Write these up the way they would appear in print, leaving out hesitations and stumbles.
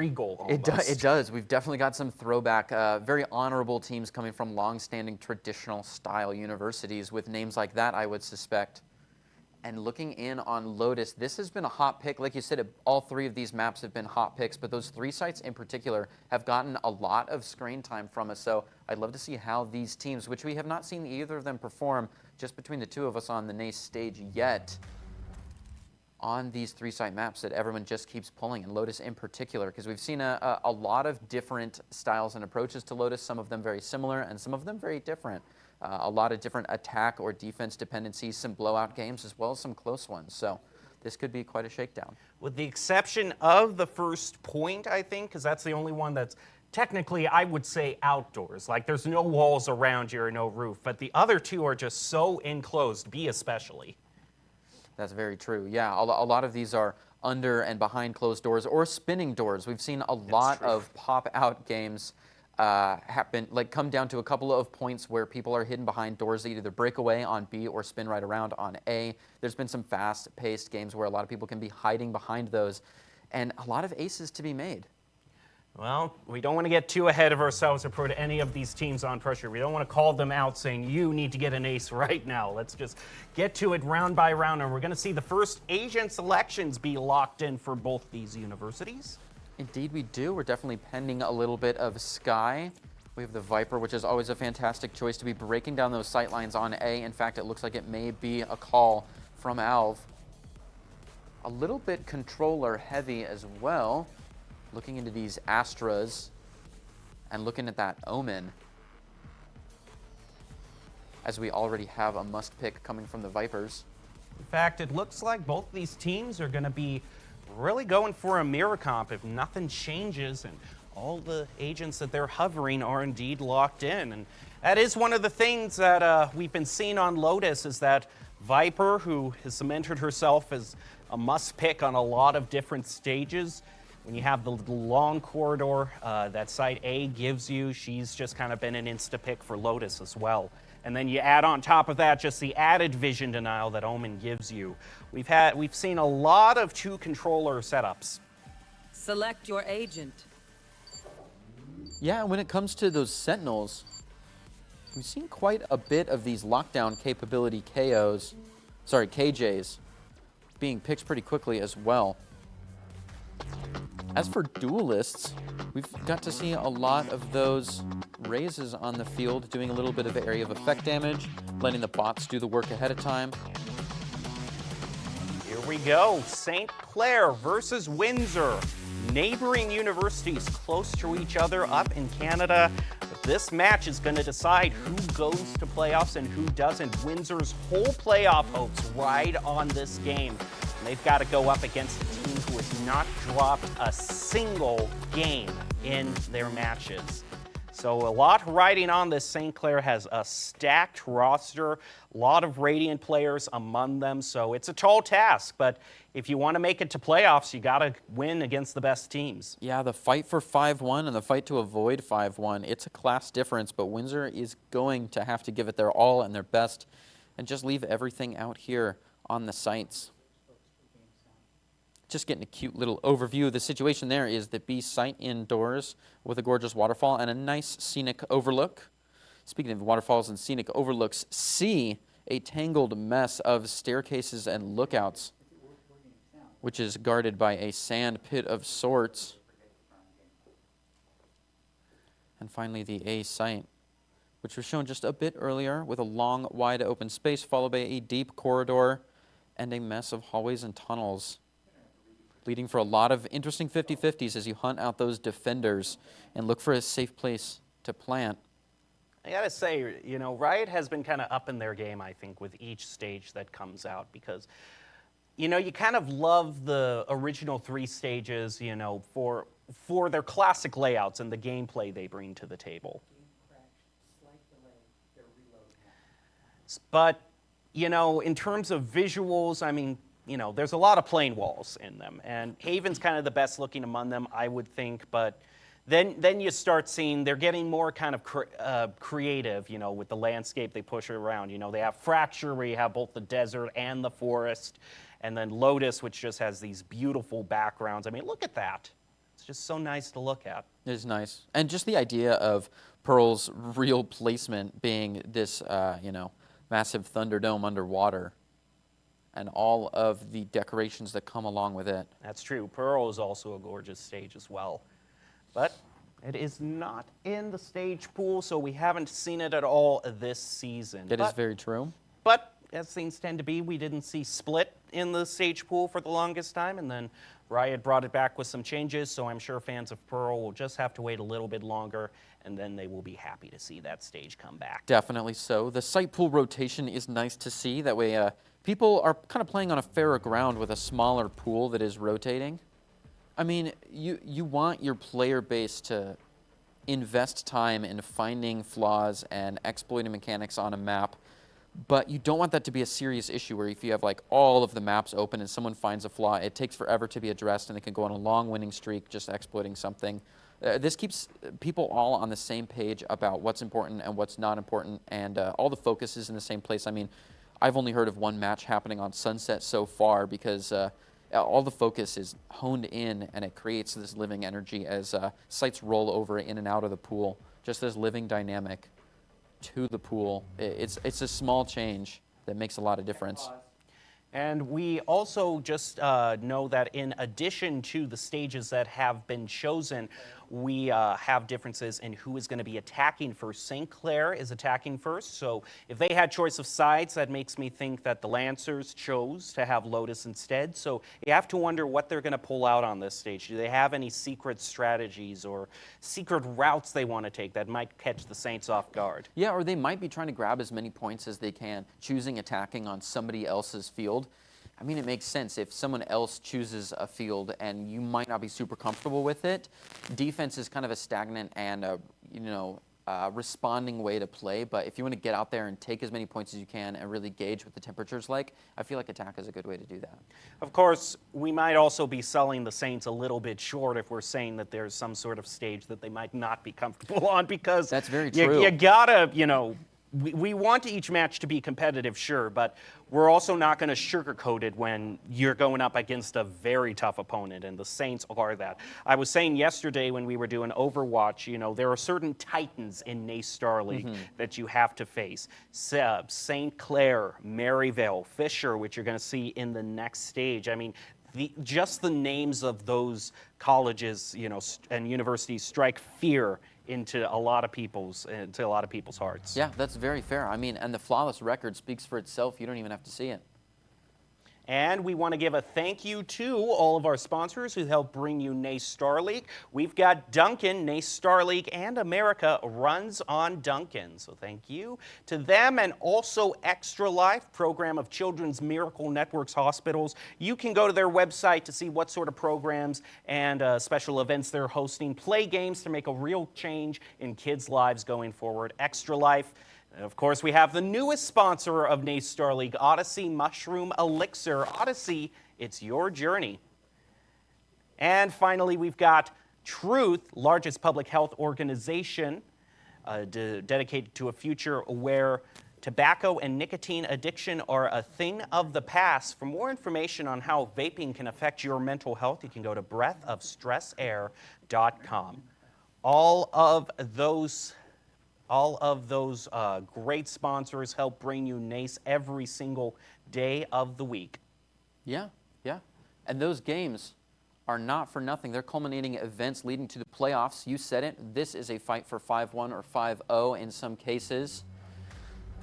regal almost. It does. We've definitely got some throwback, very honorable teams coming from long-standing traditional style universities with names like that, I would suspect. And looking in on Lotus, this has been a hot pick. Like you said, all three of these maps have been hot picks, but those three sites in particular have gotten a lot of screen time from us. So I'd love to see how these teams, which we have not seen either of them perform just between the two of us on the NACE stage yet, on these three-site maps that everyone just keeps pulling, and Lotus in particular, because we've seen a lot of different styles and approaches to Lotus, some of them very similar and some of them very different. A lot of different attack or defense dependencies, some blowout games, as well as some close ones. So this could be quite a shakedown. With the exception of the first point, I think, because that's the only one that's technically, I would say, outdoors. Like, there's no walls around you or no roof. But the other two are just so enclosed, B especially. That's very true. Yeah, a lot of these are under and behind closed doors or spinning doors. We've seen a lot of pop-out games happen, like come down to a couple of points where people are hidden behind doors that either break away on B or spin right around on A. There's been some fast-paced games where a lot of people can be hiding behind those, and a lot of aces to be made. Well, we don't want to get too ahead of ourselves or put any of these teams on pressure. We don't want to call them out saying, you need to get an ace right now. Let's just get to it round by round, and we're going to see the first Asian selections be locked in for both these universities. Indeed we do. We're definitely pending a little bit of Sky. We have the Viper, which is always a fantastic choice to be breaking down those sight lines on A. In fact, it looks like it may be a call from Alv. A little bit controller heavy as well. Looking into these Astras and looking at that Omen, as we already have a must pick coming from the Vipers. In fact, it looks like both these teams are going to be really going for a mirror comp if nothing changes and all the agents that they're hovering are indeed locked in. And that is one of the things that we've been seeing on Lotus, is that Viper, who has cemented herself as a must pick on a lot of different stages, when you have the long corridor that site A gives you, she's just kind of been an insta-pick for Lotus as well. And then you add on top of that just the added vision denial that Omen gives you. We've seen a lot of two controller setups. Select your agent. Yeah, when it comes to those Sentinels, we've seen quite a bit of these lockdown capability KJs, being picked pretty quickly as well. As for duelists, we've got to see a lot of those raises on the field, doing a little bit of area of effect damage, letting the bots do the work ahead of time. Here we go, St. Clair versus Windsor. Neighboring universities close to each other up in Canada. But this match is going to decide who goes to playoffs and who doesn't. Windsor's whole playoff hopes ride on this game. And they've got to go up against a team who has not dropped a single game in their matches. So a lot riding on this. St. Clair has a stacked roster, a lot of Radiant players among them, so it's a tall task. But if you want to make it to playoffs, you got to win against the best teams. Yeah, the fight for 5-1 and the fight to avoid 5-1, it's a class difference, but Windsor is going to have to give it their all and their best and just leave everything out here on the sites. Just getting a cute little overview of the situation there is the B site indoors with a gorgeous waterfall and a nice scenic overlook. Speaking of waterfalls and scenic overlooks, C, a tangled mess of staircases and lookouts, which is guarded by a sand pit of sorts. And finally the A site, which was shown just a bit earlier with a long, wide open space followed by a deep corridor and a mess of hallways and tunnels, leading for a lot of interesting 50-50s as you hunt out those defenders and look for a safe place to plant. I gotta say, you know, Riot has been kind of up in their game, I think, with each stage that comes out, because, you know, you kind of love the original 3 stages, you know, for their classic layouts and the gameplay they bring to the table. But, you know, in terms of visuals, I mean, you know, there's a lot of plain walls in them, and Haven's kind of the best looking among them, I would think, but then you start seeing they're getting more kind of creative, you know, with the landscape they push around. You know, they have Fracture, where you have both the desert and the forest, and then Lotus, which just has these beautiful backgrounds. I mean, look at that. It's just so nice to look at. It is nice. And just the idea of Pearl's real placement being this, massive Thunderdome underwater and all of the decorations that come along with it. That's true. Pearl is also a gorgeous stage as well. But it is not in the stage pool, so we haven't seen it at all this season. That is very true. But as things tend to be, we didn't see Split in the stage pool for the longest time, and then Riot brought it back with some changes, so I'm sure fans of Pearl will just have to wait a little bit longer, and then they will be happy to see that stage come back. Definitely so. The site pool rotation is nice to see. That way people are kind of playing on a fairer ground with a smaller pool that is rotating. I mean, you want your player base to invest time in finding flaws and exploiting mechanics on a map, but you don't want that to be a serious issue where if you have like all of the maps open and someone finds a flaw, it takes forever to be addressed and they can go on a long winning streak just exploiting something. This keeps people all on the same page about what's important and what's not important, and all the focus is in the same place. I mean, I've only heard of one match happening on Sunset so far because all the focus is honed in, and it creates this living energy as sites roll over in and out of the pool. Just this living dynamic to the pool. It's a small change that makes a lot of difference. And we also just know that in addition to the stages that have been chosen, we have differences in who is going to be attacking first. St. Clair is attacking first, so if they had choice of sides, that makes me think that the Lancers chose to have Lotus instead. So you have to wonder what they're going to pull out on this stage. Do they have any secret strategies or secret routes they want to take that might catch the Saints off guard? Yeah, or they might be trying to grab as many points as they can, choosing attacking on somebody else's field. I mean, it makes sense. If someone else chooses a field and you might not be super comfortable with it, defense is kind of a stagnant and responding way to play. But if you want to get out there and take as many points as you can and really gauge what the temperature's like, I feel like attack is a good way to do that. Of course, we might also be selling the Saints a little bit short if we're saying that there's some sort of stage that they might not be comfortable on, because that's very true. You gotta, we want each match to be competitive, sure, but we're also not going to sugarcoat it when you're going up against a very tough opponent, and the Saints are that. I was saying yesterday when we were doing Overwatch, there are certain titans in NACE Star League that you have to face. St. Clair, Maryvale, Fisher, which you're going to see in the next stage. I mean, just the names of those colleges, and universities strike fear into a lot of people's hearts. Yeah, that's very fair. I mean, and the flawless record speaks for itself. You don't even have to see it. And we want to give a thank you to all of our sponsors who help bring you NACE Star League. We've got Duncan, NACE Star League, and America runs on Duncan. So thank you to them, and also Extra Life, program of Children's Miracle Networks hospitals. You can go to their website to see what sort of programs and special events they're hosting. Play games to make a real change in kids' lives going forward. Extra Life. And of course, we have the newest sponsor of NACE Star League, Odyssey Mushroom Elixir. Odyssey, it's your journey. And finally, we've got Truth, largest public health organization dedicated to a future where tobacco and nicotine addiction are a thing of the past. For more information on how vaping can affect your mental health, you can go to breathofstressair.com. All of those great sponsors help bring you NACE every single day of the week. Yeah. And those games are not for nothing. They're culminating events leading to the playoffs. You said it. This is a fight for 5-1 or 5-0 in some cases.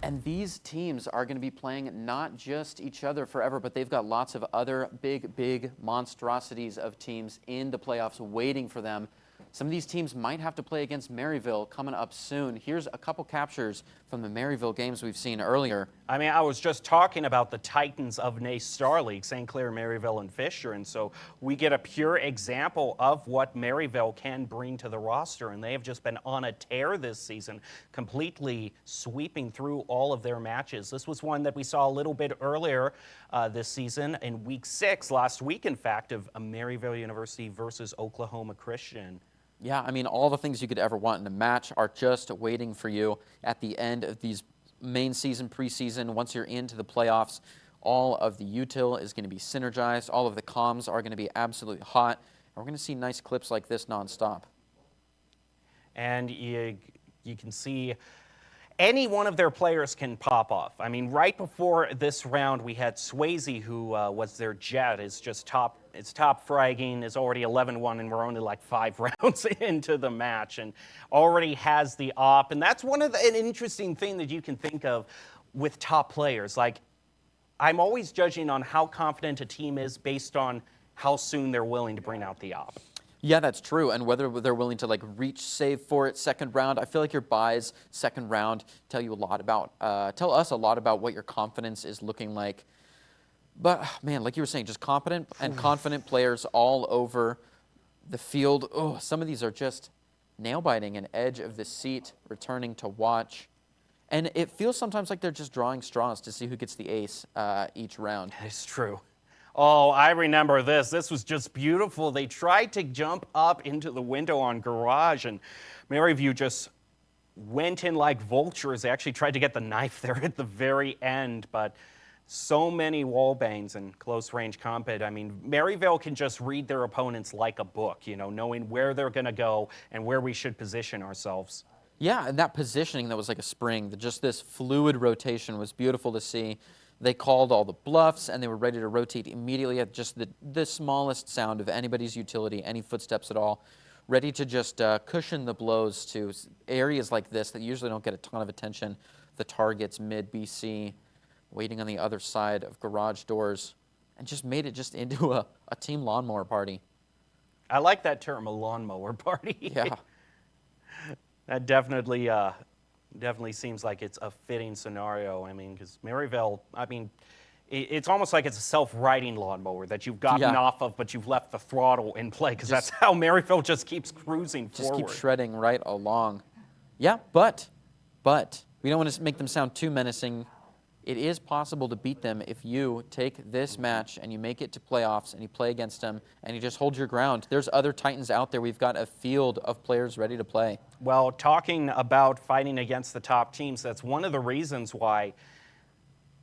And these teams are going to be playing not just each other forever, but they've got lots of other big monstrosities of teams in the playoffs waiting for them. Some of these teams might have to play against Maryville coming up soon. Here's a couple captures from the Maryville games we've seen earlier. I mean, I was just talking about the titans of NACE Star League, St. Clair, Maryville, and Fisher, and so we get a pure example of what Maryville can bring to the roster, and they have just been on a tear this season, completely sweeping through all of their matches. This was one that we saw a little bit earlier this season in Week 6, last week, in fact, of Maryville University versus Oklahoma Christian. Yeah, I mean, all the things you could ever want in a match are just waiting for you at the end of these main season, preseason. Once you're into the playoffs, all of the util is going to be synergized. All of the comms are going to be absolutely hot. We're going to see nice clips like this nonstop. And you can see any one of their players can pop off. I mean, right before this round, we had Swayze, who was their Jet, is top fragging, is already 11-1, and we're only like 5 rounds into the match, and already has the op. And that's an interesting thing that you can think of with top players. Like, I'm always judging on how confident a team is based on how soon they're willing to bring out the op. Yeah, that's true. And whether they're willing to like reach save for it second round, I feel like your buys second round tell us a lot about what your confidence is looking like. But man, like you were saying, just competent and confident players all over the field. Oh, some of these are just nail biting and edge of the seat, returning to watch. And it feels sometimes like they're just drawing straws to see who gets the ace each round. It's true. Oh, I remember this. This was just beautiful. They tried to jump up into the window on Garage, and Maryview just went in like vultures. They actually tried to get the knife there at the very end, but so many wall bangs and close-range combat. I mean, Maryvale can just read their opponents like a book, you know, knowing where they're going to go and where we should position ourselves. Yeah, and that positioning that was like a spring, just this fluid rotation was beautiful to see. They called all the bluffs, and they were ready to rotate immediately at just the smallest sound of anybody's utility, any footsteps at all, ready to just cushion the blows to areas like this that usually don't get a ton of attention. The targets, mid, BC, waiting on the other side of garage doors, and just made it just into a team lawnmower party. I like that term, a lawnmower party. Yeah. That definitely seems like it's a fitting scenario. I mean, because Maryvale, I mean, it's almost like it's a self-riding lawnmower that you've gotten off of, but you've left the throttle in play, because that's how Maryvale just keeps cruising forward. Just keep shredding right along. Yeah, but we don't want to make them sound too menacing. It is possible to beat them if you take this match and you make it to playoffs and you play against them and you just hold your ground. There's other Titans out there. We've got a field of players ready to play. Well, talking about fighting against the top teams, that's one of the reasons why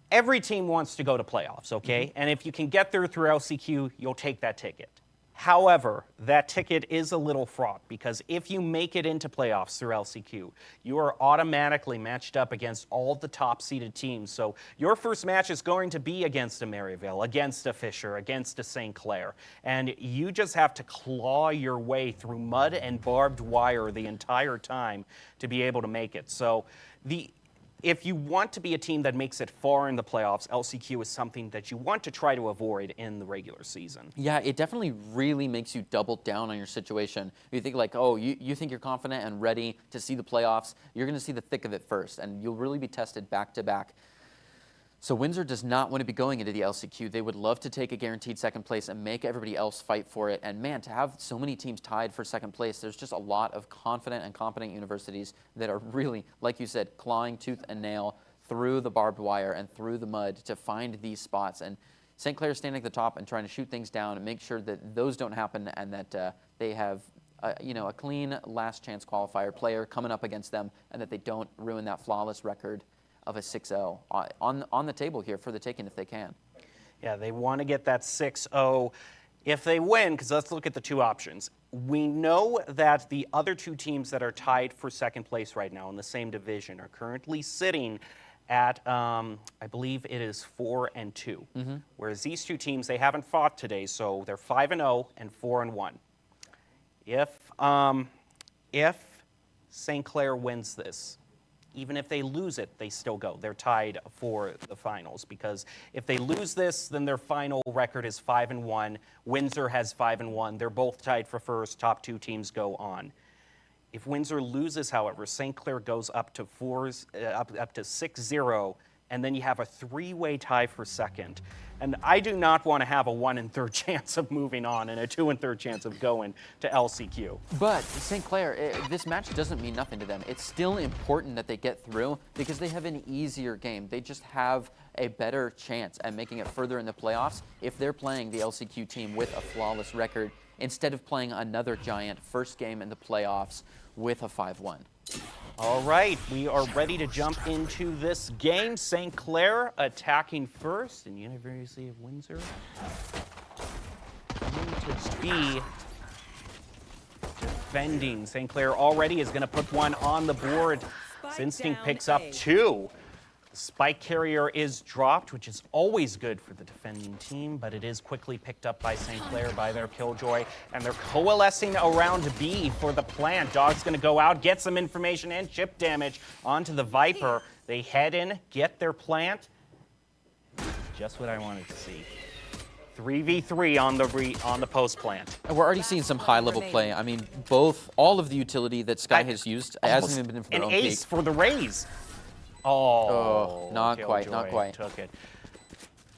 every team wants to go to playoffs, okay? And if you can get there through LCQ, you'll take that ticket. However, that ticket is a little fraught, because if you make it into playoffs through LCQ, you are automatically matched up against all the top-seeded teams. So your first match is going to be against a Maryvale, against a Fisher, against a St. Clair. And you just have to claw your way through mud and barbed wire the entire time to be able to make it. So if you want to be a team that makes it far in the playoffs, LCQ is something that you want to try to avoid in the regular season. Yeah, it definitely really makes you double down on your situation. You think like, oh, you think you're confident and ready to see the playoffs. You're going to see the thick of it first, and you'll really be tested back to back. So Windsor does not want to be going into the LCQ. They would love to take a guaranteed second place and make everybody else fight for it. And man, to have so many teams tied for second place, there's just a lot of confident and competent universities that are really, like you said, clawing tooth and nail through the barbed wire and through the mud to find these spots. And St. Clair is standing at the top and trying to shoot things down and make sure that those don't happen, and that they have a clean last chance qualifier player coming up against them, and that they don't ruin that flawless record of a 6-0 on the table here for the taking if they can. Yeah, they want to get that 6-0 if they win, because let's look at the two options. We know that the other two teams that are tied for second place right now in the same division are currently sitting at, I believe it is 4-2. Whereas these two teams, they haven't fought today, so they're 5-0 and 4-1. If St. Clair wins this, even if they lose it, they still go. They're tied for the finals, because if they lose this, then their final record is 5-1. Windsor has 5-1. They're both tied for first. Top two teams go on. If Windsor loses, however, St. Clair goes up to 6-0, and then you have a three-way tie for second. And I do not want to have a 1 1/3 chance of moving on and a 2 1/3 chance of going to LCQ. But St. Clair, this match doesn't mean nothing to them. It's still important that they get through, because they have an easier game. They just have a better chance at making it further in the playoffs if they're playing the LCQ team with a flawless record, instead of playing another giant first game in the playoffs with a 5-1. All right, we are ready to jump into this game. St. Clair attacking first, and University of Windsor going to be defending. St. Clair already is going to put one on the board. Instinct down picks up A. 2. The spike carrier is dropped, which is always good for the defending team, but it is quickly picked up by St. Clair by their Killjoy, and they're coalescing around B for the plant. Dog's going to go out, get some information and chip damage onto the Viper. They head in, get their plant. Just what I wanted to see. 3v3 on the post plant. And we're already seeing some high-level play. I mean, all of the utility that Sky has used hasn't even been for their an own ace peak. for the Rays. Not quite, not Killjoy quite. Took it.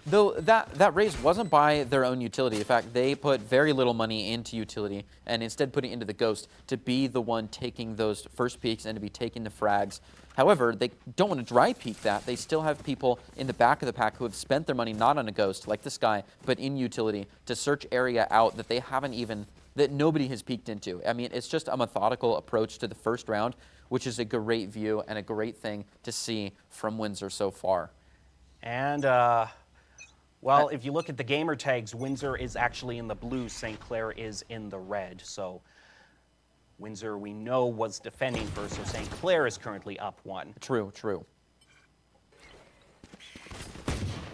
Though that raise wasn't by their own utility. In fact, they put very little money into utility and instead put it into the Ghost to be the one taking those first peaks and to be taking the frags. However, they don't want to dry peek that. They still have people in the back of the pack who have spent their money not on a Ghost, like this guy, but in utility to search area out that they haven't even, that nobody has peeked into. I mean, it's just a methodical approach to the first round, which is a great view and a great thing to see from Windsor so far. And, well, if you look at the gamer tags, Windsor is actually in the blue, St. Clair is in the red. So Windsor, we know, was defending first, so St. Clair is currently up 1. True, true.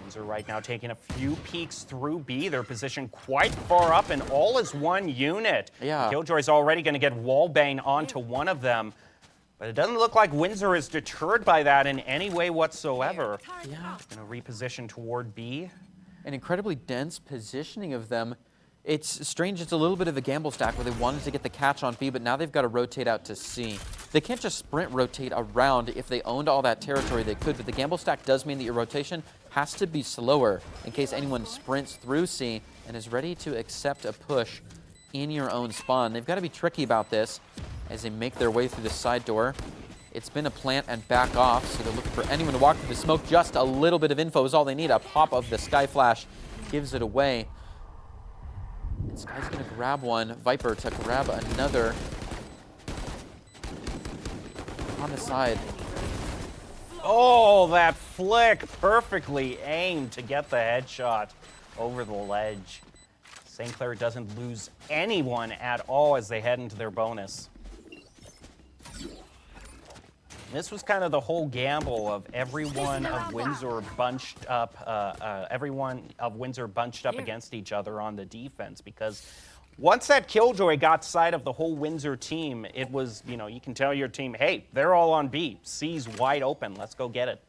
Windsor right now taking a few peeks through B. They're positioned quite far up and all is one unit. Yeah. Killjoy's already going to get wallbang onto one of them. But it doesn't look like Windsor is deterred by that in any way whatsoever. Yeah. Going to reposition toward B. An incredibly dense positioning of them. It's strange, it's a little bit of a gamble stack where they wanted to get the catch on B, but now they've got to rotate out to C. They can't just sprint rotate around. If they owned all that territory, they could, but the gamble stack does mean that your rotation has to be slower in case anyone sprints through C and is ready to accept a push in your own spawn. They've got to be tricky about this as they make their way through the side door. It's been a plant and back off, so they're looking for anyone to walk through the smoke. Just a little bit of info is all they need. A pop of the Sky Flash gives it away. And Sky's going to grab one. Viper to grab another. On the side. Oh, that flick perfectly aimed to get the headshot over the ledge. St. Clair doesn't lose anyone at all as they head into their bonus. This was kind of the whole gamble of everyone of Windsor bunched up, against each other on the defense, because once that Killjoy got sight of the whole Windsor team, it was, you know, you can tell your team, hey, they're all on B. C's wide open. Let's go get it.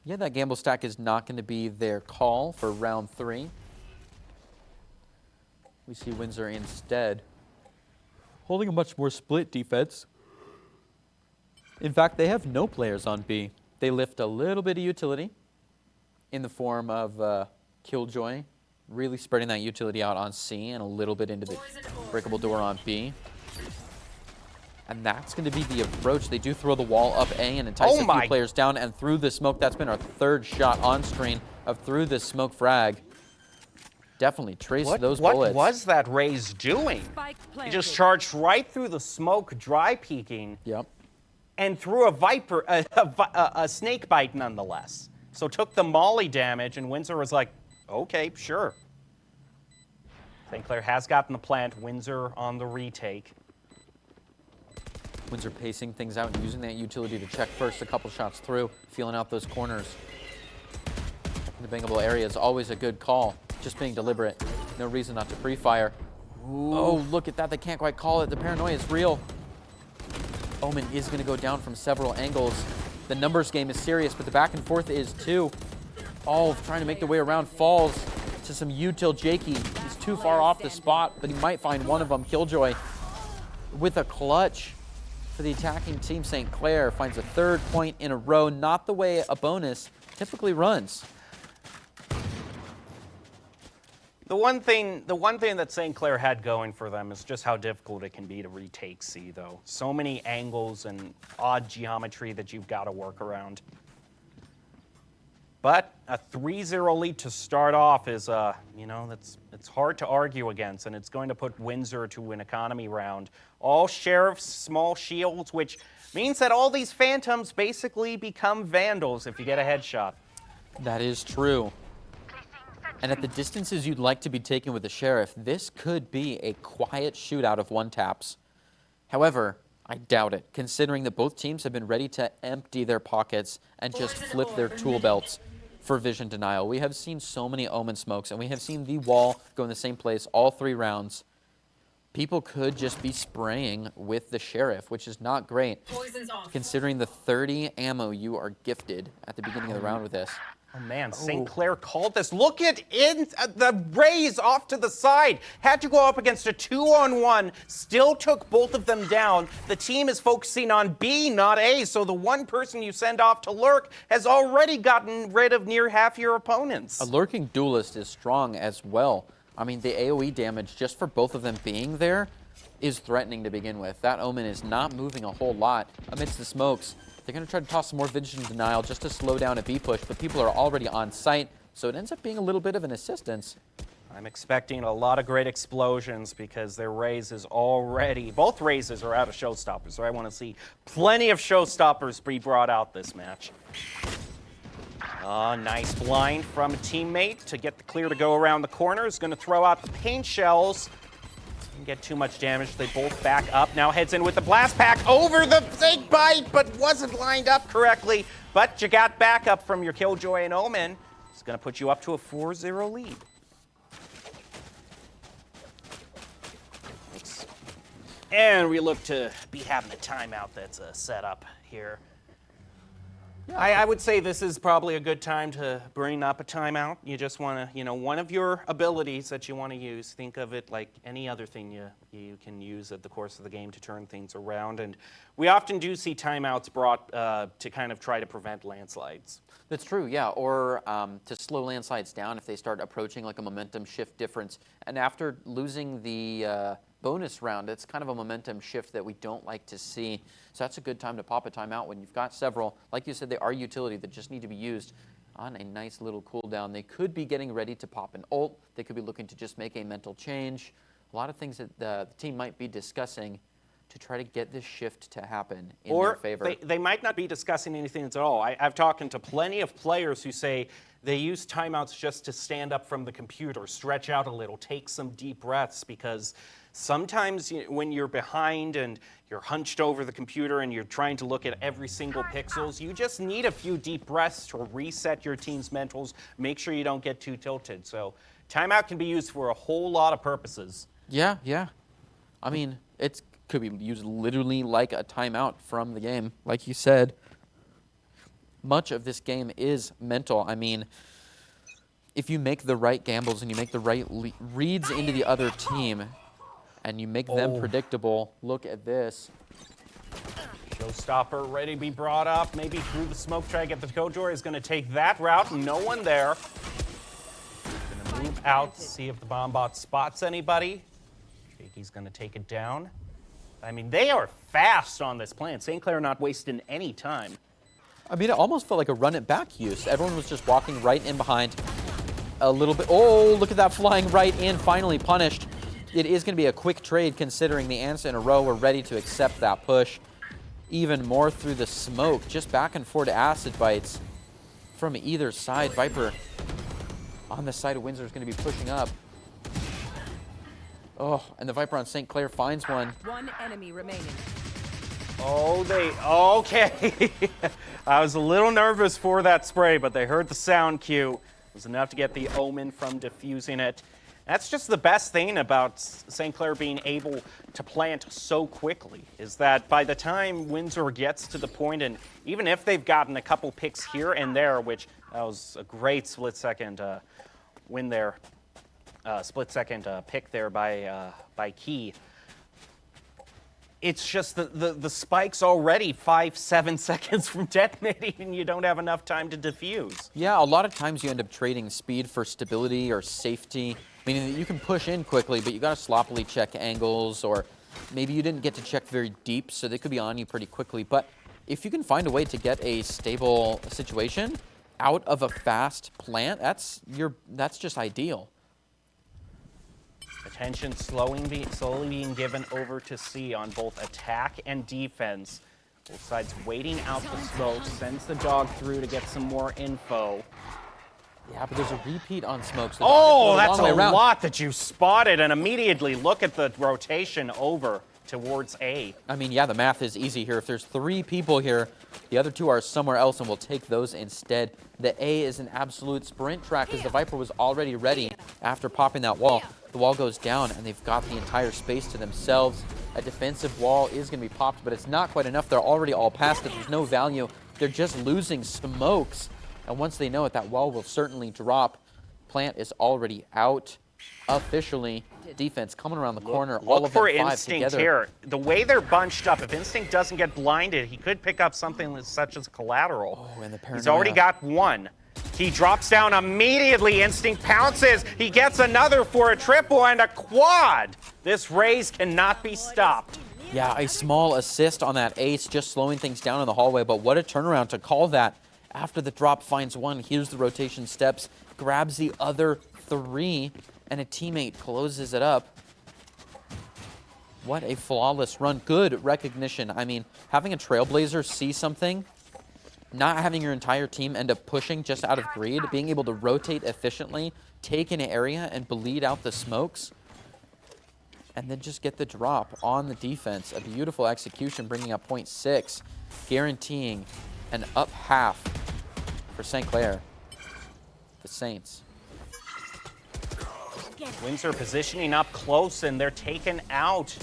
Yeah, that gamble stack is not going to be their call for round 3. We see Windsor instead holding a much more split defense. In fact, they have no players on B. They lift a little bit of utility in the form of Killjoy, really spreading that utility out on C and a little bit into the breakable door on B. And that's going to be the approach. They do throw the wall up A and entice a few players down, and through the smoke. That's been our third shot on screen of through the smoke frag. Definitely trace those bullets. What was that Rays doing? He just charged right through the smoke, dry peeking. Yep. And threw a Viper, a snake bite nonetheless. So took the molly damage, and Windsor was like, okay, sure. St. Clair has gotten the plant. Windsor on the retake. Windsor pacing things out and using that utility to check first a couple shots through, feeling out those corners. The bangable area is always a good call. Just being deliberate. No reason not to pre-fire. Oh, look at that. They can't quite call it. The paranoia is real. Omen is going to go down from several angles. The numbers game is serious, but the back and forth is too. All trying to make their way around. Falls to some util Jakey. He's too far off the spot, but he might find one of them. Killjoy with a clutch for the attacking team. St. Clair finds a 3rd point in a row. Not the way a bonus typically runs. The one thing that St. Clair had going for them is just how difficult it can be to retake C, though. So many angles and odd geometry that you've got to work around. But a 3-0 lead to start off is, it's hard to argue against, and it's going to put Windsor to an economy round. All sheriffs, small shields, which means that all these phantoms basically become vandals if you get a headshot. That is true. And at the distances you'd like to be taken with the Sheriff, this could be a quiet shootout of one-taps. However, I doubt it, considering that both teams have been ready to empty their pockets and just flip their tool belts for vision denial. We have seen so many Omen smokes, and we have seen the wall go in the same place all 3 rounds. People could just be spraying with the Sheriff, which is not great, considering the 30 ammo you are gifted at the beginning of the round with this. Oh man, St. Clair called this. Look at the Rays off to the side. Had to go up against a 2-on-1. Still took both of them down. The team is focusing on B, not A. So the one person you send off to lurk has already gotten rid of near half your opponents. A lurking duelist is strong as well. I mean, the AoE damage just for both of them being there is threatening to begin with. That Omen is not moving a whole lot amidst the smokes. They're going to try to toss some more vision denial just to slow down a B push, but people are already on site, so it ends up being a little bit of an assistance. I'm expecting a lot of great explosions because their Rays is already, both Rays are out of showstoppers, so I want to see plenty of showstoppers be brought out this match. Nice blind from a teammate to get the clear to go around the corner. Is going to throw out the paint shells. Didn't get too much damage. They both back up. Now heads in with the blast pack over the fake bite, but wasn't lined up correctly. But you got backup from your Killjoy and Omen. It's going to put you up to a 4-0 lead. And we look to be having a timeout that's set up here. Yeah. I would say this is probably a good time to bring up a timeout. You just want to, one of your abilities that you want to use, think of it like any other thing you can use at the course of the game to turn things around. And we often do see timeouts brought to kind of try to prevent landslides. That's true, yeah, or to slow landslides down if they start approaching like a momentum shift difference. And after losing the bonus round, it's kind of a momentum shift that we don't like to see. So that's a good time to pop a timeout when you've got several. Like you said, they are utility that just need to be used on a nice little cooldown. They could be getting ready to pop an ult. They could be looking to just make a mental change. A lot of things that the team might be discussing to try to get this shift to happen in their favor. Or they might not be discussing anything at all. I've talked to plenty of players who say they use timeouts just to stand up from the computer, stretch out a little, take some deep breaths, because sometimes when you're behind and you're hunched over the computer and you're trying to look at every single pixels, you just need a few deep breaths to reset your team's mentals, make sure you don't get too tilted. So timeout can be used for a whole lot of purposes. Yeah. I mean, it could be used literally like a timeout from the game. Like you said, much of this game is mental. I mean, if you make the right gambles and you make the right reads into the other team, and you make them predictable. Look at this. Showstopper ready to be brought up. Maybe through the smoke, try to get the Killjoy. Is going to take that route. No one there. Going to move out, see if the bomb bot spots anybody. Shaky's going to take it down. I mean, they are fast on this plan. St. Clair not wasting any time. I mean, it almost felt like a run it back use. Everyone was just walking right in behind a little bit. Oh, look at that flying right in, finally punished. It is going to be a quick trade considering the ants in a row were ready to accept that push. Even more through the smoke, just back and forth acid bites from either side. Viper on the side of Windsor is going to be pushing up. Oh, and the Viper on St. Clair finds one. One enemy remaining. Okay. I was a little nervous for that spray, but they heard the sound cue. It was enough to get the Omen from defusing it. That's just the best thing about St. Clair being able to plant so quickly, is that by the time Windsor gets to the point, and even if they've gotten a couple picks here and there, which that was a great split-second win there, split-second pick there by Key, it's just the spike's already 5-7 seconds from detonating and you don't have enough time to defuse. Yeah, a lot of times you end up trading speed for stability or safety, meaning that you can push in quickly, but you got to sloppily check angles, or maybe you didn't get to check very deep, so they could be on you pretty quickly. But if you can find a way to get a stable situation out of a fast plant, that's just ideal. Attention slowly being given over to C on both attack and defense. Both sides waiting out the smoke, sends the dog through to get some more info. Yeah, but there's a repeat on smoke. So Oh, they're that's long a way around. lot that you spotted, and immediately look at the rotation over towards A. I mean, yeah, the math is easy here. If there's 3 people here, the other 2 are somewhere else, and we'll take those instead. The A is an absolute sprint track because the Viper was already ready after popping that wall. The wall goes down, and they've got the entire space to themselves. A defensive wall is going to be popped, but it's not quite enough. They're already all past it. There's no value. They're just losing smokes. And once they know it, that wall will certainly drop. Plant is already out officially. Defense coming around the corner. All Look of them for 5 Instinct together. here. The way they're bunched up, if Instinct doesn't get blinded, he could pick up something such as collateral. Oh, and the He's already paranoia. got one. He drops down immediately. Instinct pounces. He gets another for a triple and a quad. This raise cannot be stopped. Yeah, a small assist on that ace, just slowing things down in the hallway. But what a turnaround to call that. After the drop finds one, here's the rotation steps, grabs the other 3, and a teammate closes it up. What a flawless run. Good recognition. I mean, having a Trailblazer see something, not having your entire team end up pushing just out of greed, being able to rotate efficiently, take an area and bleed out the smokes, and then just get the drop on the defense. A beautiful execution, bringing up 0.6, guaranteeing an up half for St. Clair, the Saints. Windsor positioning up close, and they're taken out.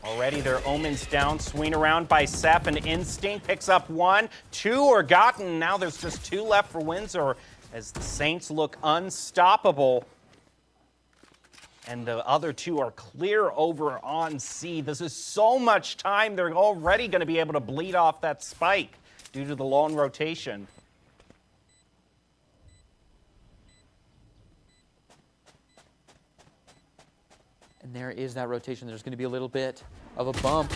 Already their Omen's down, swing around by Seth, and Instinct picks up 1. 2 are gotten. Now there's just 2 left for Windsor as the Saints look unstoppable. And the other 2 are clear over on C. This is so much time. They're already going to be able to bleed off that spike due to the long rotation. And there is that rotation. There's going to be a little bit of a bump.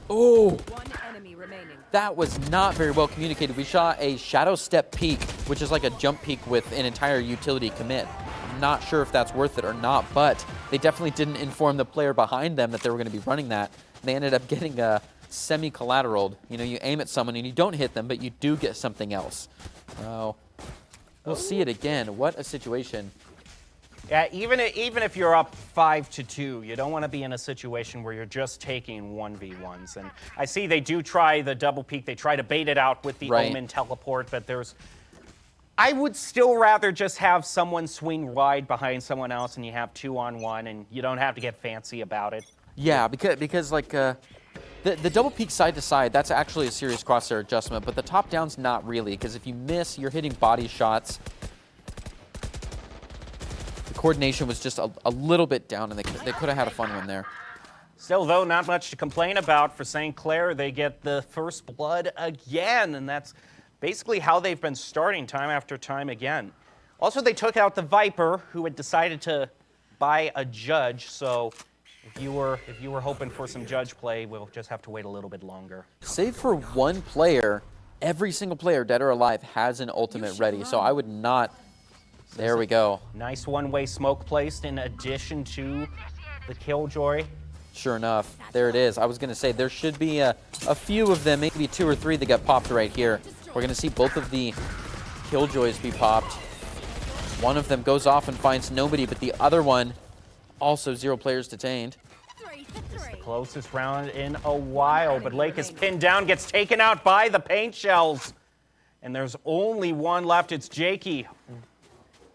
Oh, 1 enemy remaining. that was not very well communicated. We shot a shadow step peek, which is like a jump peek with an entire utility commit. I'm not sure if that's worth it or not, but they definitely didn't inform the player behind them that they were going to be running that. They ended up getting a semi-collateraled. You know, you aim at someone and you don't hit them, but you do get something else. Oh, we'll see it again. What a situation. Yeah, even if you're up 5-2, you don't want to be in a situation where you're just taking 1v1s. And I see they do try the double peek. They try to bait it out with the Right. Omen teleport, but I would still rather just have someone swing wide behind someone else and you have 2-on-1 and you don't have to get fancy about it. Yeah, because like the double peek side to side, that's actually a serious crosshair adjustment, but the top down's not really, because if you miss, you're hitting body shots. The coordination was just a little bit down, and they could have had a fun one there. Still, though, not much to complain about for St. Clair. They get the first blood again, and that's basically how they've been starting time after time again. Also, they took out the Viper, who had decided to buy a judge, so if you were hoping for some judge play, we'll just have to wait a little bit longer. Save for one player, every single player, dead or alive, has an ultimate ready, so I would not... There we go. Nice one-way smoke placed in addition to the Killjoy. Sure enough, there it is. I was going to say there should be a few of them, maybe 2 or 3 that got popped right here. We're going to see both of the Killjoys be popped. One of them goes off and finds nobody, but the other one, also 0 players detained. The closest round in a while, but Lake is pinned down, gets taken out by the paint shells. And there's only one left. It's Jakey.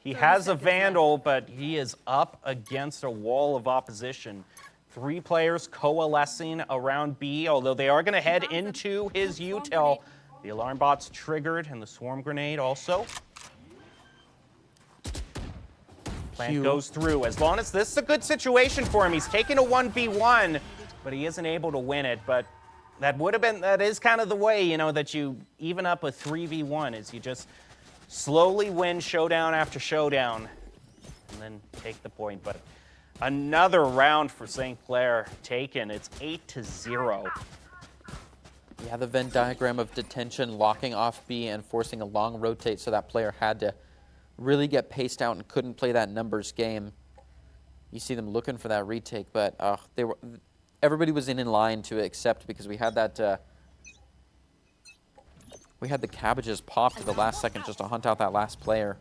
He has a Vandal, but he is up against a wall of opposition. 3 players coalescing around B, although they are going to head into his util. The alarm bot's triggered, and the swarm grenade also. Plant goes through. As long as this is a good situation for him, he's taking a 1v1, but he isn't able to win it. But that is kind of the way, you know, that you even up a 3v1 is you just slowly win showdown after showdown and then take the point. But another round for St. Clair taken. It's 8-0. Yeah, the Venn diagram of detention, locking off B, and forcing a long rotate, so that player had to really get paced out and couldn't play that numbers game. You see them looking for that retake, but everybody was in line to accept, because we had that we had the cabbages popped at the last second just to hunt out that last player.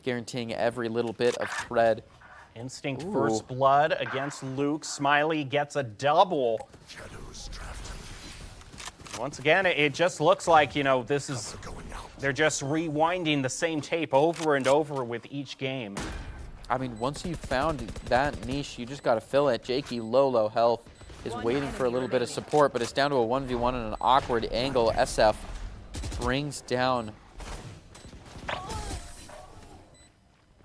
guaranteeing every little bit of thread. Instinct Ooh. first blood against Luke. Smiley gets a double. Once again, it just looks like, you know, this is, they're just rewinding the same tape over and over with each game. I mean, once you've found that niche, you just got to fill it. Jakey, low health, is waiting for a little bit of support, but it's down to a 1v1 in an awkward angle. SF brings down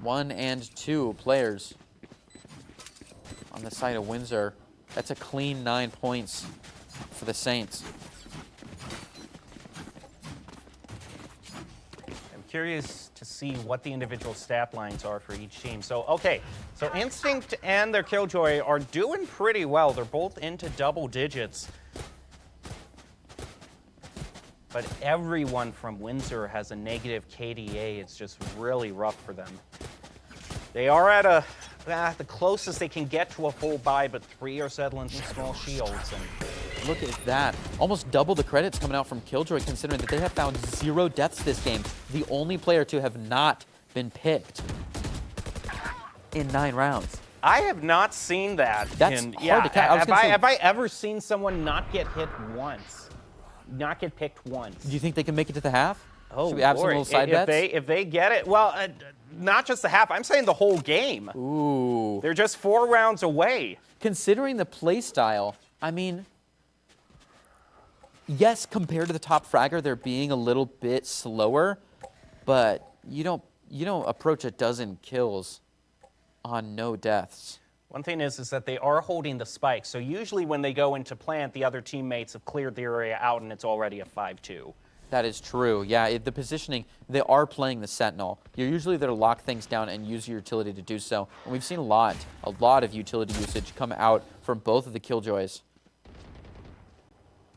1 and 2 players on the side of Windsor. That's a clean 9 points for the Saints. I'm curious to see what the individual stat lines are for each team. So, okay, so Instinct and their Killjoy are doing pretty well. They're both into double digits. But everyone from Windsor has a negative KDA. It's just really rough for them. They are at the closest they can get to a full buy, but 3 are settling some small shields. And Look at that. Almost double the credits coming out from Killjoy, considering that they have found 0 deaths this game. The only player to have not been picked in 9 rounds. I have not seen that. That's hard to catch. Have I ever seen someone not get hit once? Not get picked once? Do you think they can make it to the half? Oh, should we have some little side bets? If they get it, well, not just the half. I'm saying the whole game. Ooh. They're just 4 rounds away. Considering the play style, I mean, yes, compared to the top fragger, they're being a little bit slower, but you don't approach a dozen kills on no deaths. One thing is that they are holding the spike. So usually when they go into plant, the other teammates have cleared the area out and it's already a 5-2. That is true. Yeah, the positioning, they are playing the Sentinel. You're usually there to lock things down and use your utility to do so. And we've seen a lot of utility usage come out from both of the Killjoys.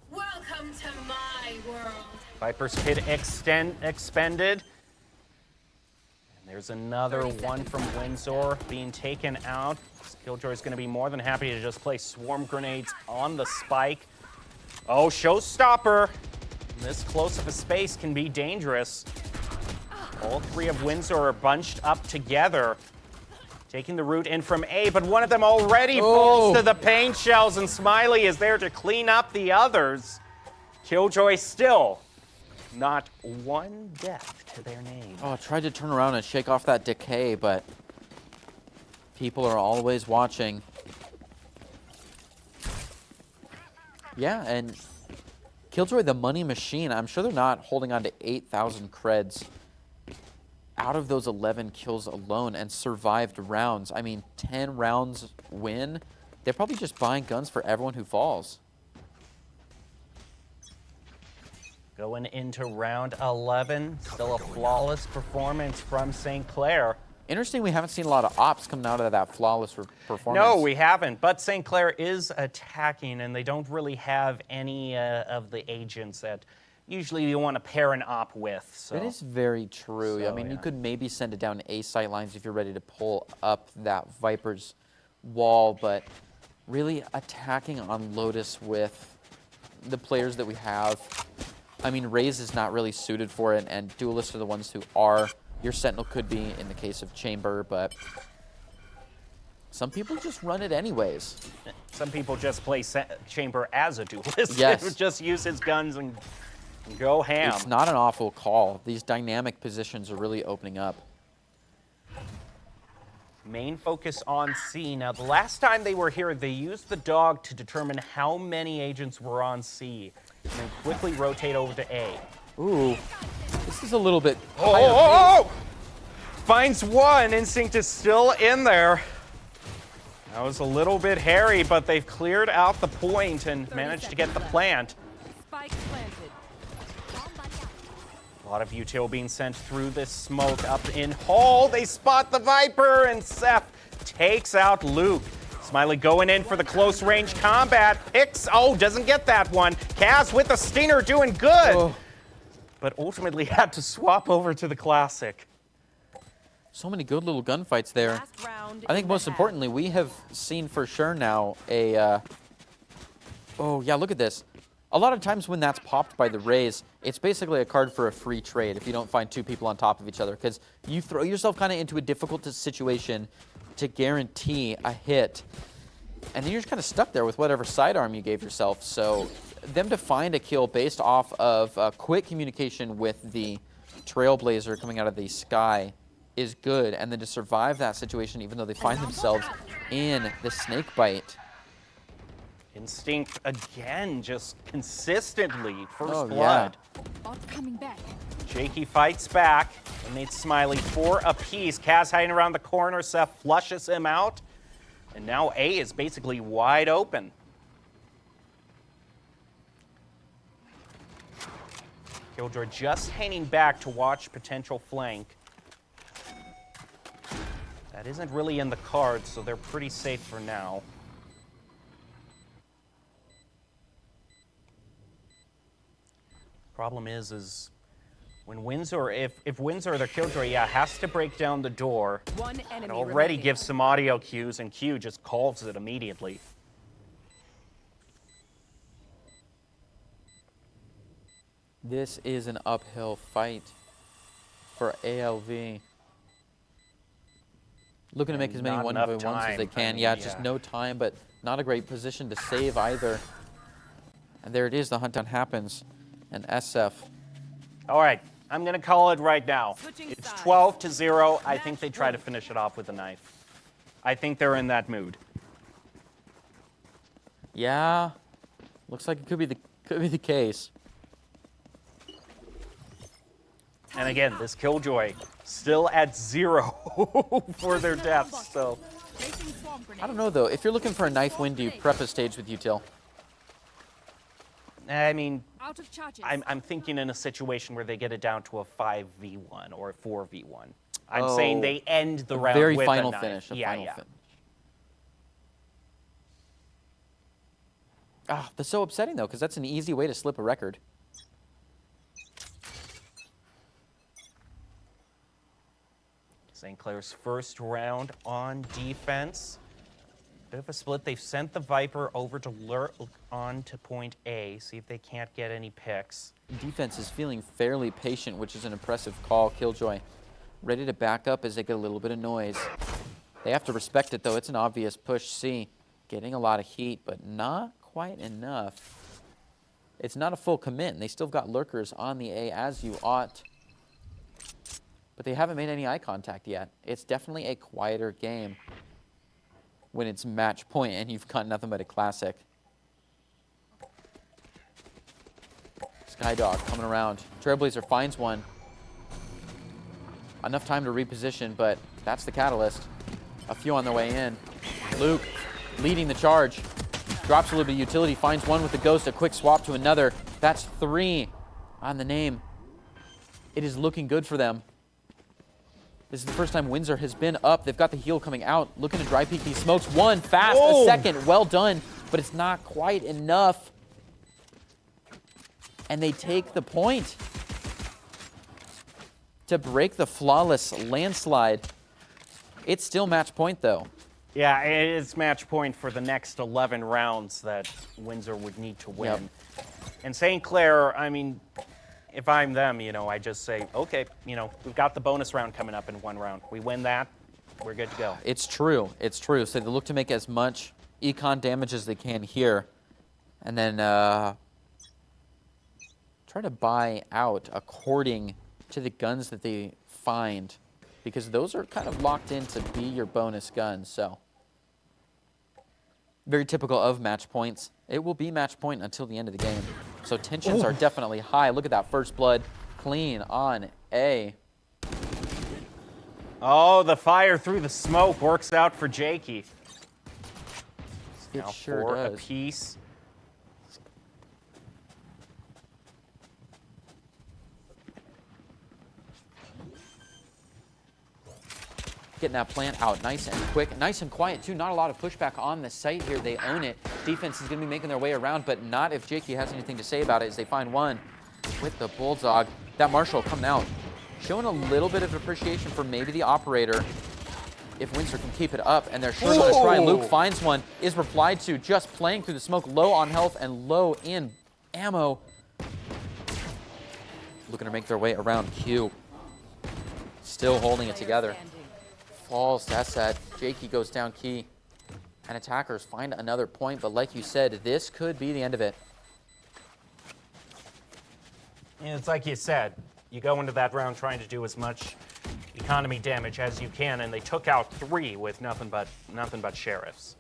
Welcome to my world. Viper's Kid expended. And there's another one from Windsor being taken out. Killjoy's going to be more than happy to just place swarm grenades on the spike. Oh, showstopper. This close of a space can be dangerous. All 3 of Windsor are bunched up together. Taking the route in from A, but one of them already falls to the paint shells, and Smiley is there to clean up the others. Killjoy still not 1 death to their name. Oh, tried to turn around and shake off that decay, but people are always watching. Yeah, and Killjoy, the money machine, I'm sure they're not holding on to 8,000 creds out of those 11 kills alone and survived rounds. I mean, 10 rounds win. They're probably just buying guns for everyone who falls. Going into round 11, still a flawless performance from St. Clair. Interesting, we haven't seen a lot of ops coming out of that flawless performance. No, we haven't, but St. Clair is attacking, and they don't really have any of the agents that usually you want to pair an op with. So. That is very true. I mean, you could maybe send it down A sight lines if you're ready to pull up that Viper's wall, but really attacking on Lotus with the players that we have. I mean, Raze is not really suited for it, and Duelists are the ones who are. Your Sentinel could be in the case of Chamber, but some people just run it anyways. Some people just play Chamber as a duelist. Yes. Just use his guns and go ham. It's not an awful call. These dynamic positions are really opening up. Main focus on C. Now, the last time they were here, they used the dog to determine how many agents were on C, and then quickly rotate over to A. Ooh, this is a little bit. Oh! Finds one. Instinct is still in there. That was a little bit hairy, but they've cleared out the point and managed to get the plant. Spike planted. A lot of util being sent through this smoke up in hall. They spot the Viper, and Seth takes out Luke. Smiley going in for the close range combat. Picks, doesn't get that one. Kaz with the stinger doing good. But ultimately had to swap over to the classic. So many good little gunfights there. Last round I think in the most half. importantly, we have seen for sure now a. Oh yeah, look at this. A lot of times when that's popped by the Rays, it's basically a card for a free trade if you don't find two people on top of each other, because you throw yourself kind of into a difficult situation to guarantee a hit, and then you're just kind of stuck there with whatever sidearm you gave yourself. So them to find a kill based off of quick communication with the Trailblazer coming out of the sky is good, and then to survive that situation even though they find themselves in the snake bite. Instinct again, just consistently. First blood. Yeah. Bot coming back. Jakey fights back. And made Smiley 4 apiece. Kaz hiding around the corner. Seth flushes him out. And now A is basically wide open. Killjoy just hanging back to watch potential flank. That isn't really in the cards, so they're pretty safe for now. Problem is when Windsor, if Windsor, their Killjoy, has to break down the door. One enemy It already remaining. gives some audio cues, and Q just calls it immediately. This is an uphill fight for ALV. Looking to make as many not 1v1s enough as they time. can. I mean, Yeah, just yeah. no time, but not a great position to save either. And there it is, the hunt-down happens. And SF. All right, I'm going to call it right now. Switching It's sides. 12-0. I think Match they try to point. finish it off with a knife. I think they're in that mood. Yeah, looks like it could be the case. And again, this Killjoy still at 0 for their deaths. So Placing swarm grenade. I don't know though. If you're looking for a knife win, do you prep a stage with util? I mean, Out of charges. I'm thinking in a situation where they get it down to a 5v1 or a 4v1. I'm saying Oh, they end the round Very with final a knife. finish. A Yeah, final yeah. finish. Ah, that's so upsetting though, because that's an easy way to slip a record. St. Clair's first round on defense. Bit of a split. They've sent the Viper over to lurk on to point A, see if they can't get any picks. Defense is feeling fairly patient, which is an impressive call. Killjoy ready to back up as they get a little bit of noise. They have to respect it though. It's an obvious push C. Getting a lot of heat, but not quite enough. It's not a full commit, and they still got lurkers on the A as you ought. But they haven't made any eye contact yet. It's definitely a quieter game when it's match point and you've got nothing but a classic. Skydog coming around. Trailblazer finds one. Enough time to reposition, but that's the catalyst. A few on their way in. Luke leading the charge. Drops a little bit of utility, finds one with the ghost, a quick swap to another. That's 3 on the name. It is looking good for them. This is the first time Windsor has been up. They've got the heal coming out, looking to dry peek these smokes. One, fast, Whoa. a second, well done, but it's not quite enough. And they take the point to break the flawless landslide. It's still match point though. Yeah, it's match point for the next 11 rounds that Windsor would need to win. Yep. And St. Clair, I mean, if I'm them, I just say, okay, we've got the bonus round coming up in 1 round. We win that, we're good to go. It's true. It's true. So they look to make as much econ damage as they can here. And then try to buy out according to the guns that they find. Because those are kind of locked in to be your bonus guns. So very typical of match points. It will be match point until the end of the game. So tensions are definitely high. Look at that first blood. Clean on A. Oh, the fire through the smoke works out for Jakey. It Now sure 4 does. apiece. Getting that plant out nice and quick, nice and quiet too. Not a lot of pushback on the site here. They own it. Defense is going to be making their way around, but not if Jakey has anything to say about it as they find one with the Bulldog. That Marshall coming out, showing a little bit of appreciation for maybe the operator. If Windsor can keep it up, and they're sure going to try. Luke finds one, is replied to, just playing through the smoke, low on health and low in ammo. Looking to make their way around Q. Still holding it together. Falls to Esset. Jakey goes down key. And attackers find another point, but like you said, this could be the end of it. And it's like you said, you go into that round trying to do as much economy damage as you can, and they took out 3 with nothing but sheriffs.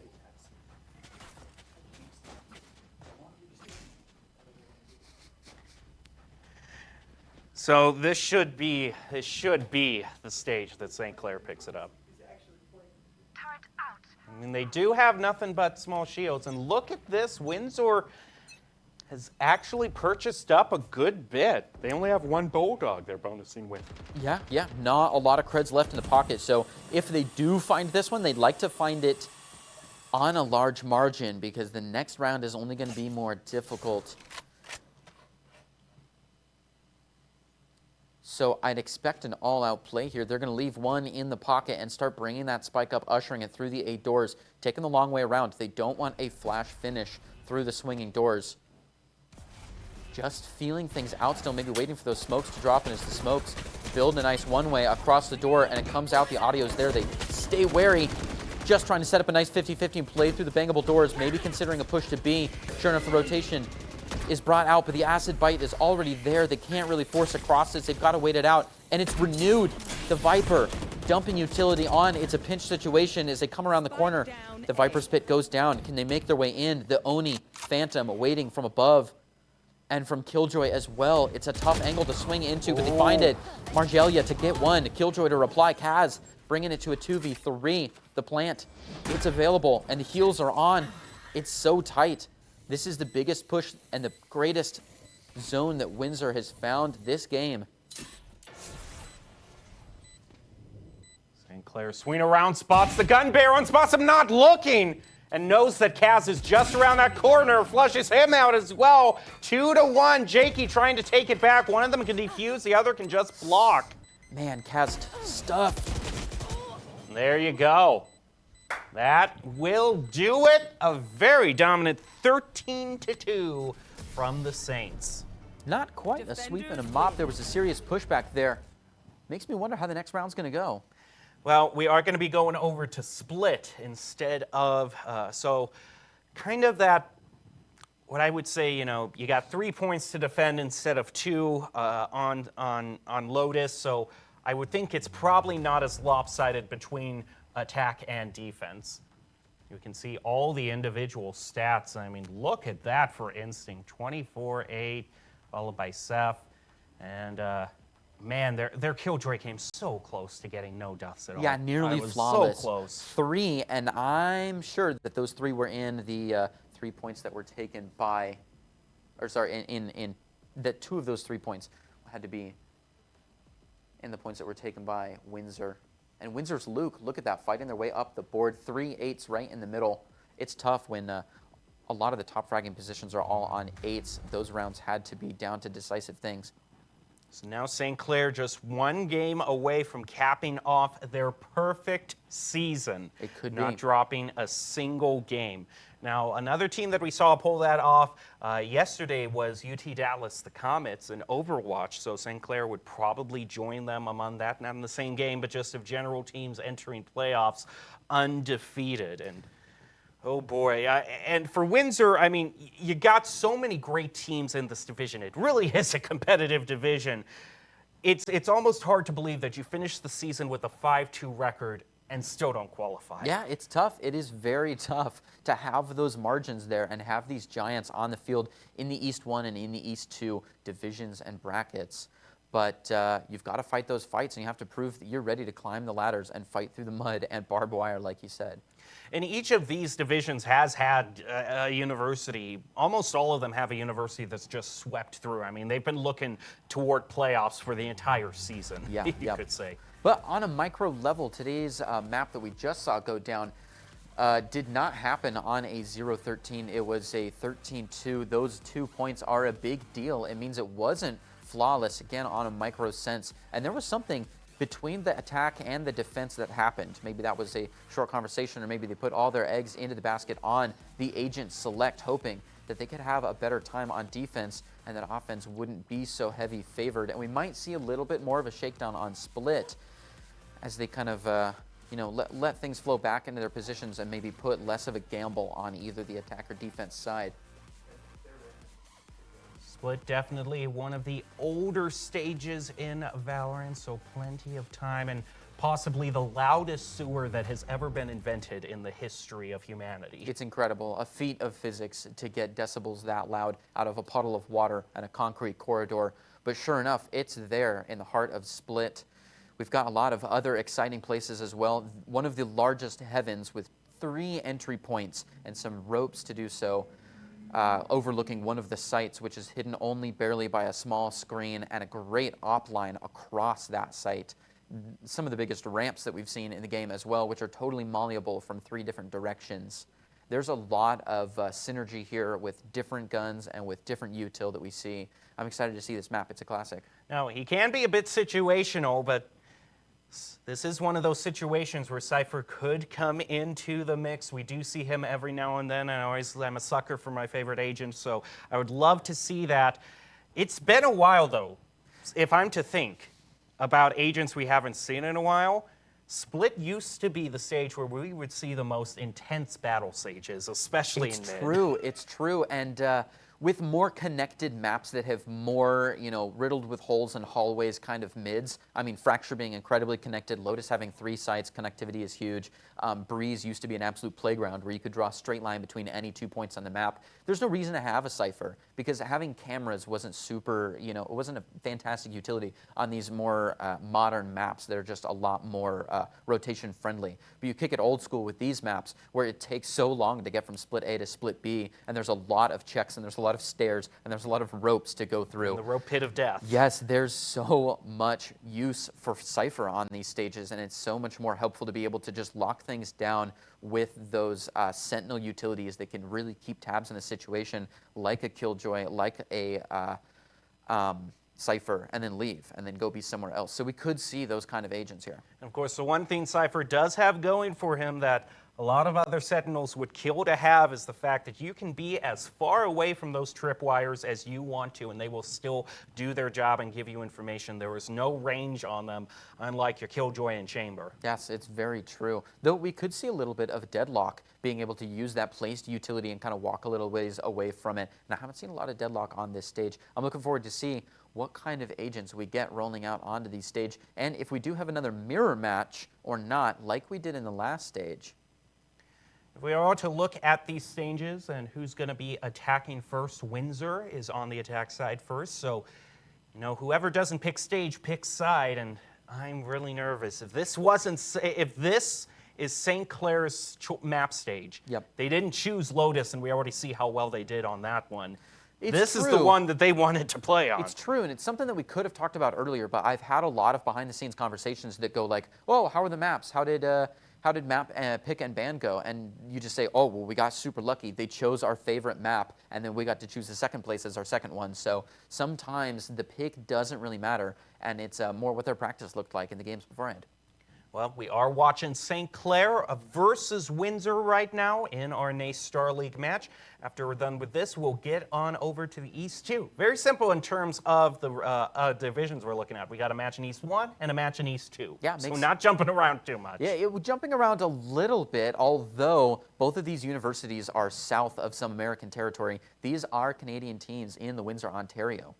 So this should be the stage that St. Clair picks it up. I mean, they do have nothing but small shields, and look at this. Windsor has actually purchased up a good bit. They only have 1 Bulldog they're bonusing with. Yeah, not a lot of creds left in the pocket. So if they do find this one, they'd like to find it on a large margin because the next round is only going to be more difficult. So I'd expect an all-out play here. They're going to leave 1 in the pocket and start bringing that spike up, ushering it through the 8 doors, taking the long way around. They don't want a flash finish through the swinging doors. Just feeling things out still, maybe waiting for those smokes to drop, and as the smokes build a nice one-way across the door and it comes out, the audio's there. They stay wary, just trying to set up a nice 50-50 and play through the bangable doors, maybe considering a push to B. Sure enough, the rotation is brought out, but the acid bite is already there. They can't really force across this. They've got to wait it out, and it's renewed. The Viper dumping utility on. It's a pinch situation as they come around the corner. The Viper's pit goes down. Can they make their way in? The Oni Phantom waiting from above and from Killjoy as well. It's a tough angle to swing into, but they find it. Margelia to get 1. Killjoy to reply. Kaz bringing it to a 2v3. The plant, it's available, and the heals are on. It's so tight. This is the biggest push and the greatest zone that Windsor has found this game. St. Clair swing around, spots the gun baron, spots him not looking, and knows that Kaz is just around that corner, flushes him out as well. 2-1, Jakey trying to take it back. One of them can defuse, the other can just block. Man, Kaz stuffed. There you go. That will do it. A very dominant 13-2 from the Saints. Not quite a sweep and a mop. There was a serious pushback there. Makes me wonder how the next round's going to go. Well, we are going to be going over to split instead of, so kind of that, what I would say, you know, you got 3 points to defend instead of 2 on Lotus, so I would think it's probably not as lopsided between attack and defense. You can see all the individual stats. I mean, look at that for Instinct. 24-8, followed by Seth. And man, their Killjoy came so close to getting no deaths at all. Yeah, nearly it was flawless. So close. 3, and I'm sure that those 3 were in the 3 points that were taken by, or sorry, in that 2 of those 3 points had to be in the points that were taken by Windsor. And Windsor's Luke, look at that, fighting their way up the board. 3 8s right in the middle. It's tough when a lot of the top fragging positions are all on 8s. Those rounds had to be down to decisive things. So now St. Clair just 1 game away from capping off their perfect season. It could not be. dropping a single game. Now, another team that we saw pull that off yesterday was UT Dallas, the Comets, in Overwatch. So St. Clair would probably join them among that, not in the same game, but just of general teams entering playoffs undefeated. And oh boy, and for Windsor, I mean, you got so many great teams in this division. It really is a competitive division. It's almost hard to believe that you finished the season with a 5-2 record and still don't qualify. Yeah, it's tough. It is very tough to have those margins there and have these giants on the field in the East 1 and in the East 2 divisions and brackets. But you've got to fight those fights, and you have to prove that you're ready to climb the ladders and fight through the mud and barbed wire, like you said. And each of these divisions has had a university. Almost all of them have a university that's just swept through. I mean, they've been looking toward playoffs for the entire season, Yeah, you could say. But on a micro level, today's map that we just saw go down did not happen on a 0-13. It was a 13-2. Those 2 points are a big deal. It means it wasn't flawless, again, on a micro sense. And there was something between the attack and the defense that happened. Maybe that was a short conversation, or maybe they put all their eggs into the basket on the agent select, hoping that they could have a better time on defense and that offense wouldn't be so heavy favored. And we might see a little bit more of a shakedown on split as they kind of, let things flow back into their positions and maybe put less of a gamble on either the attack or defense side. Split definitely one of the older stages in Valorant, so plenty of time and possibly the loudest sewer that has ever been invented in the history of humanity. It's incredible, a feat of physics to get decibels that loud out of a puddle of water and a concrete corridor. But sure enough, it's there in the heart of Split. We've got a lot of other exciting places as well. One of the largest heavens with 3 entry points and some ropes to do so, overlooking one of the sites, which is hidden only barely by a small screen and a great op line across that site. Some of the biggest ramps that we've seen in the game as well, which are totally malleable from 3 different directions. There's a lot of synergy here with different guns and with different util that we see. I'm excited to see this map. It's a classic. Now, he can be a bit situational, but this is one of those situations where Cypher could come into the mix. We do see him every now and then, and I'm a sucker for my favorite agent, so I would love to see that. It's been a while, though, if I'm to think about agents we haven't seen in a while. Split used to be the stage where we would see the most intense battle stages, especially in mid. It's true, and with more connected maps that have more, riddled with holes and hallways kind of mids. I mean, Fracture being incredibly connected, Lotus having 3 sites, connectivity is huge. Breeze used to be an absolute playground where you could draw a straight line between any 2 points on the map. There's no reason to have a Cypher because having cameras wasn't super, it wasn't a fantastic utility on these more modern maps that are just a lot more rotation friendly. But you kick it old school with these maps where it takes so long to get from split A to split B, and there's a lot of checks and there's a lot of stairs and there's a lot of ropes to go through. The rope pit of death. Yes, there's so much use for Cypher on these stages, and it's so much more helpful to be able to just lock things down with those Sentinel utilities that can really keep tabs on a situation like a Killjoy, like a Cypher, and then leave, and then go be somewhere else. So we could see those kind of agents here. And of course, the one thing Cypher does have going for him that a lot of other Sentinels would kill to have is the fact that you can be as far away from those tripwires as you want to, and they will still do their job and give you information. There is no range on them, unlike your Killjoy and Chamber. Yes, it's very true. Though we could see a little bit of Deadlock being able to use that placed utility and kind of walk a little ways away from it. And I haven't seen a lot of Deadlock on this stage. I'm looking forward to see what kind of agents we get rolling out onto these stage, and if we do have another mirror match or not, like we did in the last stage. If we are to look at these stages and who's going to be attacking first, Windsor is on the attack side first. So, whoever doesn't pick stage picks side, and I'm really nervous. If this is St. Clair's map stage, Yep. They didn't choose Lotus, and we already see how well they did on that one. This is the one that they wanted to play on. It's true, and it's something that we could have talked about earlier, but I've had a lot of behind-the-scenes conversations that go like, oh, how are the maps? How did map pick and ban go? And you just say, oh, well, we got super lucky. They chose our favorite map, and then we got to choose the second place as our second one. So sometimes the pick doesn't really matter, and it's more what their practice looked like in the games beforehand. Well, we are watching St. Clair versus Windsor right now in our NACE Star League match. After we're done with this, we'll get on over to the East 2. Very simple in terms of the divisions we're looking at. We got a match in East 1 and a match in East 2. Yeah, so not jumping around too much. Yeah, jumping around a little bit, although both of these universities are south of some American territory. These are Canadian teams in the Windsor, Ontario.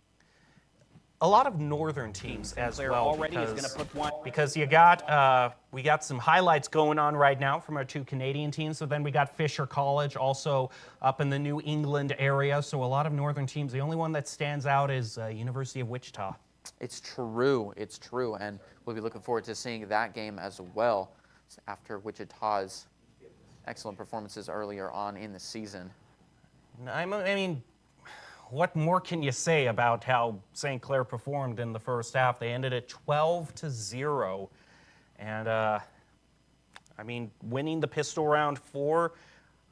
A lot of northern teams as well, already is gonna put one. because we got some highlights going on right now from our 2 Canadian teams. So then we got Fisher College also up in the New England area. So a lot of northern teams. The only one that stands out is University of Wichita. It's true, and we'll be looking forward to seeing that game as well after Wichita's excellent performances earlier on in the season. I mean, what more can you say about how St. Clair performed in the first half? They ended at 12-0. And, winning the pistol round for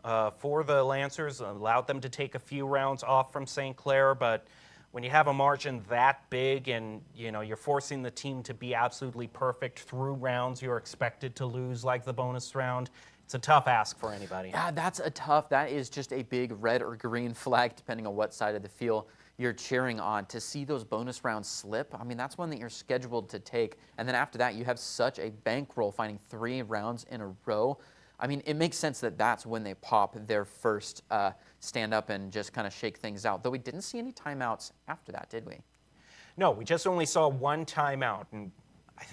the Lancers allowed them to take a few rounds off from St. Clair. But when you have a margin that big and, you're forcing the team to be absolutely perfect through rounds you're expected to lose, like the bonus round, It's a tough ask for anybody. Yeah, that is just a big red or green flag, depending on what side of the field you're cheering on. To see those bonus rounds slip, I mean, that's one that you're scheduled to take. And then after that, you have such a bankroll finding 3 rounds in a row. I mean, it makes sense that that's when they pop their first stand up and just kind of shake things out. Though we didn't see any timeouts after that, did we? No, we just only saw 1 timeout. And I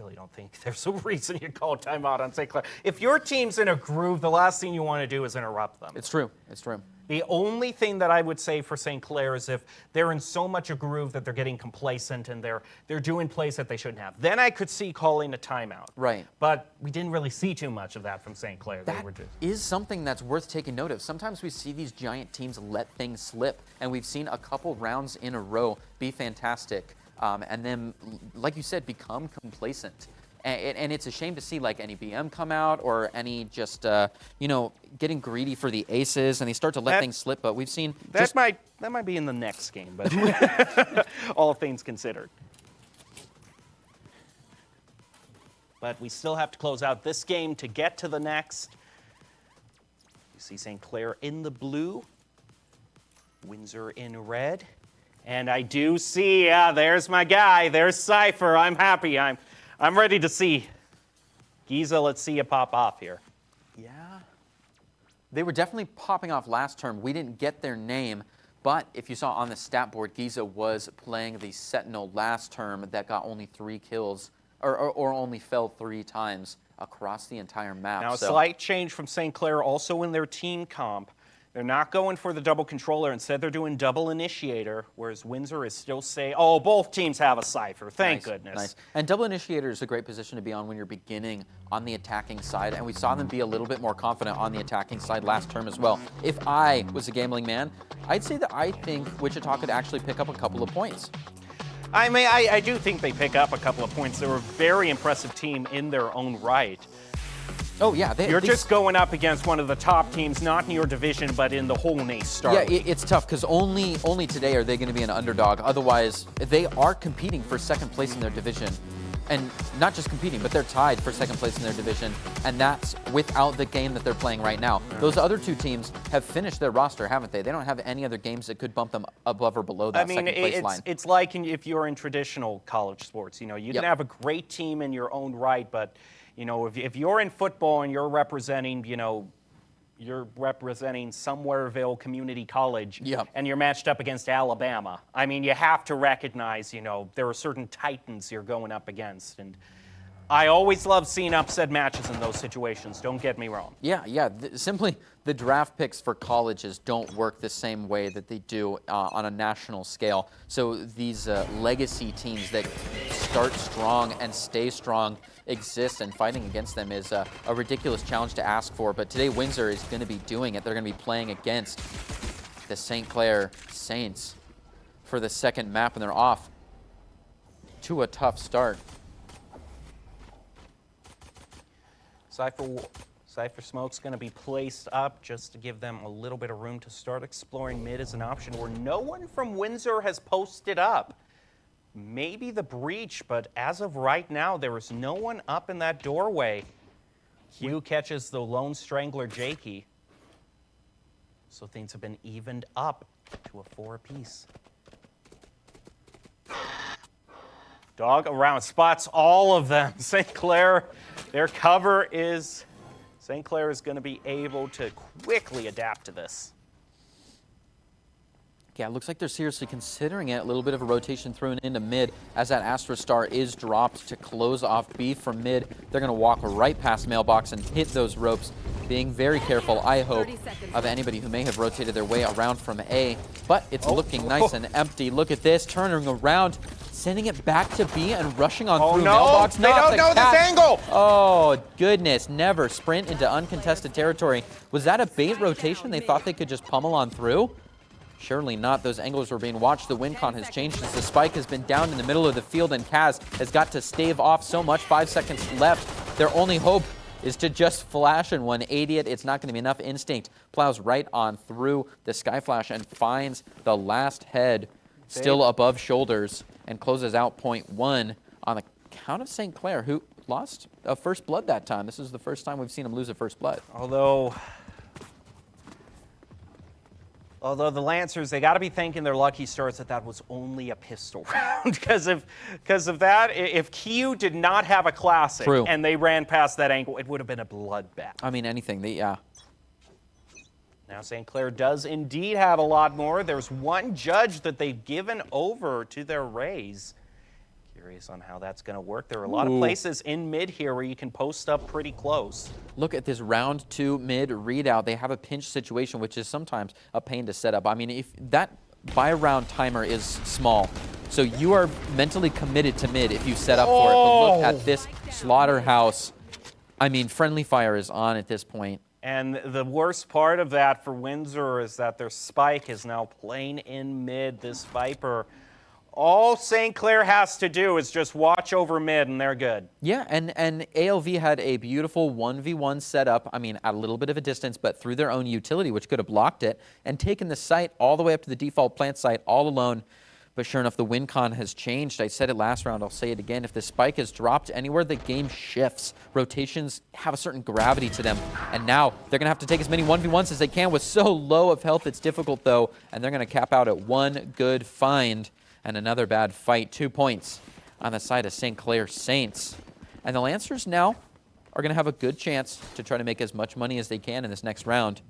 really don't think there's a reason you call a timeout on St. Clair. If your team's in a groove, the last thing you want to do is interrupt them. It's true. It's true. The only thing that I would say for St. Clair is if they're in so much a groove that they're getting complacent and they're doing plays that they shouldn't have. Then I could see calling a timeout. Right. But we didn't really see too much of that from St. Clair. That is something that's worth taking note of. Sometimes we see these giant teams let things slip, and we've seen a couple rounds in a row be fantastic, and then, like you said, become complacent. And it's a shame to see like any BM come out or any just, getting greedy for the aces, and they start to let things slip. But we've seen that might be in the next game, but all things considered. But we still have to close out this game to get to the next. You see St. Clair in the blue, Windsor in red, and I do see, there's my guy, there's Cypher. I'm happy. I'm ready to see. Giza, let's see you pop off here. Yeah. They were definitely popping off last term. We didn't get their name, but if you saw on the stat board, Giza was playing the Sentinel last term that got only 3 kills, or only fell 3 times across the entire map. Now, a slight change from St. Clair also in their team comp. They're not going for the double controller. Instead, they're doing double initiator, whereas Windsor is still saying, oh, both teams have a Cypher. Thank goodness. Nice. And double initiator is a great position to be on when you're beginning on the attacking side, and we saw them be a little bit more confident on the attacking side last term as well. If I was a gambling man, I'd say that I think Wichita could actually pick up a couple of points. I mean, I do think they pick up a couple of points. They're a very impressive team in their own right. Oh, yeah. You're just going up against one of the top teams, not in your division, but in the whole NACE Star Yeah, League. it's tough because only today are they going to be an underdog. Otherwise, they are competing for second place in their division. And not just competing, but they're tied for second place in their division. And that's without the game that they're playing right now. Those other 2 teams have finished their roster, haven't they? They don't have any other games that could bump them above or below that second place line. It's like if you're in traditional college sports. You know, you can have a great team in your own right, but you know, if you're in football and you're representing, you're representing Somewhereville Community College, and you're matched up against Alabama, I mean, you have to recognize, there are certain titans you're going up against. And I always love seeing upset matches in those situations, don't get me wrong. Yeah. Simply, the draft picks for colleges don't work the same way that they do on a national scale. So these legacy teams that start strong and stay strong exist, and fighting against them is a ridiculous challenge to ask for. But today, Windsor is going to be doing it. They're going to be playing against the St. Clair Saints for the second map, and they're off to a tough start. Cypher Smoke's going to be placed up just to give them a little bit of room to start exploring mid as an option where no one from Windsor has posted up. Maybe the breach, but as of right now, there is no one up in that doorway. Q catches the lone strangler, Jakey. So things have been evened up to a 4 apiece. Dog around, spots all of them. St. Clair, their cover is... St. Clair is going to be able to quickly adapt to this. Yeah, it looks like they're seriously considering it. A little bit of a rotation thrown into mid as that Astra Star is dropped to close off B from mid. They're going to walk right past Mailbox and hit those ropes, being very careful, I hope, of anybody who may have rotated their way around from A. But it's looking nice and empty. Look at this, turning around, sending it back to B and rushing on through Mailbox. They don't know this angle! Oh, goodness, never sprint into uncontested territory. Was that a bait rotation? They thought they could just pummel on through? Surely not. Those angles were being watched. The win con has changed as the spike has been down in the middle of the field, and Kaz has got to stave off so much. 5 seconds left. Their only hope is to just flash in 180 it. It's not going to be enough. Instinct plows right on through the Sky Flash and finds the last head still above shoulders and closes out point 1 on the count of St. Clair, who lost a first blood that time. This is the first time we've seen him lose a first blood. Although the Lancers, they got to be thanking their lucky stars that was only a pistol round because of that. If Q did not have a classic True. and they ran past that angle, it would have been a bloodbath. I mean, anything. Yeah. Now St. Clair does indeed have a lot more. There's one judge that they've given over to their Rays. Curious on how that's going to work. There are a lot of places in mid here where you can post up pretty close. Look at this round 2 mid readout. They have a pinch situation, which is sometimes a pain to set up. I mean, if that buy round timer is small, so you are mentally committed to mid if you set up for it. But look at this slaughterhouse. I mean, friendly fire is on at this point. And the worst part of that for Windsor is that their spike is now playing in mid. This Viper, all St. Clair has to do is just watch over mid, and they're good. Yeah, and ALV had a beautiful 1v1 setup. I mean, at a little bit of a distance, but through their own utility, which could have blocked it, and taken the site all the way up to the default plant site all alone. But sure enough, the win con has changed. I said it last round, I'll say it again. If the spike is dropped anywhere, the game shifts. Rotations have a certain gravity to them. And now they're going to have to take as many 1v1s as they can with so low of health. It's difficult, though. And they're going to cap out at one good find and another bad fight. 2 points on the side of St. Clair Saints. And the Lancers now are going to have a good chance to try to make as much money as they can in this next round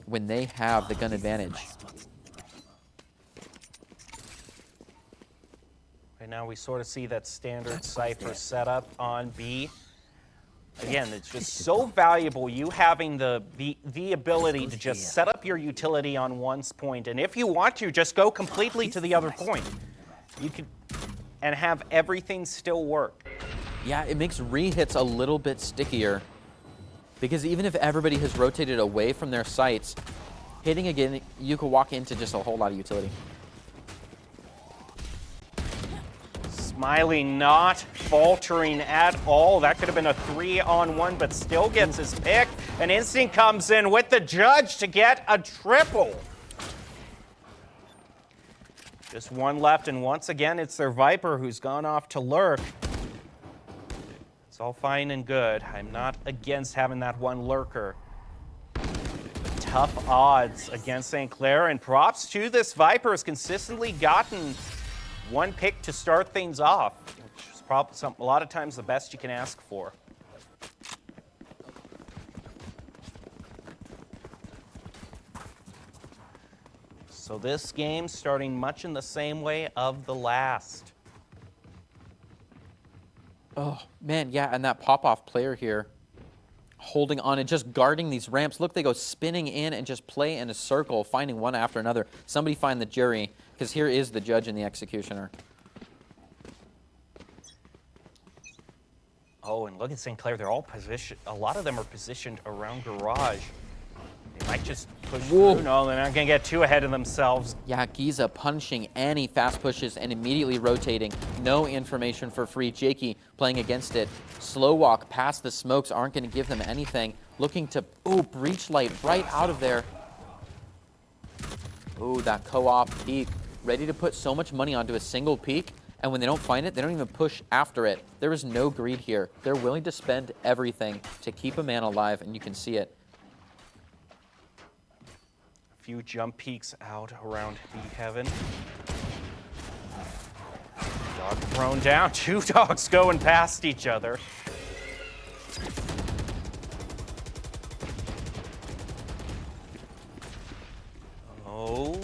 when they have the gun advantage. Right now we sort of see that standard Cypher setup on B. Again, it's just so valuable, you having the ability to just set up your utility on one point, and if you want to, just go completely to the other point. You can, and have everything still work. Yeah, it makes re-hits a little bit stickier, because even if everybody has rotated away from their sites, hitting again, you could walk into just a whole lot of utility. Smiley not faltering at all. That could have been a 3-on-1, but still gets his pick. And Instinct comes in with the judge to get a triple. Just one left, and once again, it's their Viper who's gone off to lurk. It's all fine and good. I'm not against having that one lurker. Tough odds against St. Clair, and props to this Viper has consistently gotten one pick to start things off, which is probably a lot of times the best you can ask for. So this game starting much in the same way of the last. Oh, man, yeah, and that pop-off player here holding on and just guarding these ramps. Look, they go spinning in and just play in a circle, finding one after another. Somebody find the jury, because here is the judge and the executioner. Oh, and look at St. Clair. They're all positioned. A lot of them are positioned around garage. They might just push through. No, they're not going to get too ahead of themselves. Yeah, Giza punching any fast pushes and immediately rotating. No information for free. Jakey playing against it. Slow walk past the smokes aren't going to give them anything. Looking to, breach light right out of there. That co-op peek. Ready to put so much money onto a single peek, and when they don't find it, they don't even push after it. There is no greed here. They're willing to spend everything to keep a man alive, and you can see it. A few jump peeks out around B heaven. Dog thrown down. Two dogs going past each other. Oh,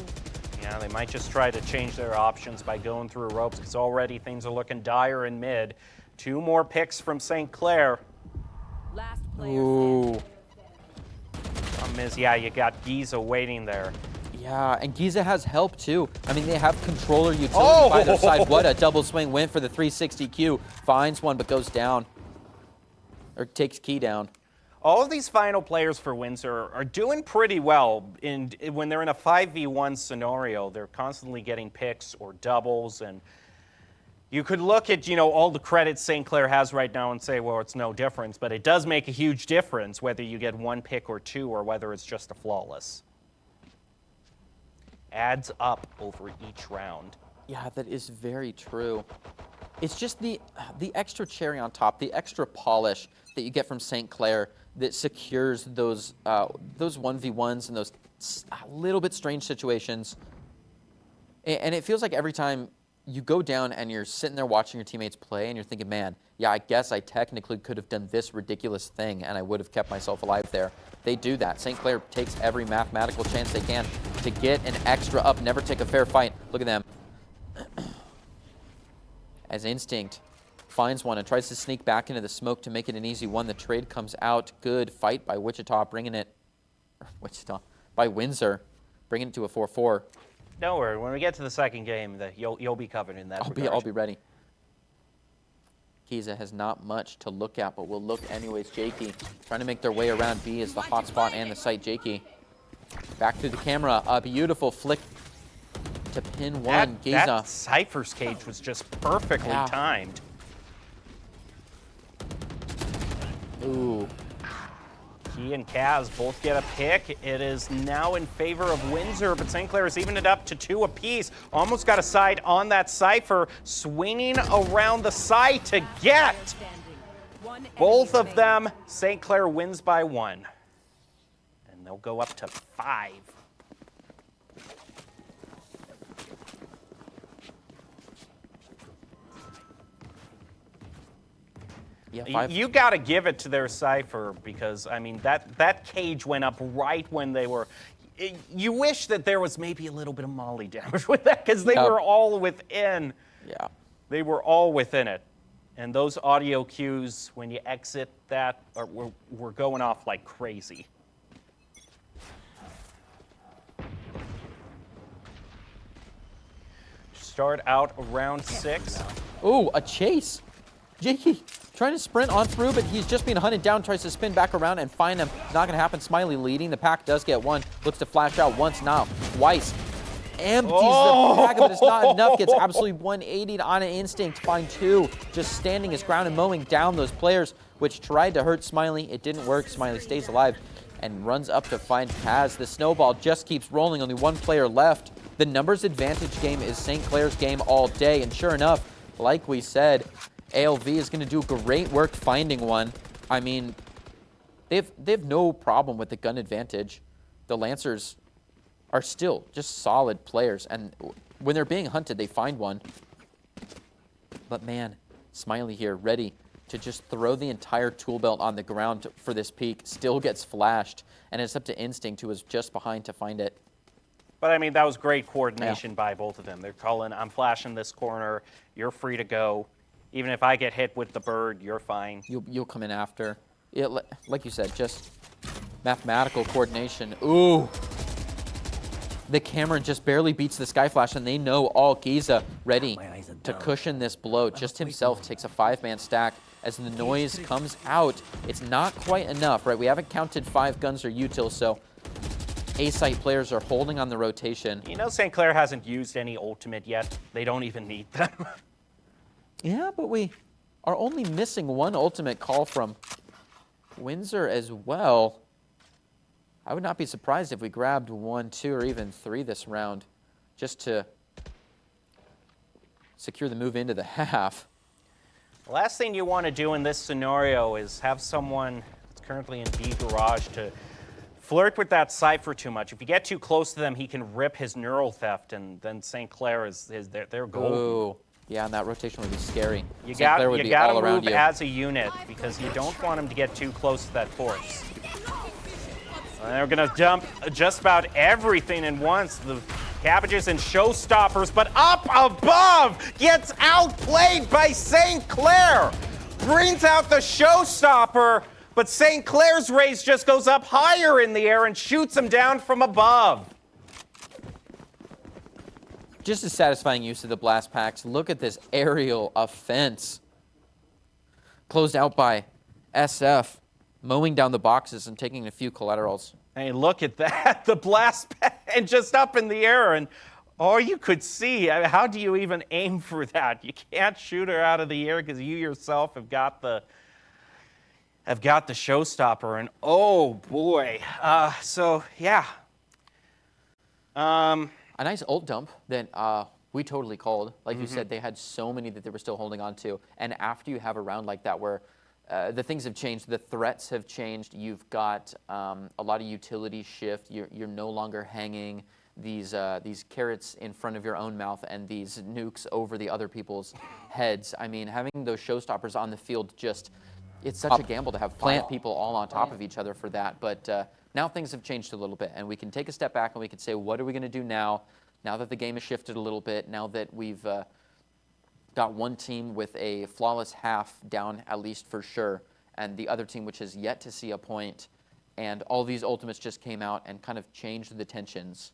yeah, they might just try to change their options by going through ropes because already things are looking dire in mid. Two more picks from St. Clair. Last player standing. Problem is, yeah, you got Giza waiting there. Yeah, and Giza has help too. I mean, they have controller utility by their side. What a double swing win for the 360Q. Finds one, but goes down. Or takes key down. All of these final players for Windsor are doing pretty well. When they're in a 5v1 scenario, they're constantly getting picks or doubles. And you could look at, all the credits St. Clair has right now and say, well, it's no difference. But it does make a huge difference whether you get one pick or two or whether it's just a flawless. Adds up over each round. Yeah, that is very true. It's just the extra cherry on top, the extra polish that you get from St. Clair that secures those 1v1s and those a little bit strange situations. And it feels like every time you go down and you're sitting there watching your teammates play and you're thinking, man, yeah, I guess I technically could have done this ridiculous thing and I would have kept myself alive there. They do that. St. Clair takes every mathematical chance they can to get an extra up, never take a fair fight. Look at them. As Instinct finds one and tries to sneak back into the smoke to make it an easy one. The trade comes out. Good fight by Wichita, bringing it, by Windsor, bringing it to a 4-4. Don't worry, when we get to the second game, you'll be covered in that. I'll be ready. Giza has not much to look at, but we'll look anyways. Jakey trying to make their way around B is the hot spot and the site. Jakey back through the camera. A beautiful flick to pin one. Giza. That Cypher's cage was just perfectly timed. Ooh. He and Kaz both get a pick. It is now in favor of Windsor, but St. Clair has evened it up to 2 apiece. Almost got a side on that Cypher, swinging around the side to get both of them. St. Clair wins by 1. And they'll go up to 5. Yeah, 5. You got to give it to their Cypher because, I mean, that cage went up right when they were... You wish that there was maybe a little bit of molly damage with that because they were all within. Yeah. They were all within it. And those audio cues, when you exit that, were going off like crazy. Start out round 6. Ooh, a chase. Jakey trying to sprint on through, but he's just being hunted down, tries to spin back around and find him. It's not going to happen. Smiley leading. The pack does get one. Looks to flash out once now. Twice. Empties the pack, but it's not enough. Gets absolutely 180'd on an Instinct. Find 2. Just standing his ground and mowing down those players, which tried to hurt Smiley. It didn't work. Smiley stays alive and runs up to find Kaz. The snowball just keeps rolling. Only 1 player left. The numbers advantage game is St. Clair's game all day. And sure enough, like we said, ALV is going to do great work finding one. I mean, they have no problem with the gun advantage. The Lancers are still just solid players, and when they're being hunted, they find one. But man, Smiley here, ready to just throw the entire tool belt on the ground for this peak, still gets flashed, and it's up to Instinct, who was just behind, to find it. But I mean, that was great coordination by both of them. They're calling, I'm flashing this corner, you're free to go. Even if I get hit with the bird, you're fine. You'll come in after. Yeah, like you said, just mathematical coordination. Ooh. The camera just barely beats the Sky Flash, and they know all Giza ready to cushion this blow. Just himself takes a 5-man stack. As the noise comes out, it's not quite enough, right? We haven't counted 5 guns or utils, so A-site players are holding on the rotation. You know St. Clair hasn't used any ultimate yet. They don't even need them. Yeah, but we are only missing 1 ultimate call from Windsor as well. I would not be surprised if we grabbed 1, 2, or even 3 this round just to secure the move into the half. The last thing you want to do in this scenario is have someone that's currently in B garage to flirt with that Cypher too much. If you get too close to them, he can rip his neural theft, and then St. Clair is their goal. Ooh. Yeah, and that rotation would be scary. You got to move as a unit because you don't want him to get too close to that force. And they're going to dump just about everything in once. The Cabbages and Showstoppers, but up above gets outplayed by St. Clair. Brings out the Showstopper, but St. Clair's raise just goes up higher in the air and shoots him down from above. Just a satisfying use of the blast packs. Look at this aerial offense. Closed out by SF, mowing down the boxes and taking a few collaterals. Hey, look at that. The blast pack and just up in the air. And all you could see, I mean, how do you even aim for that? You can't shoot her out of the air because you yourself have got the Showstopper. And oh, boy. So, yeah. A nice ult dump that We totally called. Like you said, they had so many that they were still holding on to. And after you have a round like that where the things have changed, the threats have changed, you've got a lot of utility shift, you're no longer hanging these carrots in front of your own mouth and these nukes over the other people's heads. I mean, having those showstoppers on the field just, it's such a gamble to have 5 people all on top of each other for that. But now things have changed a little bit, and we can take a step back and we can say, what are we going to do now that the game has shifted a little bit, now that we've got one team with a flawless half down at least for sure, and the other team which has yet to see a point, and all these ultimates just came out and kind of changed the tensions.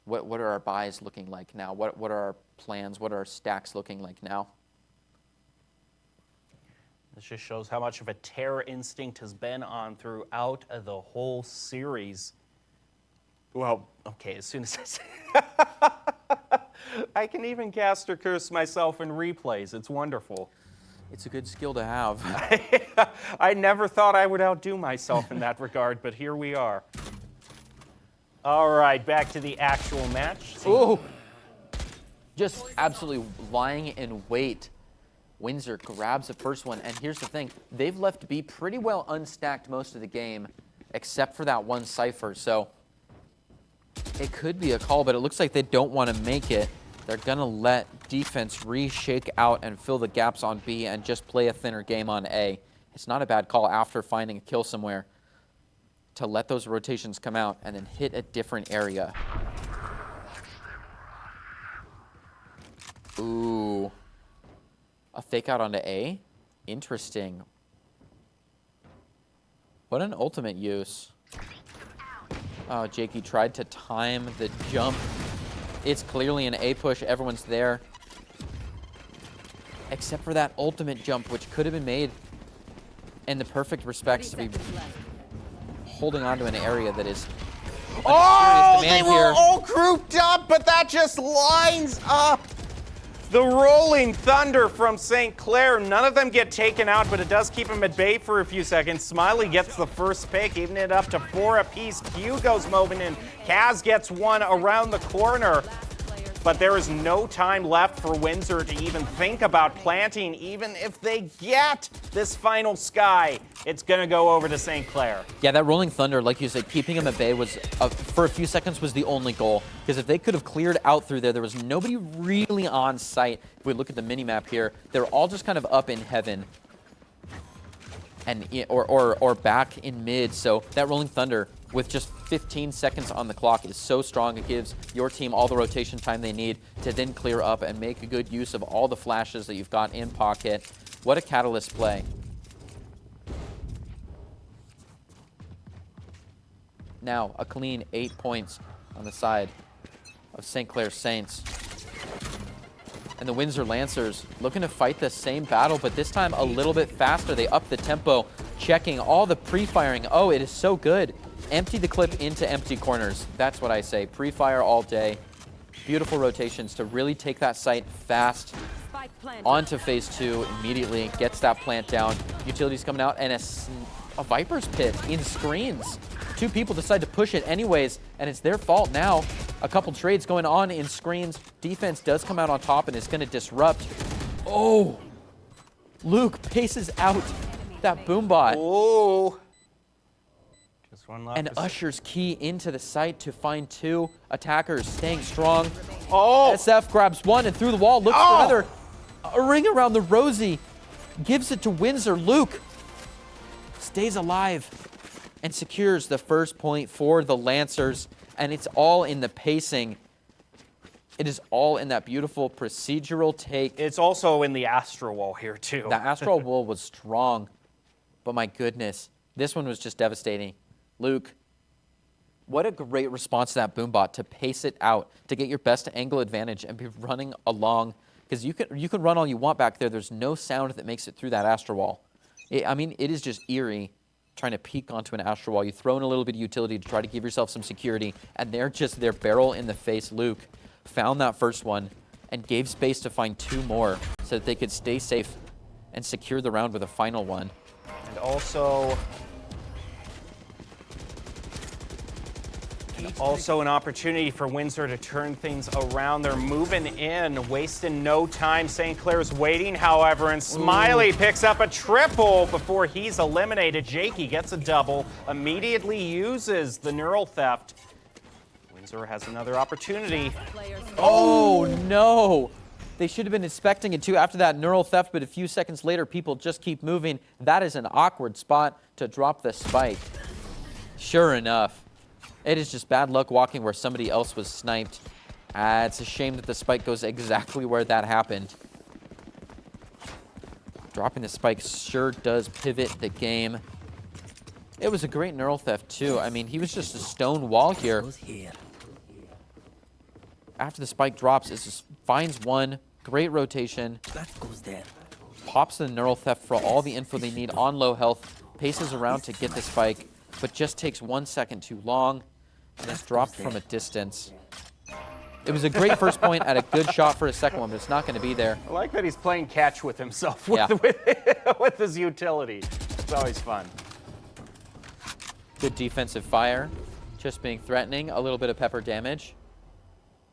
What are our buys looking like now? What are our plans? What are our stacks looking like now? This just shows how much of a terror instinct has been on throughout the whole series. Well, okay, as soon as I say I can even cast or curse myself in replays. It's wonderful. It's a good skill to have. I never thought I would outdo myself in that regard, but here we are. All right, back to the actual match. Ooh! Just absolutely lying in wait. Windsor grabs the first one, and here's the thing. They've left B pretty well unstacked most of the game, except for that one Cypher, so it could be a call, but it looks like they don't want to make it. They're going to let defense re-shake out and fill the gaps on B and just play a thinner game on A. It's not a bad call after finding a kill somewhere to let those rotations come out and then hit a different area. Ooh. A fake out onto A? Interesting. What an ultimate use. Oh, Jakey tried to time the jump. It's clearly an A push. Everyone's there. Except for that ultimate jump, which could have been made in the perfect respects to be holding on to an area that is Oh, serious demand they were here. all grouped up, but that just lines up the rolling thunder from St. Clair. None of them get taken out, but it does keep them at bay for a few seconds. Smiley gets the first pick, even it up to 4 apiece. Q goes moving in. Kaz gets one around the corner. But there is no time left for Windsor to even think about planting. Even if they get this final sky, it's going to go over to St. Clair. Yeah, that rolling thunder, like you said, keeping them at bay was, for a few seconds, was the only goal. Because if they could have cleared out through there, there was nobody really on site. If we look at the mini-map here, they're all just kind of up in heaven. And or back in mid. So that rolling thunder with just 15 seconds on the clock is so strong. It gives your team all the rotation time they need to then clear up and make a good use of all the flashes that you've got in pocket. What a catalyst play. Now a clean 8 points on the side of St. Clair Saints. And the Windsor Lancers looking to fight the same battle, but this time a little bit faster. They up the tempo, checking all the pre-firing. Oh, it is so good. Empty the clip into empty corners. That's what I say. Pre-fire all day. Beautiful rotations to really take that site fast onto phase 2 immediately. Gets that plant down. Utilities coming out, and a Viper's Pit in screens. 2 people decide to push it anyways, and it's their fault now. A couple trades going on in screens. Defense does come out on top and is going to disrupt. Oh! Luke paces out that boombot. Oh! Just one left. And ushers key into the site to find 2 attackers staying strong. Oh! SF grabs one and through the wall, looks for another. A ring around the Rosie. Gives it to Windsor. Luke stays alive and secures the first point for the Lancers. And it's all in the pacing. It is all in that beautiful procedural take. It's also in the Astro Wall here, too. The Astral Wall was strong, but my goodness, this one was just devastating. Luke, what a great response to that boombot to pace it out, to get your best angle advantage and be running along. Because you can run all you want back there. There's no sound that makes it through that Astral Wall. I mean, it is just eerie trying to peek onto an Astral Wall. You throw in a little bit of utility to try to give yourself some security, and they're just their barrel in the face. Luke found that first one and gave space to find 2 more so that they could stay safe and secure the round with a final one. And also, Also an opportunity for Windsor to turn things around. They're moving in, wasting no time. St. Clair's waiting, however, and Smiley picks up a triple before he's eliminated. Jakey gets a double, immediately uses the neural theft. Windsor has another opportunity. Oh, no. They should have been expecting it too after that neural theft, but a few seconds later, people just keep moving. That is an awkward spot to drop the spike. Sure enough. It is just bad luck walking where somebody else was sniped. It's a shame that the spike goes exactly where that happened. Dropping the spike sure does pivot the game. It was a great neural theft too. I mean, he was just a stone wall here. After the spike drops, it just finds one. Great rotation. Pops the neural theft for all the info they need on low health. Paces around to get the spike, but just takes 1 second too long. And it's dropped from a distance. It was a great first point at a good shot for a second one, but it's not going to be there. I like that he's playing catch with himself with, Yeah. with his utility. It's always fun. Good defensive fire. Just being threatening. A little bit of pepper damage.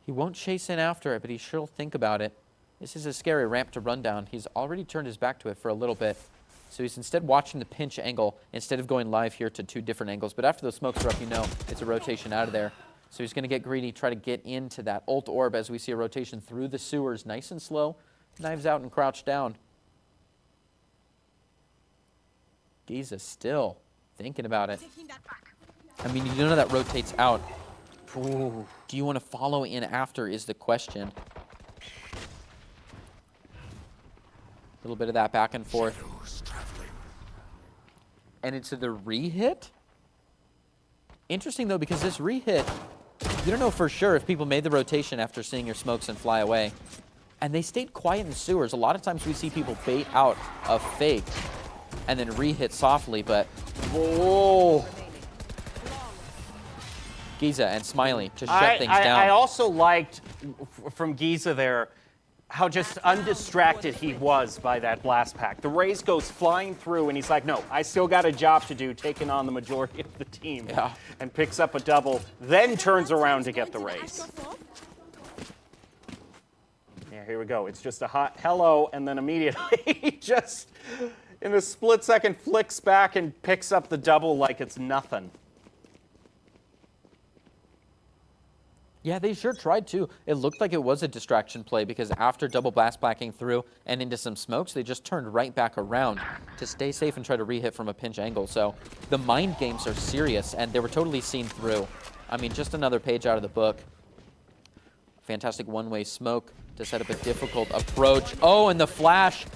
He won't chase in after it, but he sure will think about it. This is a scary ramp to run down. He's already turned his back to it for a little bit. So he's instead watching the pinch angle instead of going live here to 2 different angles. But after those smokes are up, you know it's a rotation out of there. So he's going to get greedy, try to get into that ult orb as we see a rotation through the sewers. Nice and slow. Knives out and crouch down. Giza still thinking about it. I mean, you know that rotates out. Ooh. Do you want to follow in after is the question. A little bit of that back and forth. And it's the re-hit? Interesting, though, because this re-hit, you don't know for sure if people made the rotation after seeing your smokes and fly away. And they stayed quiet in the sewers. A lot of times we see people bait out a fake and then re-hit softly, but whoa. Giza and Smiley to shut things down. I also liked from Giza there how just undistracted he was by that blast pack. The Raze goes flying through, and he's like, no, I still got a job to do, taking on the majority of the team. Yeah. And picks up a double, then turns around to get the Raze. Yeah, here we go. It's just a hot hello, and then immediately just in a split second flicks back and picks up the double like it's nothing. Yeah, they sure tried to. It looked like it was a distraction play because after double blast backing through and into some smokes, they just turned right back around to stay safe and try to re-hit from a pinch angle. So the mind games are serious, and they were totally seen through. I mean, just another page out of the book. Fantastic one-way smoke to set up a difficult approach. Oh, and the flash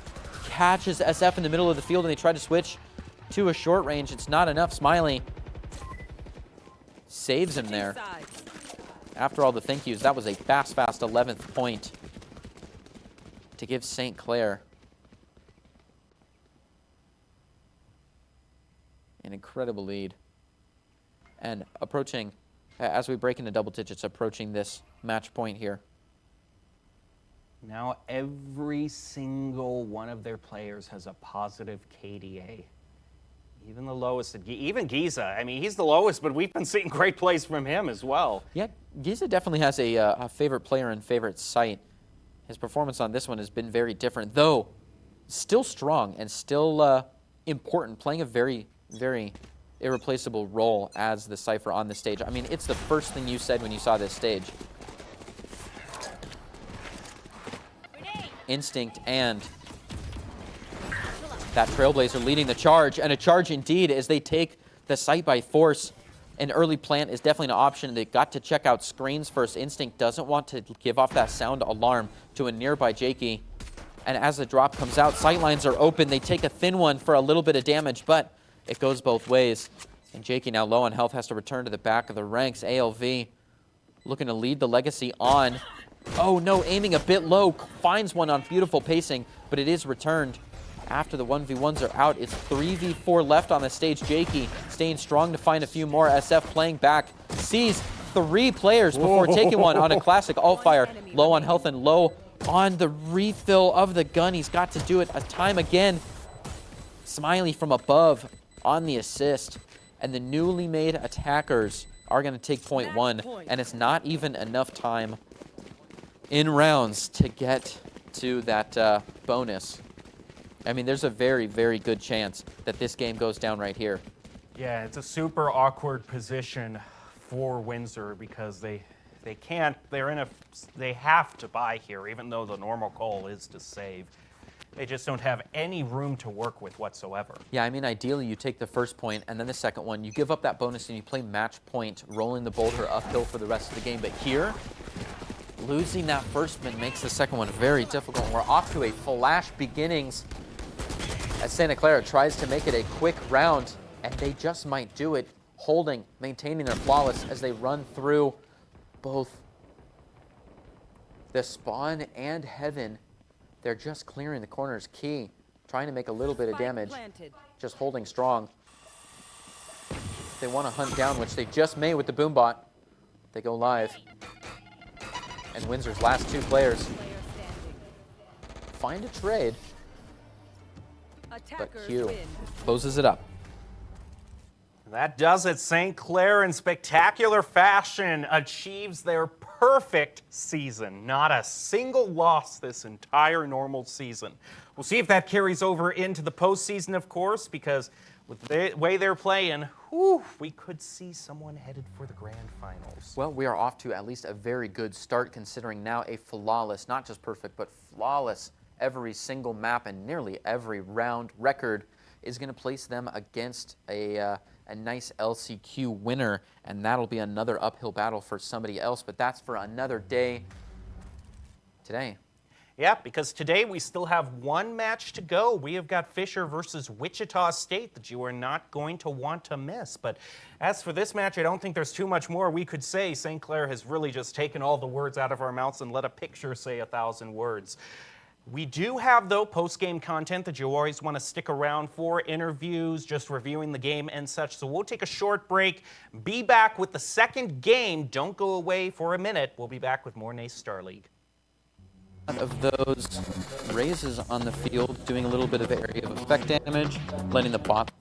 catches SF in the middle of the field, and they try to switch to a short range. It's not enough. Smiley saves him there. After all the thank yous, that was a fast 11th point to give St. Clair an incredible lead. And approaching, as we break into double digits, approaching this match point here. Now every single one of their players has a positive KDA. Even the lowest, even Giza. I mean, he's the lowest, but we've been seeing great plays from him as well. Yeah, Giza definitely has a favorite player and favorite site. His performance on this one has been very different, though still strong and still important, playing a very, very irreplaceable role as the Cypher on the stage. I mean, it's the first thing you said when you saw this stage. Instinct and that Trailblazer leading the charge, and a charge indeed as they take the site by force. An early plant is definitely an option. They got to check out screens first. Instinct doesn't want to give off that sound alarm to a nearby Jakey. And as the drop comes out, sightlines are open. They take a thin one for a little bit of damage, but it goes both ways. And Jakey, now low on health, has to return to the back of the ranks. ALV looking to lead the legacy on. Oh no, aiming a bit low, finds one on beautiful pacing, but it is returned. After the 1v1s are out, it's 3v4 left on the stage. Jakey staying strong to find a few more. SF playing back, sees 3 players before taking one on a classic alt fire. Low on health and low on the refill of the gun. He's got to do it a time again. Smiley from above on the assist. And the newly made attackers are going to take point one, and it's not even enough time in rounds to get to that bonus. I mean, there's a very, very good chance that this game goes down right here. Yeah, it's a super awkward position for Windsor because they have to buy here, even though the normal goal is to save. They just don't have any room to work with whatsoever. Yeah, I mean, ideally you take the first point and then the second one. You give up that bonus and you play match point, rolling the boulder uphill for the rest of the game. But here, losing that first one makes the second one very difficult. We're off to a flash beginnings as Santa Clara tries to make it a quick round, and they just might do it, holding, maintaining their flawless as they run through both the spawn and heaven. They're just clearing the corners. Key trying to make a little bit of damage, just holding strong. They want to hunt down, which they just may with the Boombot. They go live. And Windsor's last two players find a trade, but Q closes it up. That does it. St. Clair, in spectacular fashion, achieves their perfect season. Not a single loss this entire normal season. We'll see if that carries over into the postseason, of course, because with the way they're playing, we could see someone headed for the grand finals. Well, we are off to at least a very good start, considering now a flawless, not just perfect, but flawless every single map and nearly every round record is going to place them against a nice LCQ winner, and that'll be another uphill battle for somebody else, but that's for another day today. Yeah, because today we still have one match to go. We have got Fisher versus Wichita State that you are not going to want to miss. But as for this match, I don't think there's too much more we could say. St. Clair has really just taken all the words out of our mouths and let a picture say 1,000 words. We do have, though, post-game content that you always want to stick around for, interviews, just reviewing the game and such. So we'll take a short break, be back with the second game. Don't go away for a minute. We'll be back with more NACE Star League. Of those raises on the field, doing a little bit of area of effect damage, letting the bot.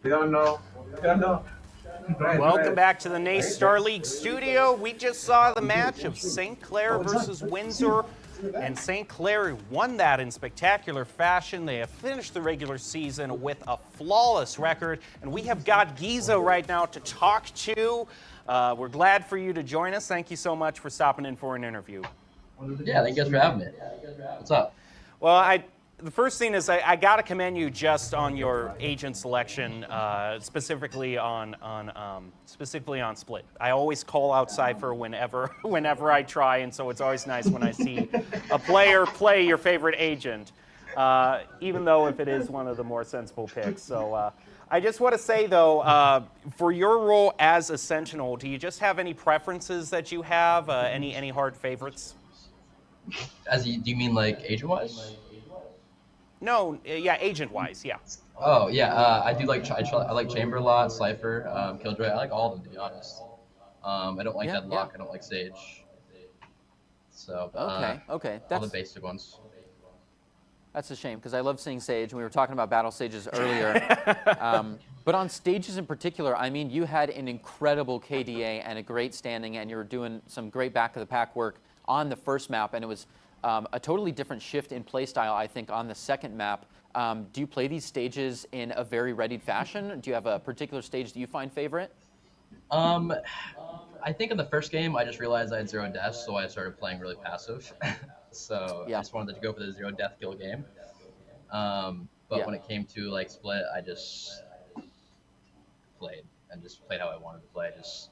We don't know. We don't know. Welcome back to the NACE Star League studio. We just saw the match of St. Clair versus Windsor, and St. Clair won that in spectacular fashion. They have finished the regular season with a flawless record, and we have got Giza right now to talk to. We're glad for you to join us. Thank you so much for stopping in for an interview. Yeah, thank you guys for having me. What's up? Well, the first thing is I got to commend you just on your agent selection, specifically on Split. I always call out Cypher whenever I try, and so it's always nice when I see a player play your favorite agent, even though if it is one of the more sensible picks. So I just want to say though, for your role as a Sentinel, do you just have any preferences that you have? Any hard favorites? Do you mean like agent-wise? No, yeah, agent-wise, yeah. Oh yeah, I do like I like Chamber a lot, Cypher, Killjoy. I like all of them to be honest. I don't like Deadlock. I don't like Sage. So Okay. all the basic ones. That's a shame because I love seeing Sage, and we were talking about battle stages earlier. But on stages in particular, I mean, you had an incredible KDA and a great standing, and you were doing some great back of the pack work on the first map, and it was a totally different shift in play style, I think, on the second map. Do you play these stages in a very readied fashion? Do you have a particular stage that you find favorite? I think in the first game, I just realized I had 0 deaths, so I started playing really passive. So I just wanted to go for the 0 death kill game. But when it came to like Split, I just played how I wanted to play. Just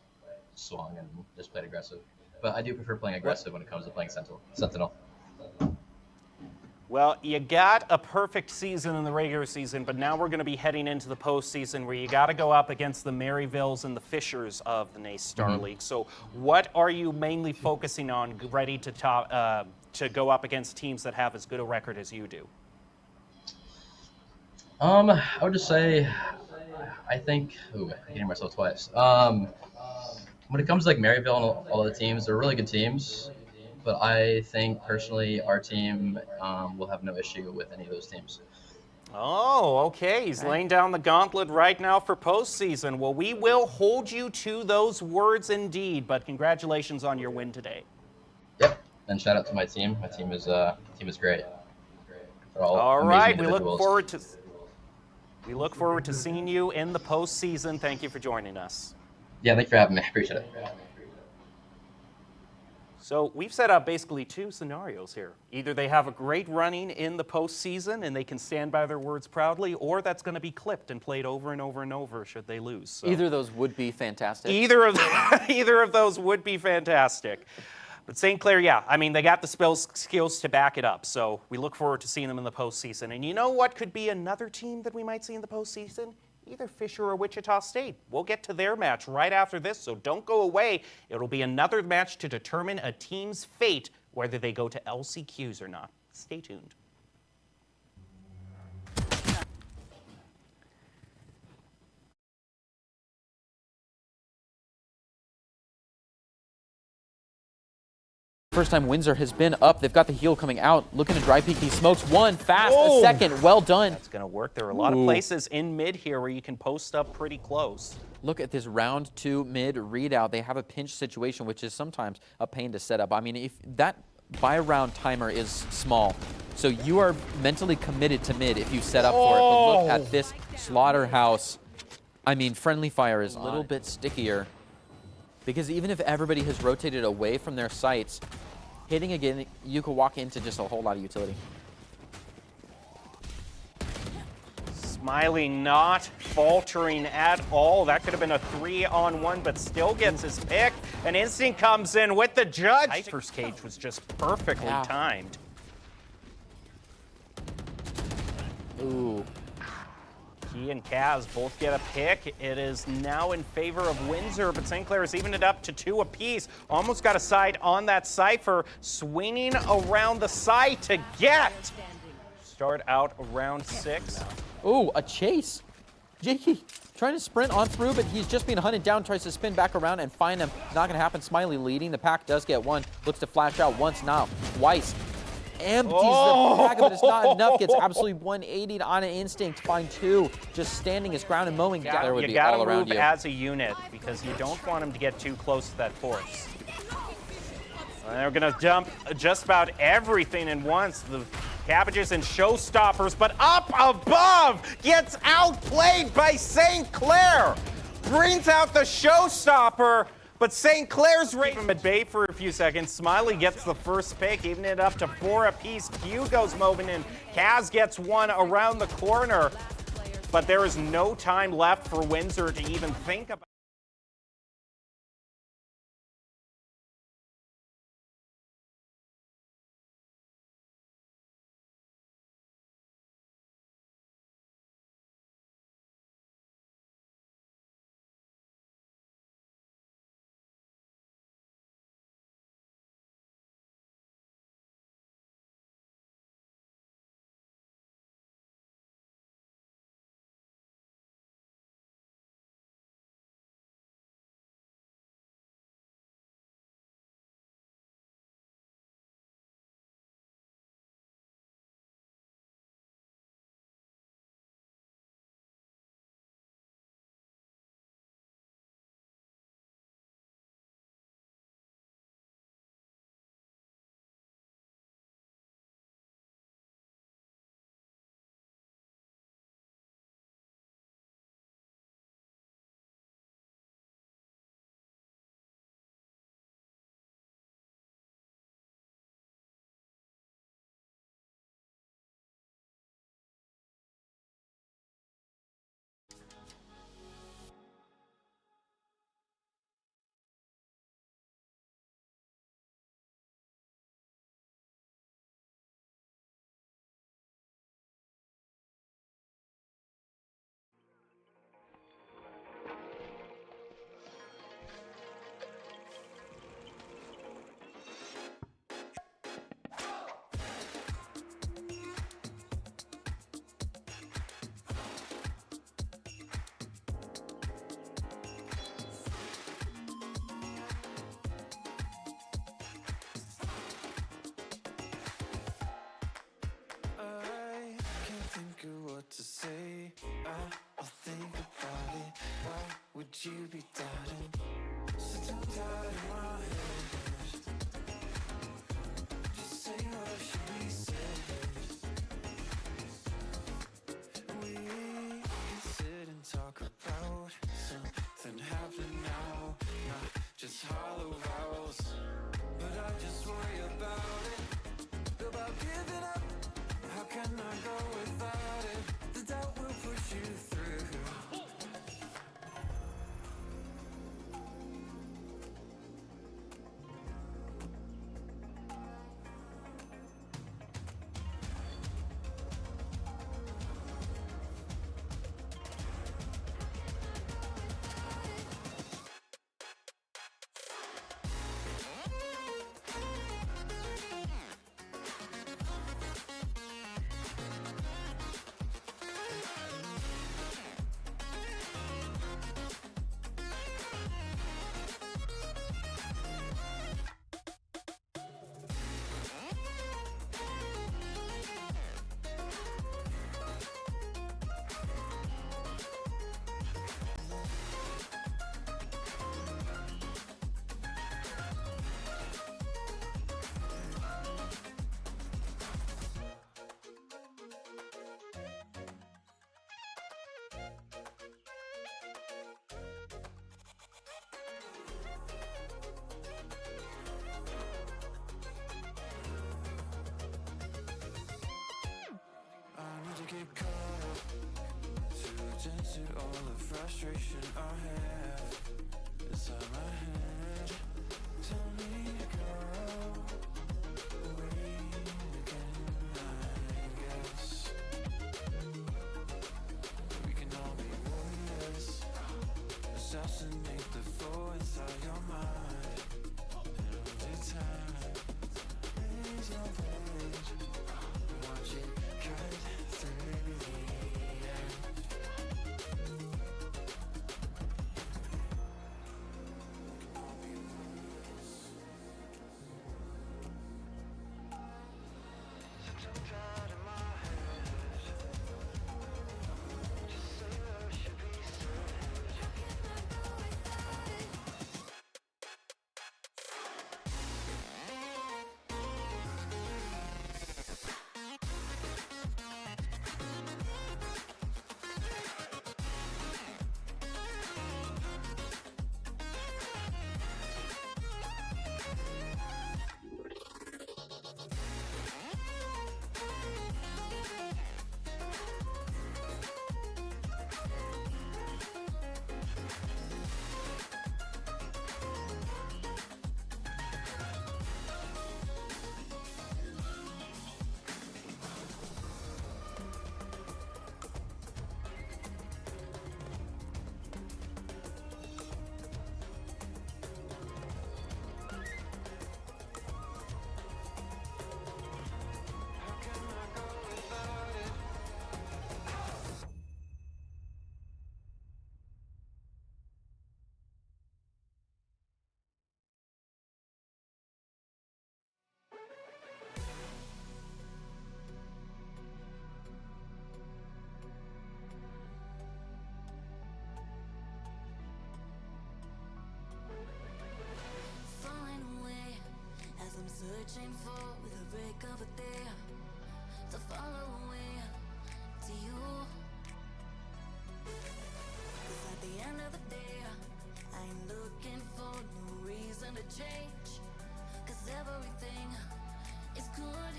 swung and just played aggressive. But I do prefer playing aggressive when it comes to playing Sentinel. Well, you got a perfect season in the regular season, but now we're going to be heading into the postseason where you got to go up against the Maryvilles and the Fishers of the NACE Star League. So what are you mainly focusing on ready to go up against teams that have as good a record as you do? I would just say, I think, I'm hitting myself twice. When it comes to like Maryville and all the teams, they're really good teams. But I think personally, our team will have no issue with any of those teams. Oh, okay. He's laying down the gauntlet right now for postseason. Well, we will hold you to those words indeed. But congratulations on your win today. Yep, and shout out to my team. My team is great. They're all right, amazing individuals. we look forward to seeing you in the postseason. Thank you for joining us. Yeah, thanks for having me. Appreciate it. So we've set up basically 2 scenarios here. Either they have a great running in the postseason and they can stand by their words proudly, or that's going to be clipped and played over and over and over should they lose. So Either of those would be fantastic. either of those would be fantastic. But St. Clair, yeah, I mean, they got the skills to back it up. So we look forward to seeing them in the postseason. And you know what could be another team that we might see in the postseason? Either Fisher or Wichita State. We'll get to their match right after this, so don't go away. It'll be another match to determine a team's fate, whether they go to LCQs or not. Stay tuned. First time Windsor has been up. They've got the heel coming out, looking to dry peek these smokes. One, fast, a second, well done. That's going to work. There are a lot of places in mid here where you can post up pretty close. Look at this round 2 mid readout. They have a pinch situation, which is sometimes a pain to set up. I mean, if that buy round timer is small, so you are mentally committed to mid if you set up for it. But look at this slaughterhouse. I mean, friendly fire is a little bit stickier because even if everybody has rotated away from their sights, hitting again, you could walk into just a whole lot of utility. Smiling, not faltering at all. That could have been a 3-on-1, but still gets his pick. An instinct comes in with the judge. First cage was just perfectly timed. Ooh. He and Kaz both get a pick. It is now in favor of Windsor, but St. Clair has evened it up to 2 apiece. Almost got a side on that Cypher, swinging around the side to get. Start out round 6. Ooh, a chase. Jakey trying to sprint on through, but he's just being hunted down, tries to spin back around and find him. Not going to happen. Smiley leading. The pack does get 1. Looks to flash out once, now twice. empties the bag, but it's not enough. Gets absolutely 180'd on an instinct. Find 2, just standing his ground and mowing down. There would You be gotta all around move you. as a unit because you don't want him to get too close to that force. And they're gonna dump just about everything in once. The cabbages and showstoppers, but up above gets outplayed by St. Clair. Brings out the showstopper, but St. Clair's right from at bay for a few seconds. Smiley gets the first pick, even it up to 4 apiece. Hugo's moving in. Kaz gets one around the corner, but there is no time left for Windsor to even think about. Think of what to say. I'll think about it. Why would you be doubting? Sitting down in my head. Just say what should be said. We can sit and talk about something happening now, not just hollow vowels. But I just worry about it, about giving up. How can I go without it? The doubt will push you through. Get caught up to attend to all the frustration I have inside my head. Tell me to go away again. I guess we can all be warriors. Assassinate the foe inside your mind. And all the time is your page. Watch it cut through the end. searching for with a break of a day to follow away to you. 'Cause at the end of the day, I ain't looking for no reason to change. 'Cause everything is good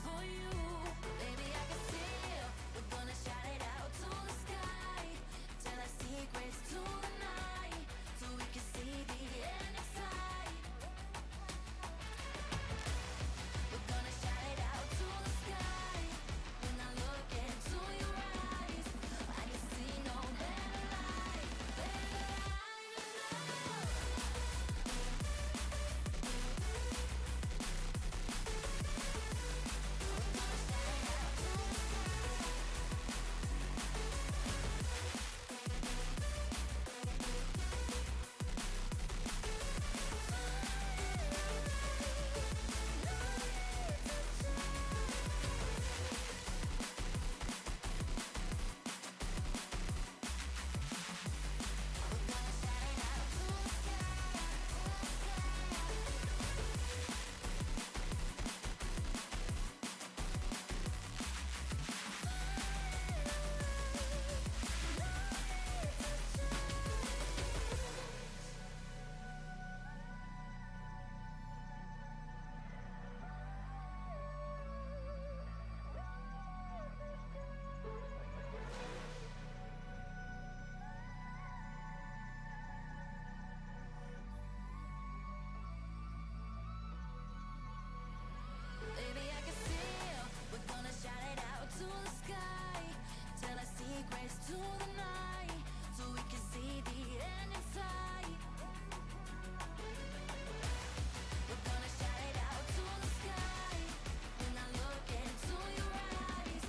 for you. Baby, I can see we're gonna shout it out to the sky. Tell our secrets to the night, so we can see the end inside. We're gonna shout it out to the sky. When I look into your eyes, I can see no better light, better light than love. Baby, I can see we're gonna shout it out to the sky. Tell our secrets to the night, so we can see the end inside. We're gonna shout it out to the sky. When I look into your eyes,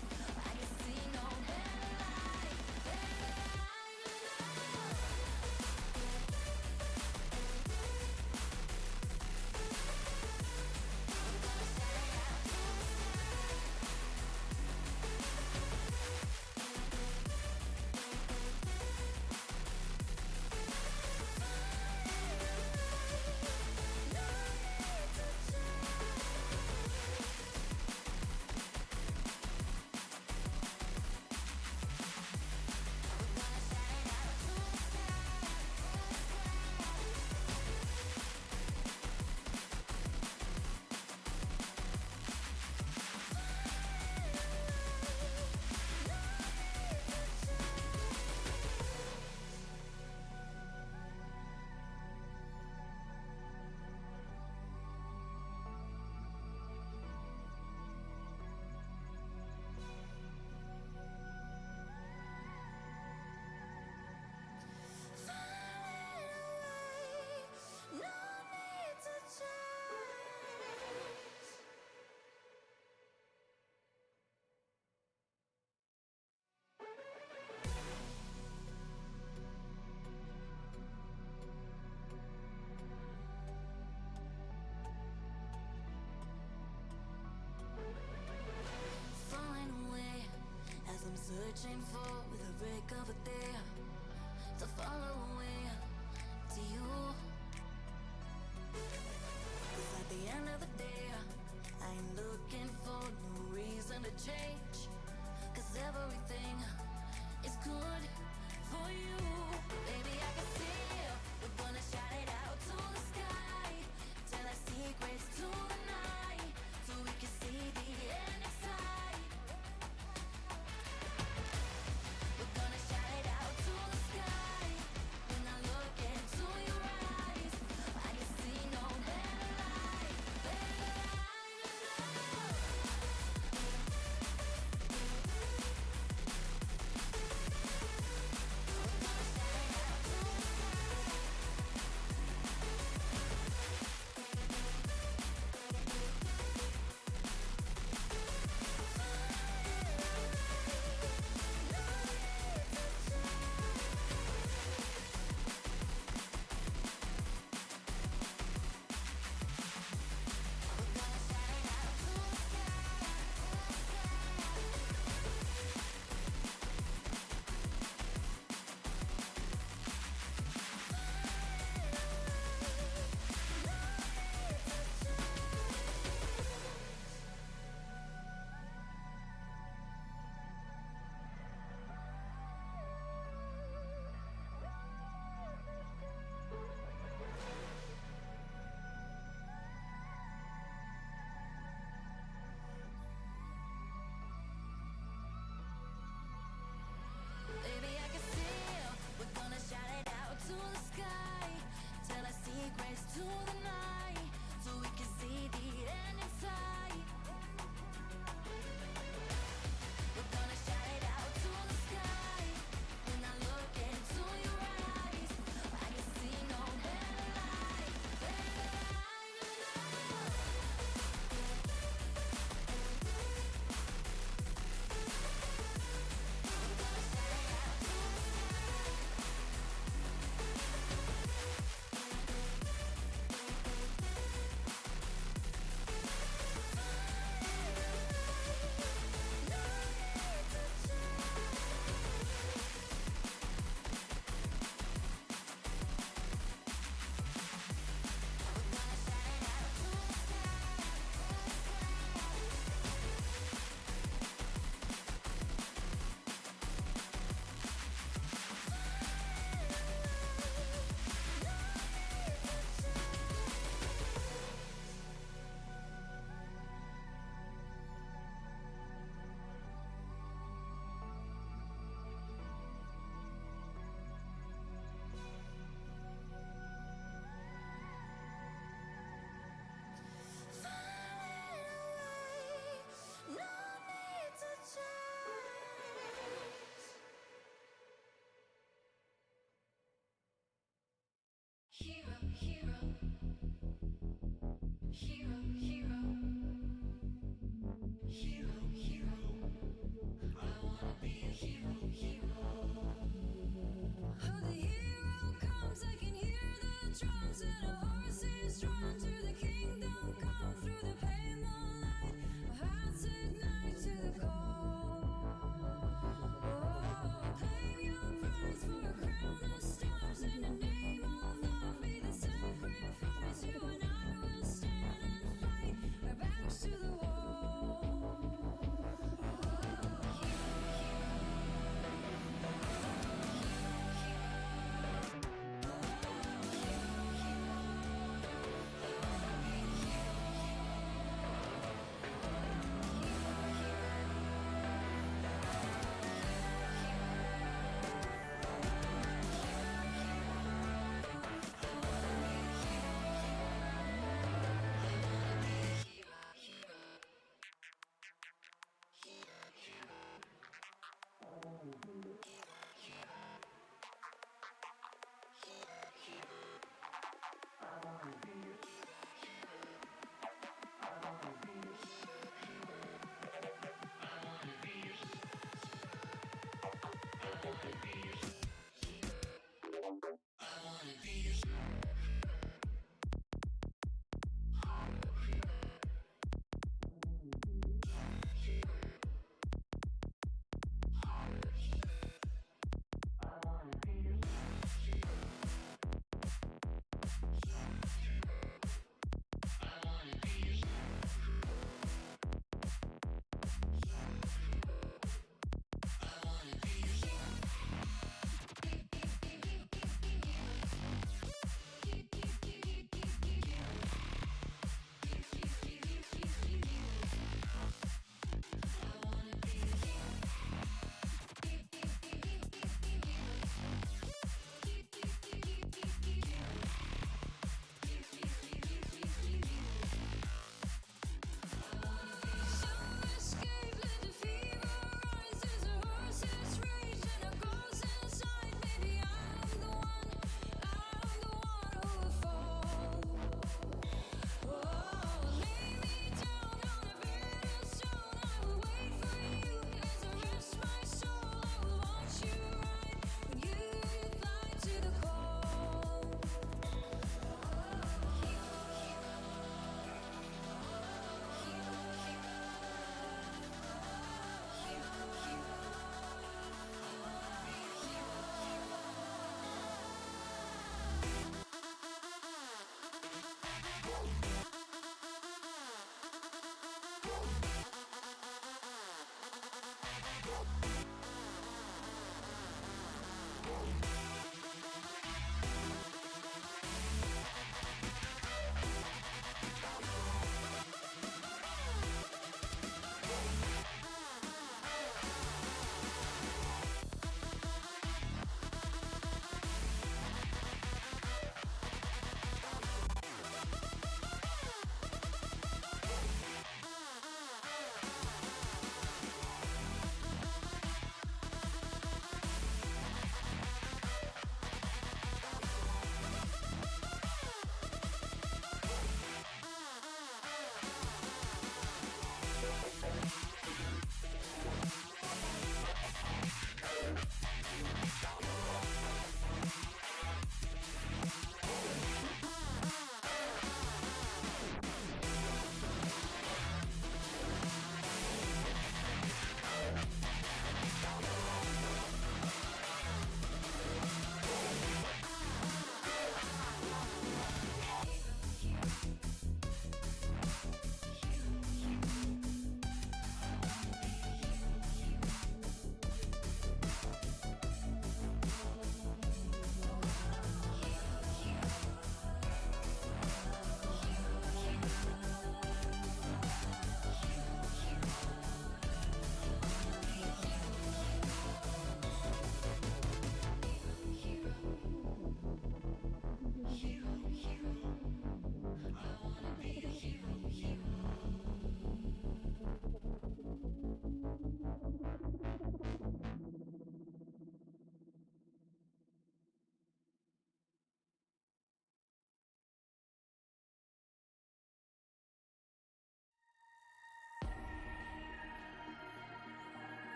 I can see no better light, better light than love. No need to change. Falling away as I'm searching for with a break of a day to follow away to you. 'Cause at the end of the day, I ain't looking for no reason to change. 'Cause everything is good for you. Baby, I can see we're gonna shout it out to the sky. Tell our secrets to the night, so we can see the end inside. We're gonna shout it out to the sky. When I look into your eyes, I can see no better light, better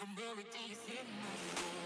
I'm very deep in my soul.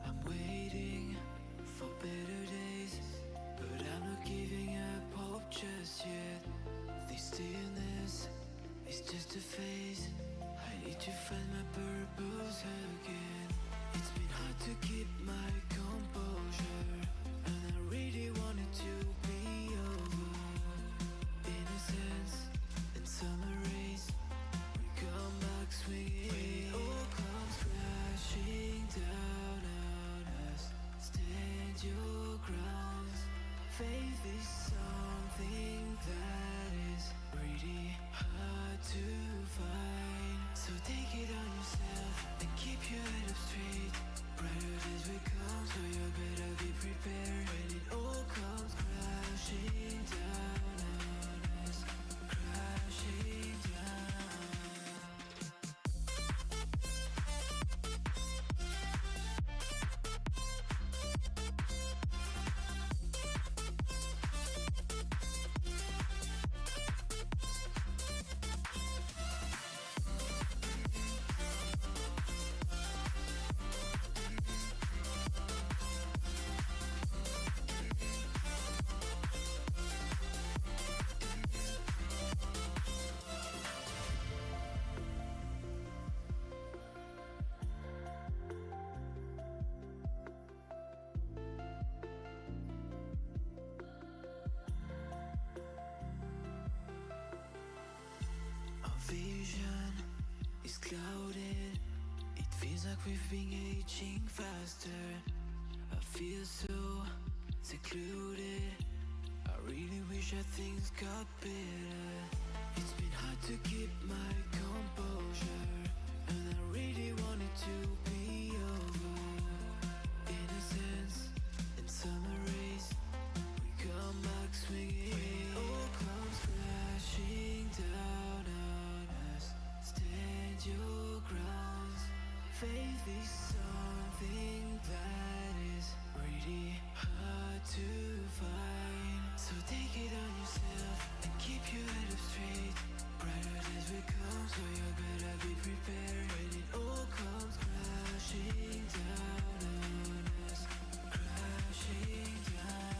I'm waiting for better days, but I'm not giving up hope just yet. This stillness is just a phase. I need to find my purpose again. It's been hard to keep my composure, and I really wanted to be over. Innocence and summer rays, we come back swinging. When it all comes crashing down on us, stand your ground. Faith is something that is really hard to find. So take it on yourself and keep your head up straight. Brighter days will come, so you better be prepared. When it all comes crashing down on us, crashing down. Vision is clouded. It feels like we've been aging faster. I feel so secluded. I really wish that things got better. It's been hard to keep my composure, and I really wanted to be over. Innocence and summer rays, we come back swinging. When it all comes crashing down on us, stand your ground. Faith is something that is really hard to find. So take it on yourself and keep your head up straight. Brighter days will come, so you better be prepared. When it all comes crashing down on us, crashing down.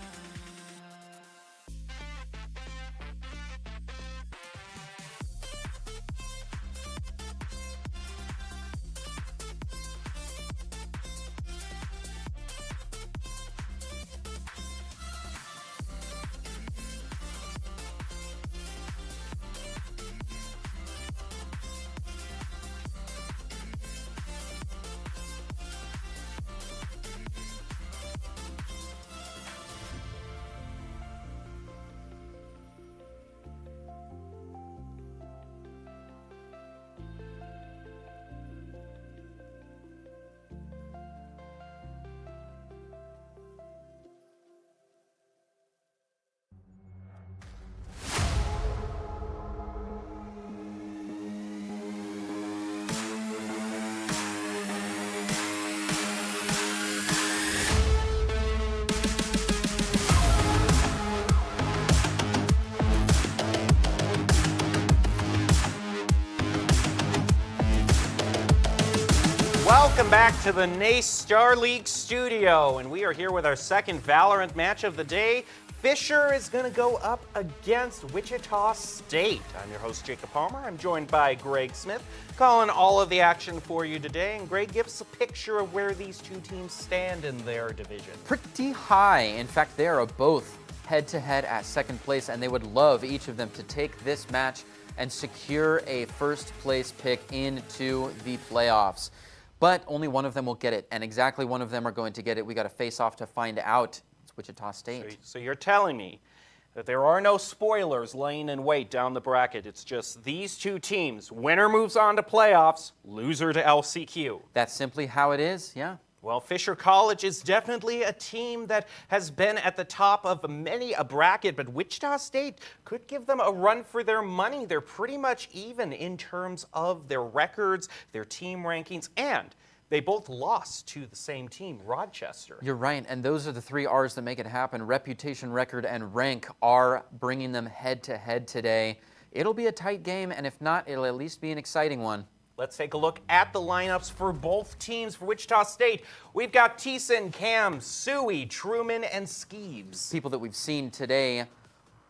Welcome back to the NACE Star League studio, and we are here with our second Valorant match of the day, Fisher is going to go up against Wichita State. I'm your host, Jacob Palmer. I'm joined by Greg Smith, calling all of the action for you today. And Greg, give us a picture of where these two teams stand in their division. Pretty high. In fact, they are both head-to-head at second place, and they would love each of them to take this match and secure a first-place pick into the playoffs. But only one of them will get it, and exactly one of them are going to get it. We got to face off to find out. It's Wichita State. So you're telling me that there are no spoilers laying in wait down the bracket. It's just these two teams. Winner moves on to playoffs, loser to LCQ. That's simply how it is, yeah. Well, Fisher College is definitely a team that has been at the top of many a bracket, but Wichita State could give them a run for their money. They're pretty much even in terms of their records, their team rankings, and they both lost to the same team, Rochester. You're right, and those are the three R's that make it happen. Reputation, record, and rank are bringing them head-to-head today. It'll be a tight game, and if not, it'll at least be an exciting one. Let's take a look at the lineups for both teams. For Wichita State, we've got Thiessen, Cam, Suey, Truman, and Skeeves. People that we've seen today.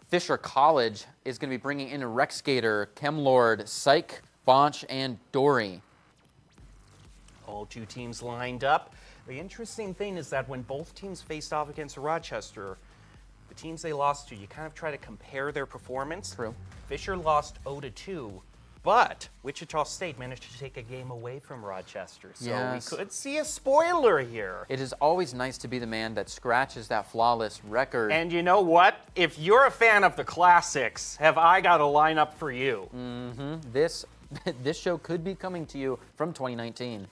Fisher College is going to be bringing in Rex Gator, Chemlord, Syke, Bonch, and Dory. All two teams lined up. The interesting thing is that when both teams faced off against Rochester, the teams they lost to, you kind of try to compare their performance. True. Fisher lost 0-2. But Wichita State managed to take a game away from Rochester. So Yes. we could see a spoiler here. It is always nice to be the man that scratches that flawless record. And you know what? If you're a fan of the classics, have I got a lineup for you? This show could be coming to you from 2019.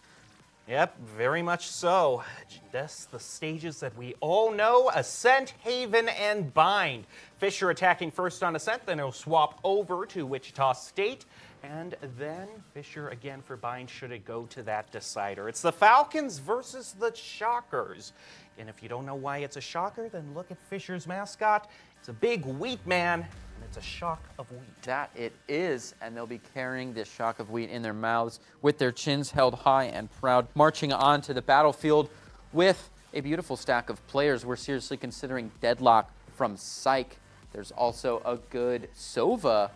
Yep, very much so. That's the stages that we all know: Ascent, Haven, and Bind. Fisher attacking first on Ascent, then he'll swap over to Wichita State. And then Fisher again for Bind should it go to that decider. It's the Falcons versus the Shockers. And if you don't know why it's a shocker, then look at Fisher's mascot. It's a big wheat man, and it's a shock of wheat. That it is, and they'll be carrying this shock of wheat in their mouths with their chins held high and proud, marching on to the battlefield with a beautiful stack of players. We're seriously considering Deadlock from Syke. There's also a good Sova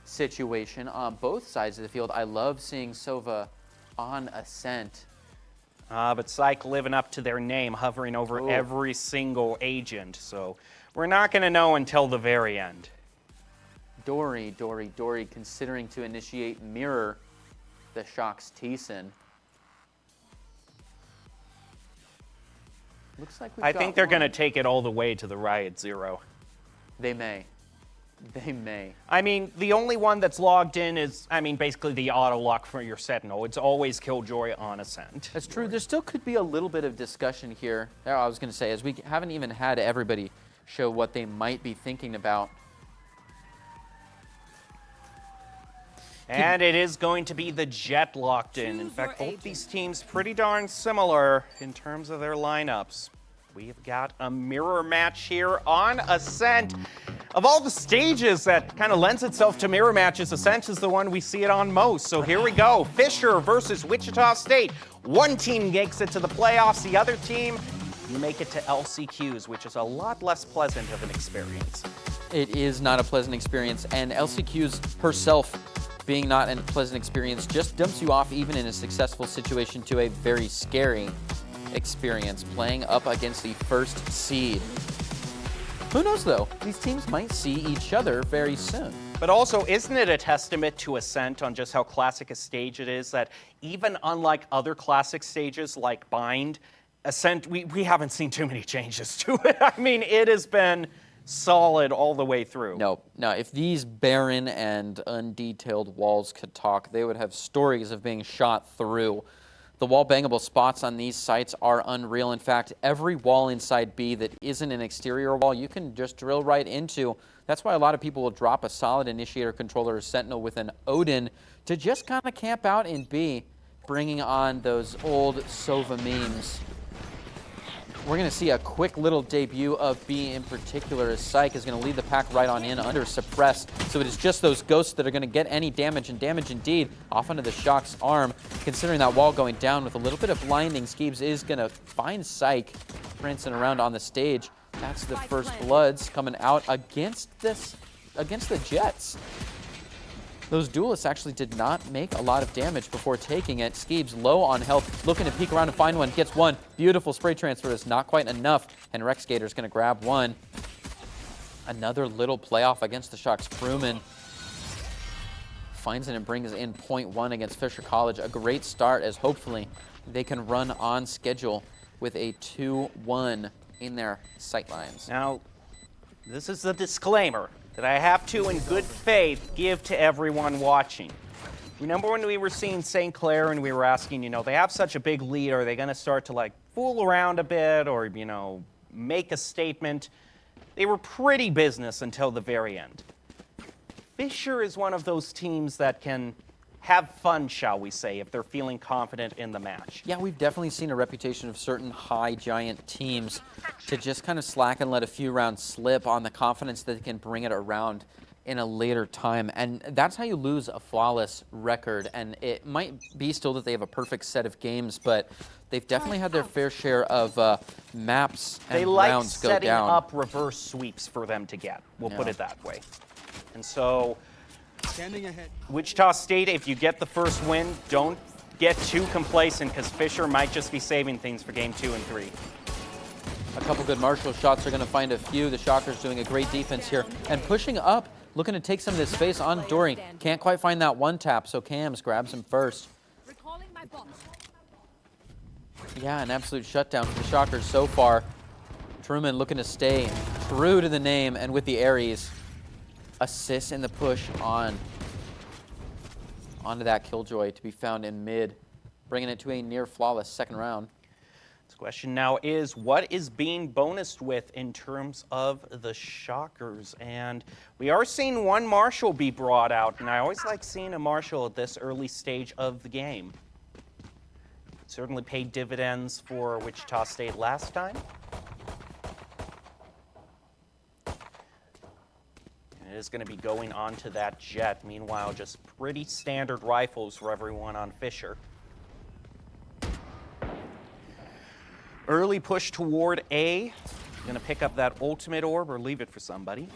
situation on both sides of the field. I love seeing Sova on Ascent. But Syke living up to their name, hovering over every single agent. So we're not going to know until the very end. Dory considering to initiate Mirror the Shock's Thiessen. Looks like I think they're going to take it all the way to the Riot Zero. They may. They may. I mean, the only one that's logged in is, basically the auto lock for your Sentinel. It's always Killjoy on Ascent. That's true. There still could be a little bit of discussion here. I was going to say, as we haven't even had everybody show what they might be thinking about. And it is going to be the Jet locked in. In fact, both these teams pretty darn similar in terms of their lineups. We've got a mirror match here on Ascent. Of all the stages that kind of lends itself to mirror matches, Ascent is the one we see it on most. So here we go. Fisher versus Wichita State. One team makes it to the playoffs. The other team, you make it to LCQs, which is a lot less pleasant of an experience. It is not a pleasant experience, and LCQs herself being not a pleasant experience just dumps you off even in a successful situation to a very scary experience playing up against the first seed. Who knows though? These teams might see each other very soon. But also, isn't it a testament to Ascent on just how classic a stage it is that even unlike other classic stages like Bind, Ascent, we haven't seen too many changes to it. It has been solid all the way through. No, if these barren and undetailed walls could talk, they would have stories of being shot through. The wall bangable spots on these sites are unreal. In fact, every wall inside B that isn't an exterior wall, you can just drill right into. That's why a lot of people will drop a solid initiator controller or sentinel with an Odin to just kind of camp out in B, bringing on those old Sova memes. We're going to see a quick little debut of B in particular, as Syke is going to lead the pack right on in under Suppress. So it is just those ghosts that are going to get any damage, and damage indeed, off onto the Shock's arm. Considering that wall going down with a little bit of blinding, Skeeves is going to find Syke prancing around on the stage. That's the first bloods coming out against the Jets. Those duelists actually did not make a lot of damage before taking it. Skeebs low on health, looking to peek around and find one. Gets one. Beautiful spray transfer is not quite enough. And Rex Gator's going to grab one. Another little playoff against the Sharks. Truman finds it and brings in .1 against Fisher College. A great start as hopefully they can run on schedule with a 2-1 in their sightlines. Now, this is the disclaimer that I have to, in good faith, give to everyone watching. Remember when we were seeing St. Clair and we were asking, they have such a big lead, are they going to start to fool around a bit or, make a statement? They were pretty business until the very end. Fisher is one of those teams that can have fun, shall we say, if they're feeling confident in the match. Yeah, we've definitely seen a reputation of certain high giant teams to just kind of slack and let a few rounds slip on the confidence that they can bring it around in a later time. And that's how you lose a flawless record. And it might be still that they have a perfect set of games, but they've definitely had their fair share of maps and rounds go down. They like setting up reverse sweeps for them to get. We'll put it that way. And so, Wichita State, if you get the first win, don't get too complacent because Fisher might just be saving things for game 2 and 3. A couple good Marshall shots are going to find a few. The Shockers doing a great defense here and pushing up, looking to take some of this space on Dory. Can't quite find that one tap, so Cams grabs him first. Recalling my box. Yeah, an absolute shutdown for the Shockers so far. Truman looking to stay true to the name and with the Aries. Assist in the push onto that Killjoy to be found in mid, bringing it to a near flawless second round. The question now is, what is being bonused with in terms of the Shockers? And we are seeing one Marshall be brought out, and I always like seeing a Marshall at this early stage of the game. It certainly paid dividends for Wichita State last time. It is going to be going on to that Jet. Meanwhile, just pretty standard rifles for everyone on Fisher. Early push toward A. Going to pick up that ultimate orb or leave it for somebody.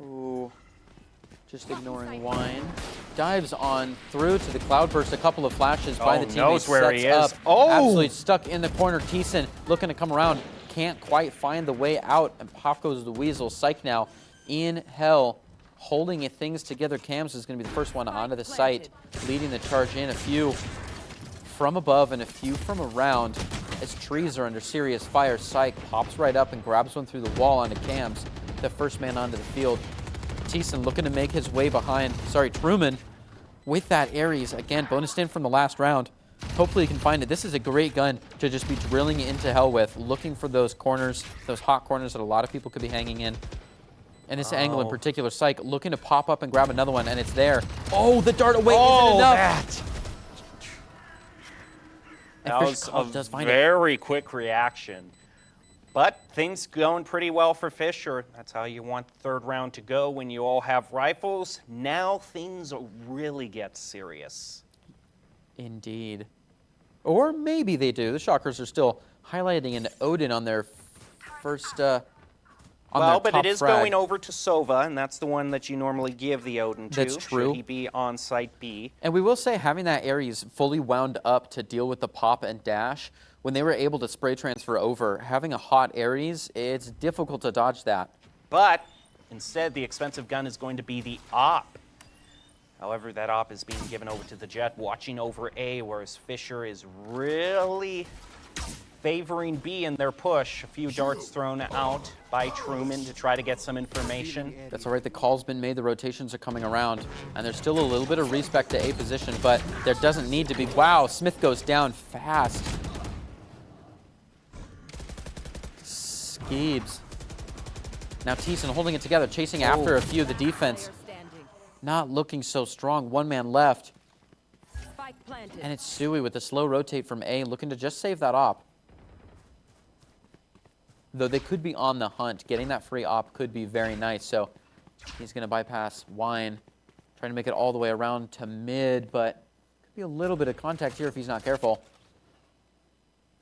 Ooh, just ignoring Wine. Dives on through to the Cloudburst. A couple of flashes by the teammate. Knows where he is. Up. Oh! Absolutely stuck in the corner. Thiessen looking to come around. Can't quite find the way out, and pop goes the Weasel. Psych now in hell, holding things together. Cams is going to be the first one onto the site, leading the charge in. A few from above and a few from around as trees are under serious fire. Psych pops right up and grabs one through the wall onto Cams, the first man onto the field. Thiessen looking to make his way behind, Truman with that Aries. Again, bonused in from the last round. Hopefully you can find it. This is a great gun to just be drilling into hell with, looking for those corners, those hot corners that a lot of people could be hanging in. And this angle in particular, Psych looking to pop up and grab another one, and it's there. Oh, the dart away isn't enough. That was a very quick reaction. But things going pretty well for Fisher. That's how you want the third round to go when you all have rifles. Now things really get serious. Indeed. Or maybe they do. The Shockers are still highlighting an Odin on their first well, but it is going over to Sova, and that's the one that you normally give the Odin to. That's true. Should he be on site B. And we will say having that Aries fully wound up to deal with the pop and dash, when they were able to spray transfer over, having a hot Aries, it's difficult to dodge that. But instead, the expensive gun is going to be the op. However, that op is being given over to the Jet, watching over A, whereas Fisher is really favoring B in their push. A few darts thrown out by Truman to try to get some information. That's all right. The call's been made. The rotations are coming around. And there's still a little bit of respect to A position, but there doesn't need to be. Wow, Smith goes down fast. Skeebs. Now Thiessen holding it together, chasing after a few of the defense. Not looking so strong. One man left. And it's Suey with the slow rotate from A, looking to just save that op. Though they could be on the hunt. Getting that free op could be very nice. So he's going to bypass Wine. Trying to make it all the way around to mid, but could be a little bit of contact here if he's not careful.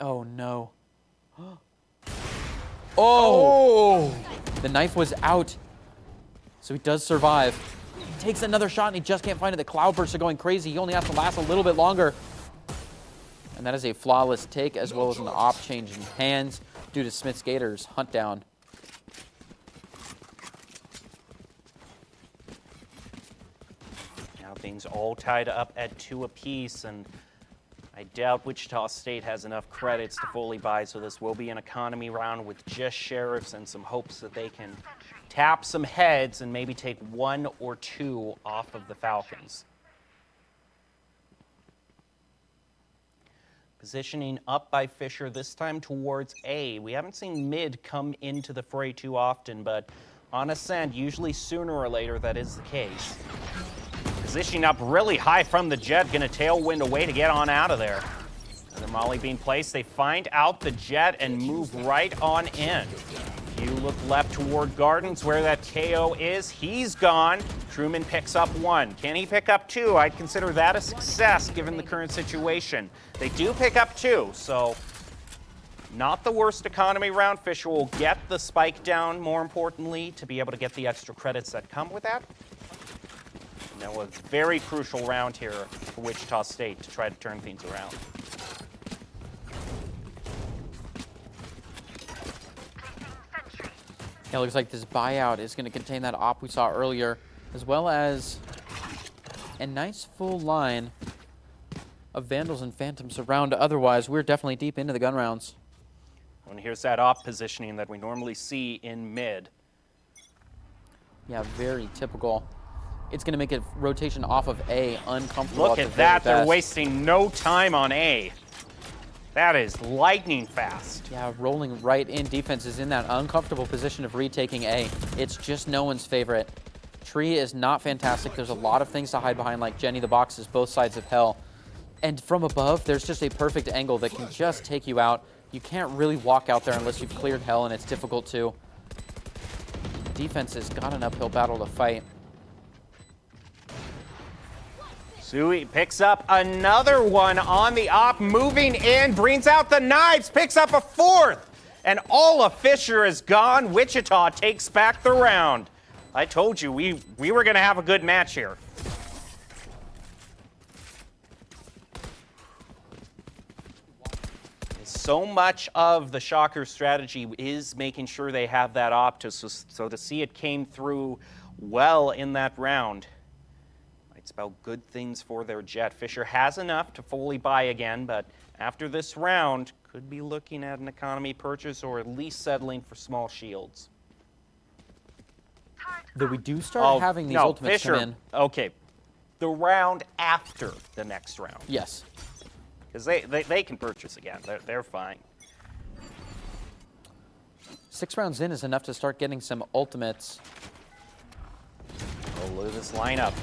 Oh, no. Oh! The knife was out. So he does survive. He takes another shot and he just can't find it. The cloudbursts are going crazy. He only has to last a little bit longer. And that is a flawless take as well as an op change in hands due to Smith's Gators hunt down. Now things all tied up at 2 apiece, and I doubt Wichita State has enough credits to fully buy, so this will be an economy round with just sheriffs and some hopes that they can tap some heads and maybe take 1 or 2 off of the Falcons. Positioning up by Fisher, this time towards A. We haven't seen mid come into the fray too often, but on ascent, usually sooner or later, that is the case. Positioning up really high from the Jet, gonna tailwind away to get on out of there. Another molly being placed. They find out the Jet and move right on in. You look left toward Gardens where that KO is. He's gone. Truman picks up 1. Can he pick up 2? I'd consider that a success given the current situation. They do pick up 2, so not the worst economy round. Fisher will get the spike down, more importantly, to be able to get the extra credits that come with that. Now a very crucial round here for Wichita State to try to turn things around. Yeah, looks like this buyout is going to contain that op we saw earlier, as well as a nice full line of Vandals and Phantoms around. Otherwise, we're definitely deep into the gun rounds. And here's that op positioning that we normally see in mid. Yeah, very typical. It's going to make a rotation off of A uncomfortable. Look at that. They're wasting no time on A. That is lightning fast. Yeah, rolling right in. Defense is in that uncomfortable position of retaking A. It's just no one's favorite. Tree is not fantastic. There's a lot of things to hide behind, like Jenny the boxes, both sides of hell. And from above, there's just a perfect angle that can just take you out. You can't really walk out there unless you've cleared hell, and it's difficult to. Defense has got an uphill battle to fight. Sui picks up another one on the op, moving in, brings out the knives, picks up a 4th, and all of Fisher is gone. Wichita takes back the round. I told you, we were going to have a good match here. So much of the Shocker strategy is making sure they have that op, so to see it came through well in that round. Spell good things for their Jet. Fisher has enough to fully buy again, but after this round, could be looking at an economy purchase or at least settling for small shields. Though we do start having these ultimates Fisher, come in. Okay, the round after the next round. Yes. Because they can purchase again. They're fine. 6 rounds in is enough to start getting some ultimates. Oh, look at this lineup.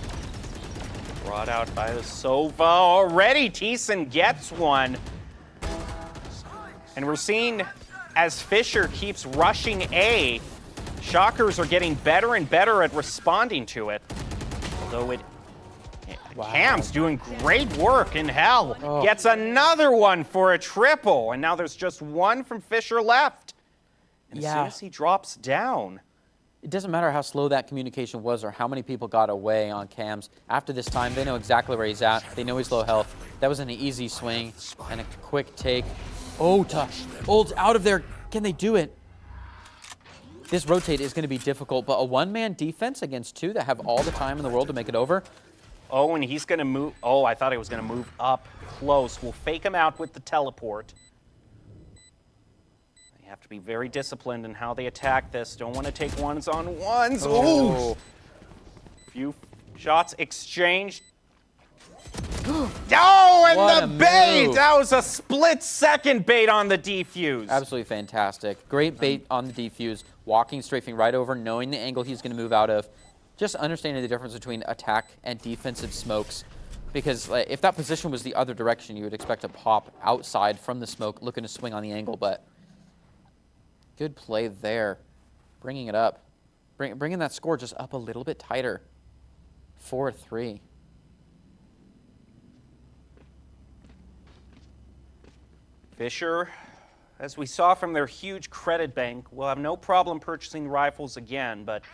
Brought out by the Sova already. Thiessen gets one. And we're seeing as Fisher keeps rushing A, Shockers are getting better and better at responding to it. Although Cam's doing great work in hell. Oh. Gets another one for a triple. And now there's just 1 from Fisher left. And as soon as he drops down, it doesn't matter how slow that communication was or how many people got away on cams. After this time, they know exactly where he's at. They know he's low health. That was an easy swing and a quick take. Oh, Old's out of there. Can they do it? This rotate is going to be difficult, but a one-man defense against 2 that have all the time in the world to make it over. Oh, and he's going to move. Oh, I thought he was going to move up close. We'll fake him out with the teleport. Have to be very disciplined in how they attack this. Don't want to take ones-on-ones. Oh. Ooh! Few shots exchanged. Oh, and What a the bait! move. That was a split-second bait on the defuse. Absolutely fantastic. Great bait on the defuse. Walking, strafing right over, knowing the angle he's going to move out of. Just understanding the difference between attack and defensive smokes. Because if that position was the other direction, you would expect a pop outside from the smoke, looking to swing on the angle, but good play there. Bringing it up. Bringing that score just up a little bit tighter. 4-3. Fisher As we saw from their huge credit bank, will have no problem purchasing rifles again, but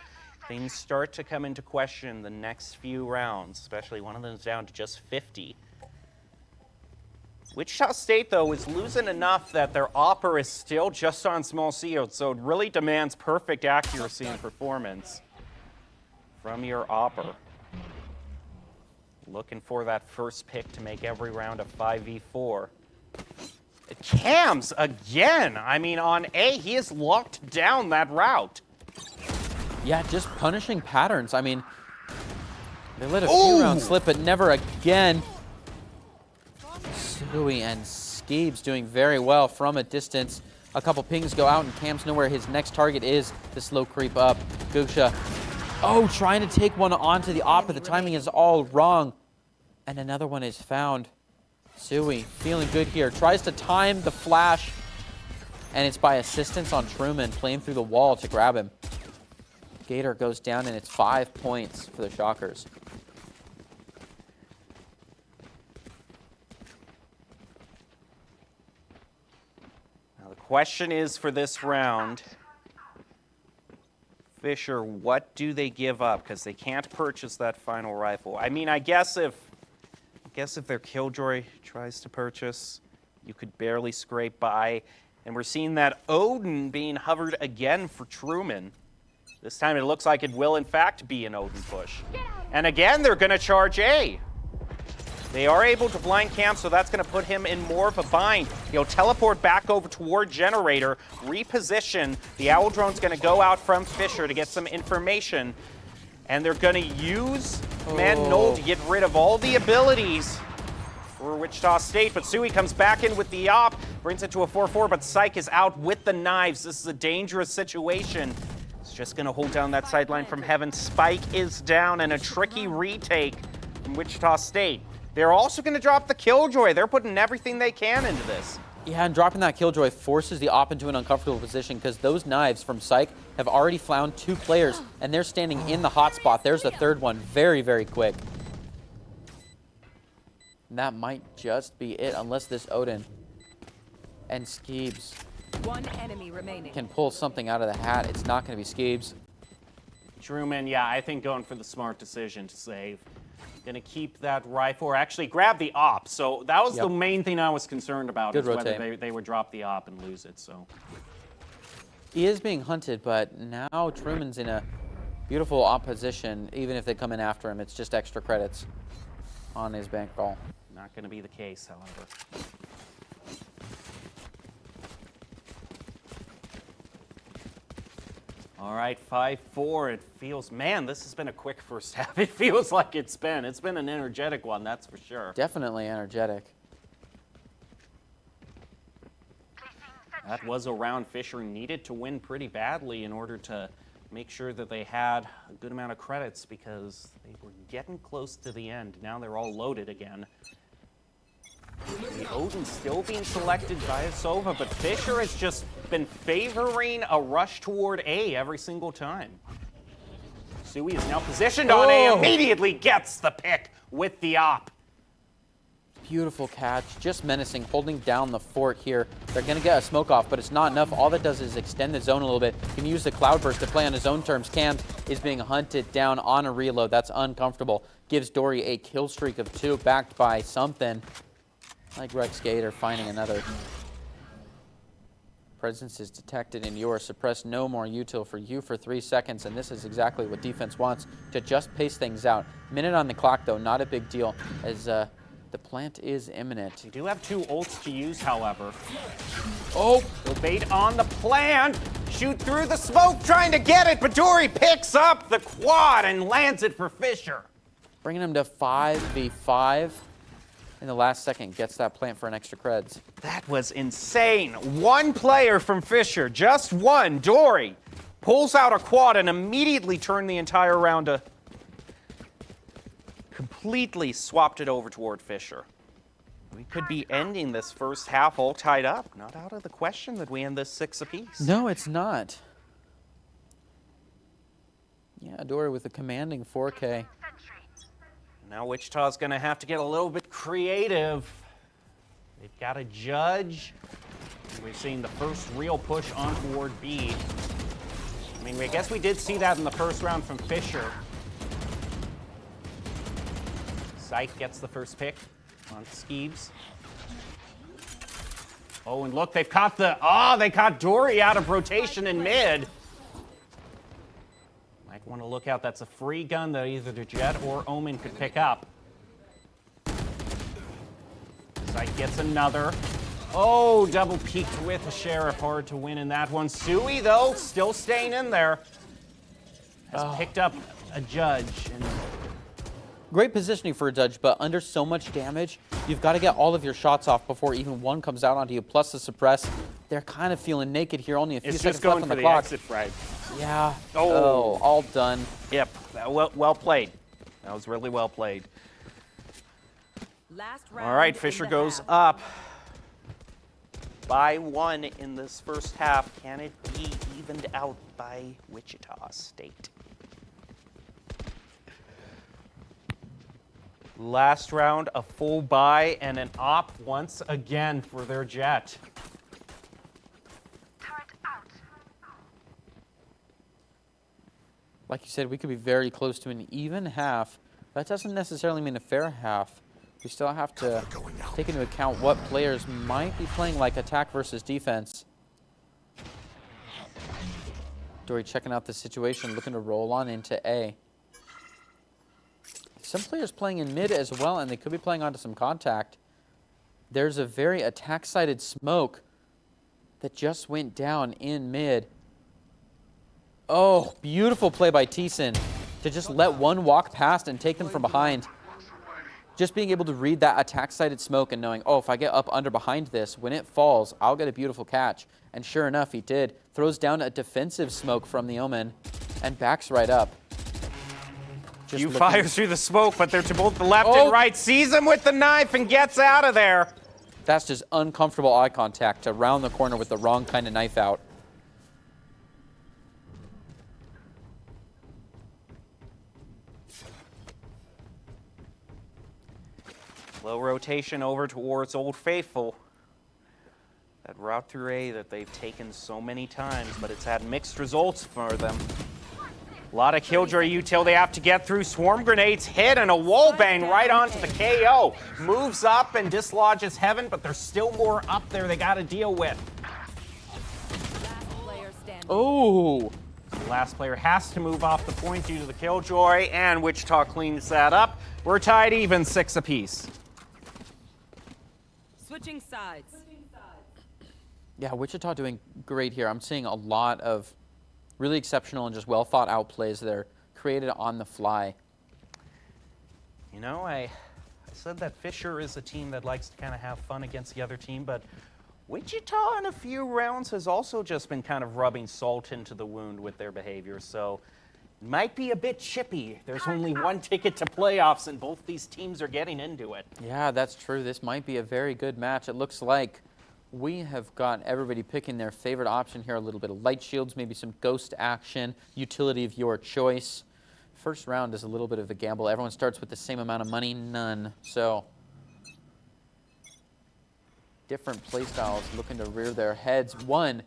things start to come into question the next few rounds, especially one of them's down to just 50. Wichita State, though, is losing enough that their AWPer is still just on small shield, so it really demands perfect accuracy and performance from your AWPer. Looking for that first pick to make every round a 5v4. Cams again. I mean, on A, he has locked down that route. Yeah, just punishing patterns. I mean, they let a few rounds slip, but never again. Suey and Skeebs doing very well from a distance. A couple pings go out, and Cam's know where his next target is. The slow creep up. Gugsha, trying to take one onto the op, but the timing is all wrong. And another one is found. Suey feeling good here. Tries to time the flash, and it's by assistance on Truman, playing through the wall to grab him. Gator goes down, and it's 5 points for the Shockers. Now the question is for this round, Fisher, what do they give up? Because they can't purchase that final rifle. I mean, I guess if their Killjoy tries to purchase, you could barely scrape by. And we're seeing that Odin being hovered again for Truman. This time it looks like it will, in fact, be an Odin push. And again, they're going to charge A. They are able to blind Cam, so that's going to put him in more of a bind. He'll teleport back over toward Generator, reposition. The Owl Drone's going to go out from Fisher to get some information. And they're going to use Command Null to get rid of all the abilities for Wichita State. But Suey comes back in with the op, brings it to a 4-4, but Psych is out with the knives. This is a dangerous situation. It's just going to hold down that sideline from Heaven. Spike is down, and a tricky retake from Wichita State. They're also going to drop the Killjoy. They're putting everything they can into this. Yeah, and dropping that Killjoy forces the op into an uncomfortable position because those knives from Psych have already found 2 players, and they're standing in the hot spot. There's a third one very, very quick. And that might just be it, unless this Odin and Skeebs One enemy remaining. can pull something out of the hat. It's not going to be Skeebs. Truman, yeah, I think going for the smart decision to save. Going to keep that rifle, or actually grab the op. So that was the main thing I was concerned about, Good is whether rotate. they would drop the op and lose it. So He is being hunted, but now Truman's in a beautiful opposition. Even if they come in after him, it's just extra credits on his bankroll. not going to be the case, however. All right, 5-4. It feels, man, this has been a quick first half. It feels like it's been an energetic one, that's for sure. Definitely energetic. That was a round Fisher needed to win pretty badly in order to make sure that they had a good amount of credits, because they were getting close to the end. Now they're all loaded again. The Odin still being selected by Sova, but Fisher has just been favoring a rush toward A every single time. Suey is now positioned on A, immediately gets the pick with the op. Beautiful catch, just menacing, holding down the fort here. They're going to get a smoke off, but it's not enough. All that does is extend the zone a little bit. Can use the Cloudburst to play on his own terms. Cam is being hunted down on a reload. That's uncomfortable. Gives Dory a kill streak of 2, backed by something like Rex Gator finding another. Presence is detected in your suppress no more util for you for 3 seconds, and this is exactly what defense wants, to just pace things out. Minute on the clock, though, not a big deal, as the plant is imminent. You do have 2 ults to use, however. Oh! The bait on the plant. Shoot through the smoke, trying to get it, but Dory picks up the quad and lands it for Fisher. Bringing him to 5v5 in the last second. Gets that plant for an extra creds. That was insane. 1 player from Fisher, just 1. Dory pulls out a quad and immediately turned the entire round to completely swapped it over toward Fisher. We could be ending this first half all tied up. Not out of the question that we end this 6 apiece. No, it's not. Yeah, Dory with a commanding 4K. Now Wichita's going to have to get a little bit creative. They've got to judge We've seen the first real push on toward B. I mean, I guess we did see that in the first round from Fisher. Syke gets the first pick on Skeeves. Oh, and look, they've caught they caught Dory out of rotation in mid. Might want to look out. That's a free gun that either the Jet or Omen could pick up. Syke gets another. Oh, double peeked with a Sheriff. Hard to win in that one. Sui, though, still staying in there. Has picked up a Judge. And Great positioning for a Judge, but under so much damage, you've got to get all of your shots off before even one comes out onto you, plus the suppress. They're kind of feeling naked here, only a few seconds left on the clock. exit frag. Yeah. Oh. All done. Yep, well played. That was really well played. Last round. All right, in Fisher the goes half. up by 1 in this first half. Can it be evened out by Wichita State? Last round, a full buy and an op once again for their Jet. Like you said, we could be very close to an even half. That doesn't necessarily mean a fair half. We still have to take into account what players might be playing like attack versus defense. Dory checking out the situation, looking to roll on into A. Some players playing in mid as well, and they could be playing onto some contact. There's a very attack-sided smoke that just went down in mid. Oh, beautiful play by Thiessen to just let one walk past and take them from behind. Just being able to read that attack-sided smoke and knowing, oh, if I get up under behind this, when it falls, I'll get a beautiful catch. And sure enough, he did. Throws down a defensive smoke from the Omen and backs right up. Just Few fires through the smoke, but they're to both the left Oh. and right. Sees him with the knife and gets out of there. That's just uncomfortable eye contact to round the corner with the wrong kind of knife out. Low rotation over towards Old Faithful. That route through A that they've taken so many times, but it's had mixed results for them. A lot of Killjoy util they have to get through. Swarm grenades hit and a wall bang right onto the KO. Moves up and dislodges Heaven, but there's still more up there they got to deal with. Last player standing. Oh, The last player has to move off the point due to the Killjoy, and Wichita cleans that up. We're tied even 6 apiece. Switching sides. yeah, Wichita doing great here. I'm seeing a lot of really exceptional and just well thought out plays that are created on the fly. You know, I said that Fisher is a team that likes to kind of have fun against the other team, but Wichita in a few rounds has also just been kind of rubbing salt into the wound with their behavior, so it might be a bit chippy. There's only one ticket to playoffs, and both these teams are getting into it. Yeah, that's true. This might be a very good match. It looks like we have got everybody picking their favorite option here. A little bit of light shields, maybe some ghost action, utility of your choice. First round is a little bit of a gamble. Everyone starts with the same amount of money, none. So different play styles looking to rear their heads. One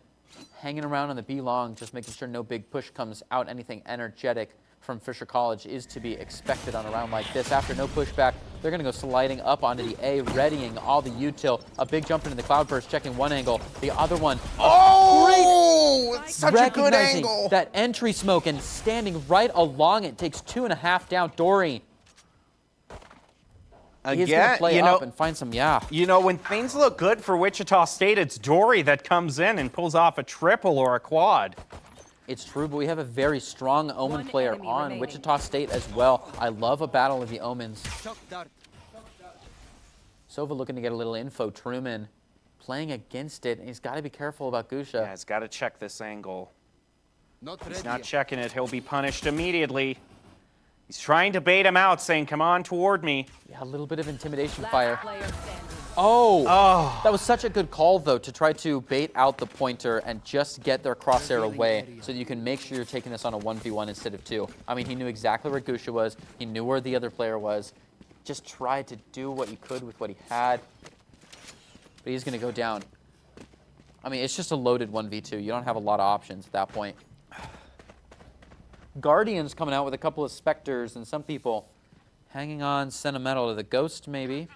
hanging around on the B long, just making sure no big push comes out. Anything energetic from Fisher College is to be expected on a round like this. After no pushback, they're going to go sliding up onto the A, readying all the util. A big jump into the cloudburst, checking one angle. The other one, Oh, it's such a good recognizing angle. that entry smoke and standing right along it. Takes 2.5 down. Dory. He's going to play up and find some, You know, when things look good for Wichita State, it's Dory that comes in and pulls off a triple or a quad. It's true, but we have a very strong Omen One player enemy on remaining. Wichita State as well. I love a battle of the Omens. Sova looking to get a little info. Truman playing against it, and he's got to be careful about Gusha. Yeah, he's got to check this angle. He's not checking it. He'll be punished immediately. He's trying to bait him out, saying, come on toward me. Yeah, a little bit of intimidation Last fire. player standing. Oh, that was such a good call, though, to try to bait out the pointer and just get their crosshair away so that you can make sure you're taking this on a 1v1 instead of 2. I mean, he knew exactly where Gusha was. He knew where the other player was. Just tried to do what he could with what he had. But he's going to go down. I mean, it's just a loaded 1v2. You don't have a lot of options at that point. Guardians coming out with a couple of Spectres and some people hanging on sentimental to the Ghost, maybe.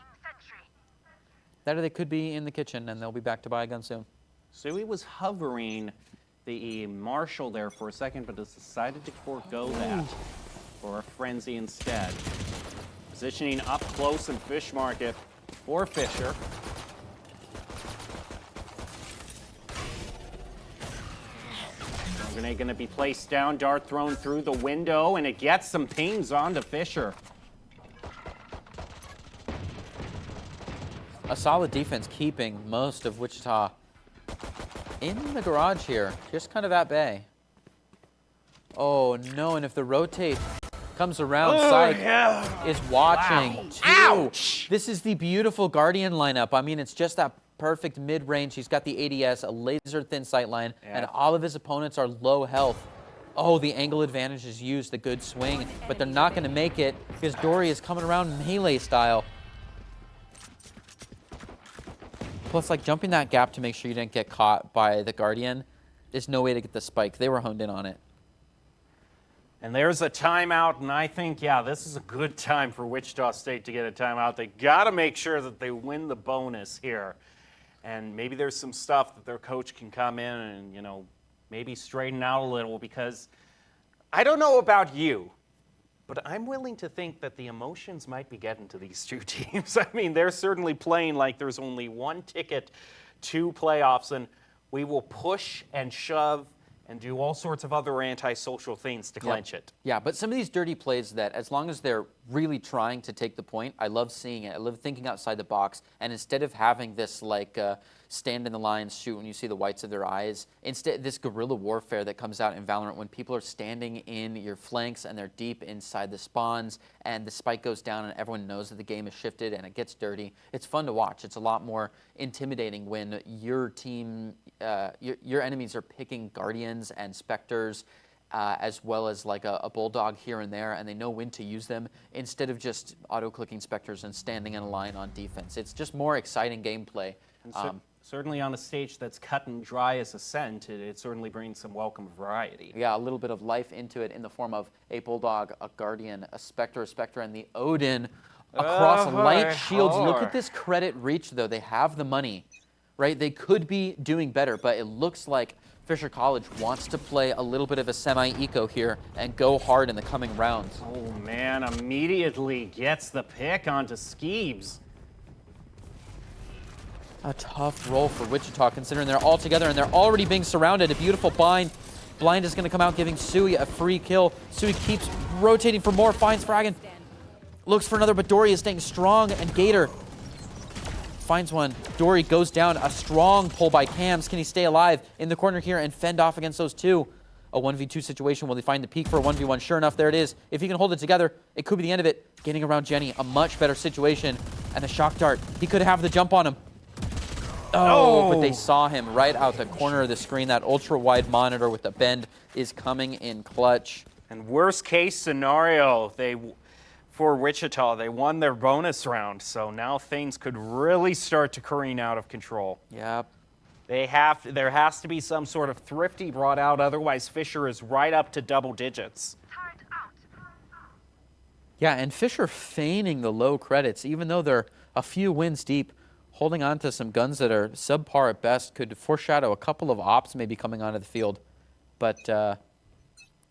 That or they could be in the kitchen and they'll be back to buy a gun soon. Sui was hovering the Marshall there for a second, but has decided to forego that for a Frenzy instead. Positioning up close in Fish Market for Fisher. Grenade going to be placed down, dart thrown through the window, and it gets some pings onto Fisher. A solid defense keeping most of Wichita in the garage here, just kind of at bay. Oh no, and if the rotate comes around, Psych is watching too. Ouch! This is the beautiful Guardian lineup. I mean, it's just that perfect mid-range. He's got the ADS, a laser-thin sightline, and all of his opponents are low health. Oh, the angle advantage is used, the good swing, but they're not going to make it because Dory is coming around melee style. Plus, like, jumping that gap to make sure you didn't get caught by the Guardian, there's no way to get the spike. They were honed in on it. And there's a timeout, and I think, yeah, this is a good time for Wichita State to get a timeout. They got to make sure that they win the bonus here. And maybe there's some stuff that their coach can come in and, you know, maybe straighten out a little, because I don't know about you, but I'm willing to think that the emotions might be getting to these two teams. I mean, they're certainly playing like there's only one ticket to playoffs, and we will push and shove and do all sorts of other antisocial things to clinch it. Yeah, but some of these dirty plays that, as long as they're really trying to take the point, I love seeing it. I love thinking outside the box. And instead of having this, like, stand in the line, shoot when you see the whites of their eyes, instead, this guerrilla warfare that comes out in VALORANT when people are standing in your flanks and they're deep inside the spawns and the spike goes down and everyone knows that the game has shifted and it gets dirty. It's fun to watch. It's a lot more intimidating when your team, your enemies are picking Guardians and Spectres, as well as like a Bulldog here and there, and they know when to use them instead of just auto-clicking Spectres and standing in a line on defense. It's just more exciting gameplay. Certainly on a stage that's cut and dry as Ascent, it certainly brings some welcome variety. Yeah, a little bit of life into it in the form of a Bulldog, a Guardian, a Spectre, and the Odin across light shields. Look at this credit reach, though. They have the money, right? They could be doing better, but it looks like Fisher College wants to play a little bit of a semi-eco here and go hard in the coming rounds. Oh man, immediately gets the pick onto Skeebs. A tough roll for Wichita, considering they're all together and they're already being surrounded. A beautiful blind. Blind is going to come out, giving Sui a free kill. Sui keeps rotating for more, finds Fragan. Looks for another, but Dory is staying strong, and Gator finds one. Dory goes down. A strong pull by Cams. Can he stay alive in the corner here and fend off against those two? A 1v2 situation. Will they find the peak for a 1v1? Sure enough, there it is. If he can hold it together, it could be the end of it. Getting around Jenny, a much better situation. And the shock dart. He could have the jump on him. Oh, but they saw him right out the corner of the screen. That ultra-wide monitor with the bend is coming in clutch. And worst case scenario, for Wichita, they won their bonus round, so now things could really start to careen out of control. Yep. There has to be some sort of thrifty brought out, otherwise Fisher is right up to double digits. Yeah, and Fisher feigning the low credits, even though they're a few wins deep. Holding on to some guns that are subpar at best could foreshadow a couple of ops maybe coming onto the field. But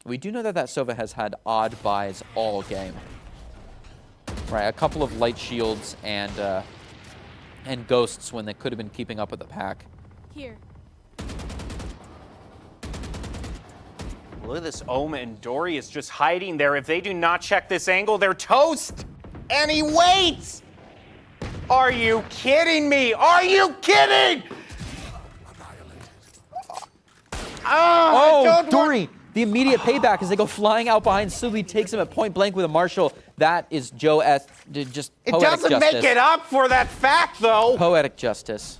we do know that Sova has had odd buys all game. Right, a couple of light shields and ghosts when they could have been keeping up with the pack. Here. Look at this Omen. Dory is just hiding there. If they do not check this angle, they're toast. And he waits. Are you kidding me? Are you kidding? Oh, Dory, the immediate payback as they go flying out behind Suli, takes him at point blank with a Marshall. That is Joe S. Just poetic justice. It doesn't make it up for that fact, though. Poetic justice.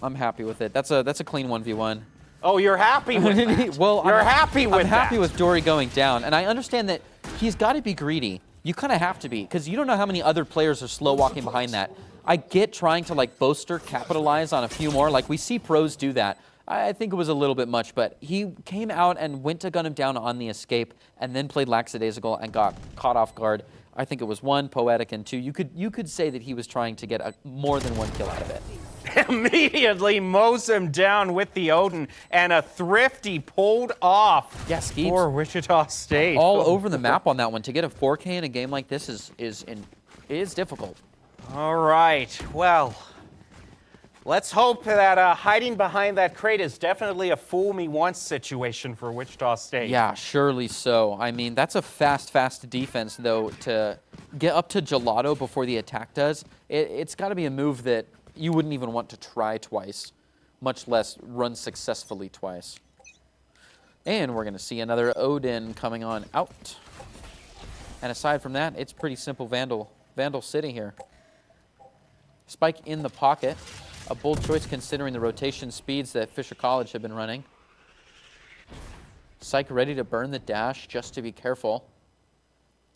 I'm happy with it. That's a clean 1v1. Oh, you're happy with that? Well, you're happy with that. I'm happy with Dory going down, and I understand that he's got to be greedy. You kind of have to be, because you don't know how many other players are slow walking behind that. I get trying to like bolster, capitalize on a few more. Like we see pros do that. I think it was a little bit much, but he came out and went to gun him down on the escape and then played lackadaisical and got caught off guard. I think it was 1, poetic, and 2. You could say that he was trying to get more than 1 kill out of it. Immediately mows him down with the Odin, and a thrifty pulled off for Wichita State. All over the map on that one. To get a 4K in a game like this is difficult. All right, well, let's hope that hiding behind that crate is definitely a fool me once situation for Wichita State. Yeah, surely so. I mean, that's a fast defense, though. To get up to gelato before the attack does, it's got to be a move that you wouldn't even want to try twice, much less run successfully twice. And we're going to see another Odin coming on out. And aside from that, it's pretty simple Vandal City here. Spike in the pocket. A bold choice considering the rotation speeds that Fisher College have been running. Psych ready to burn the dash just to be careful.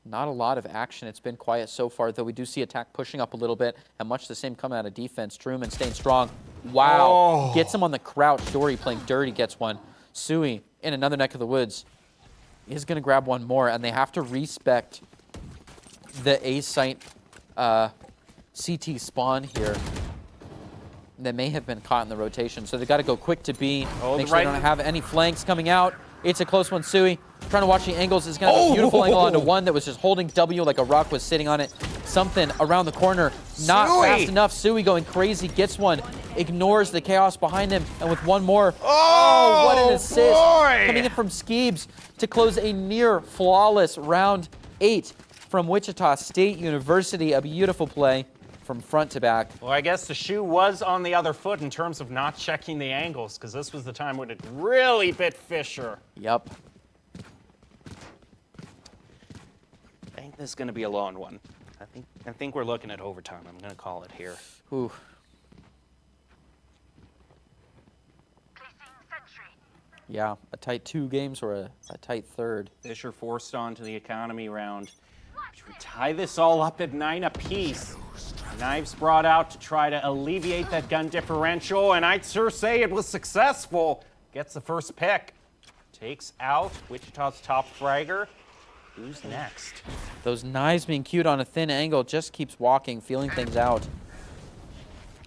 Not a lot of action. It's been quiet so far, though we do see attack pushing up a little bit, and much the same coming out of defense. Truman staying strong. Wow. Oh. Gets him on the crouch. Dory playing dirty gets one. Sui in another neck of the woods is going to grab one more, and they have to respect the A-site CT spawn here that may have been caught in the rotation. So they got to go quick to B, make sure they don't have any flanks coming out. It's a close one. Sui trying to watch the angles. Is going to have a beautiful angle onto one that was just holding W like a rock was sitting on it. Something around the corner. Not fast enough. Sui going crazy. Gets one. Ignores the chaos behind him. And with one more. Oh, what an assist. Coming in from Skeebs to close a near flawless round 8 from Wichita State University. A beautiful play from front to back. Well, I guess the shoe was on the other foot in terms of not checking the angles, because this was the time when it really bit Fisher. Yep. I think this is going to be a long one. I think we're looking at overtime. I'm going to call it here. Ooh. Yeah, a tight 2 games or a tight third. Fisher forced onto the economy round. Should we tie this all up at 9 apiece? Knives brought out to try to alleviate that gun differential, and I'd sure say it was successful. Gets the first pick. Takes out Wichita's top fragger. Who's next? Those knives being cued on a thin angle, just keeps walking, feeling things out.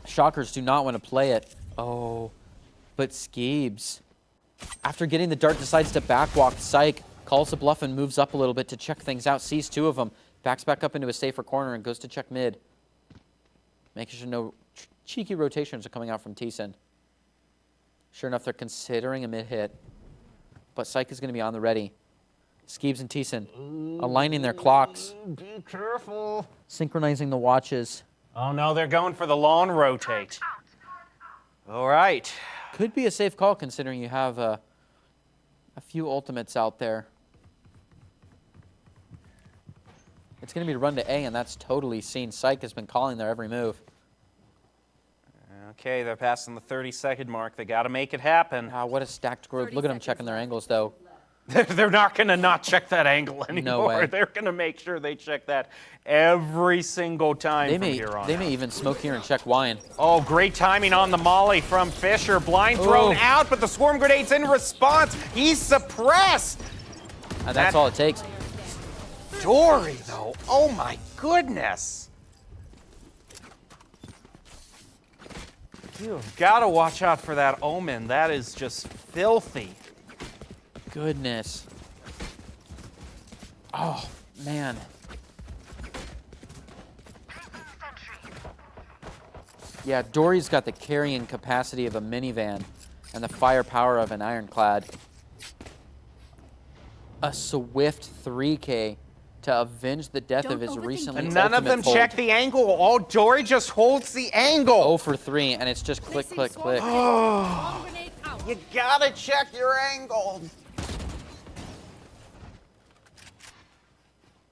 Shockers do not want to play it. Oh, but Skeebs, after getting the dart, decides to backwalk. Psych calls the bluff and moves up a little bit to check things out. Sees 2 of them. Backs back up into a safer corner and goes to check mid. Making sure no cheeky rotations are coming out from Thiessen. Sure enough, they're considering a mid hit. But Psych is going to be on the ready. Skeebs and Thiessen aligning their clocks. Be careful. Synchronizing the watches. Oh no, they're going for the long rotate. All right. Could be a safe call considering you have a few ultimates out there. It's going to be to run to A, and that's totally seen. Psych has been calling their every move. Okay, they're passing the 30-second mark. They got to make it happen. Wow, what a stacked group. Look at them checking their angles, though. They're not going to not check that angle anymore. No way. They're going to make sure they check that every single time from here on They out. may even smoke here and check wine. Oh, great timing on the molly from Fisher. Blind thrown out, but the swarm grenade's in response. He's suppressed. And that's all it takes. Dory, though. Oh, my goodness. You've got to watch out for that Omen. That is just filthy. Goodness. Oh, man. Yeah, Dory's got the carrying capacity of a minivan and the firepower of an ironclad. A swift 3K to avenge the death of his recently And none of them ultimate check fold. the angle. Oh, Dory just holds the angle. 0 for 3, and it's just click, click, click. You gotta check your angles.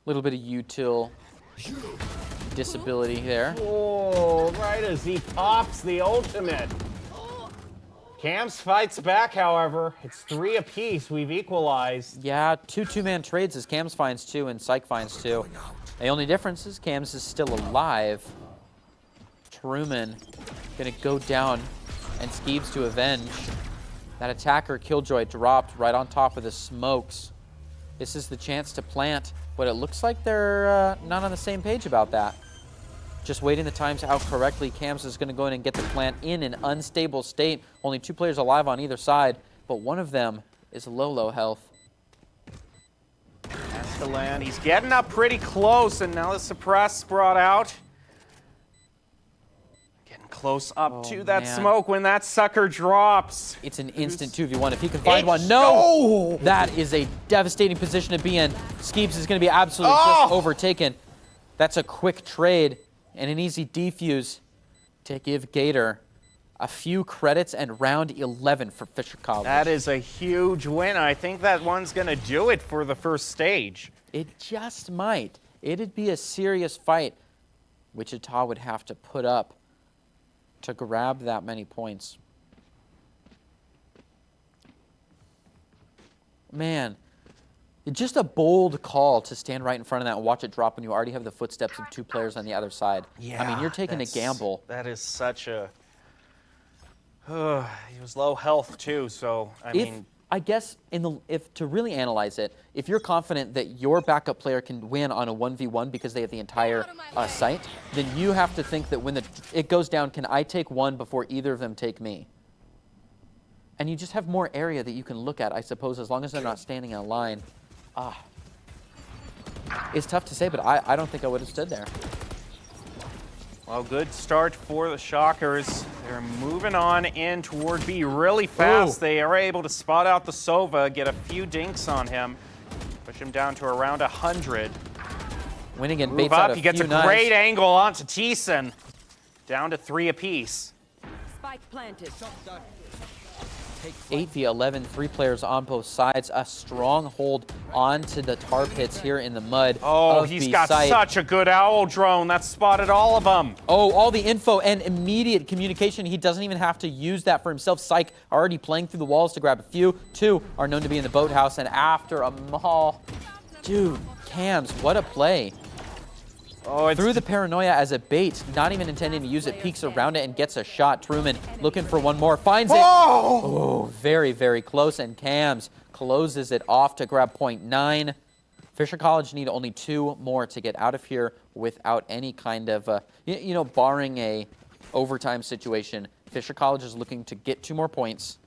Little bit of util disability there. Oh, right as he pops the ultimate. Cam's fights back, however. It's 3 apiece. We've equalized. Yeah, two-man trades as Cam's finds 2 and Psych finds 2. The only difference is Cam's is still alive. Truman gonna go down and Skeeves to avenge. That attacker Killjoy dropped right on top of the smokes. This is the chance to plant, but it looks like they're not on the same page about that. Just waiting the times out correctly. Cams is gonna go in and get the plant in an unstable state. Only 2 players alive on either side, but one of them is low health. Castellan, he's getting up pretty close, and now the suppress brought out. Getting close up to that smoke when that sucker drops. It's an instant 2v1 if he can find one. No! That is a devastating position to be in. Skeeves is going to be absolutely just overtaken. That's a quick trade and an easy defuse to give Gator a few credits and round 11 for Fisher College. That is a huge win. I think that one's going to do it for the first stage. It just might. It'd be a serious fight Wichita would have to put up to grab that many points. Man, just a bold call to stand right in front of that and watch it drop when you already have the footsteps of 2 players on the other side. Yeah, I mean, you're taking a gamble. That is such a... he was low health too, so I mean... I guess if to really analyze it, if you're confident that your backup player can win on a 1v1 because they have the entire site, then you have to think that when it goes down, can I take one before either of them take me? And you just have more area that you can look at, I suppose, as long as they're not standing in a line. It's tough to say, but I don't think I would have stood there. Well, good start for the Shockers. They're moving on in toward B really fast. Ooh. They are able to spot out the Sova, get a few dinks on him, push him down to around 100. Winnigan Move baits up, out a he gets few a great knives. angle onto Thiessen. Down to 3 apiece. Spike planted. 8v11, 3 players on both sides. A strong hold onto the tar pits here in the mud. Oh, he's got such a good owl drone. That spotted all of them. Oh, all the info and immediate communication. He doesn't even have to use that for himself. Psych already playing through the walls to grab a few. 2 are known to be in the boathouse, and after a maul. Dude, Cams, what a play. Oh, Threw the paranoia as a bait, not even intending to use it, peeks around it and gets a shot. Truman looking for one more, finds it. Oh, very, very close, and Cams closes it off to grab point 9. Fisher College need only 2 more to get out of here without any kind of, barring a overtime situation. Fisher College is looking to get 2 more points,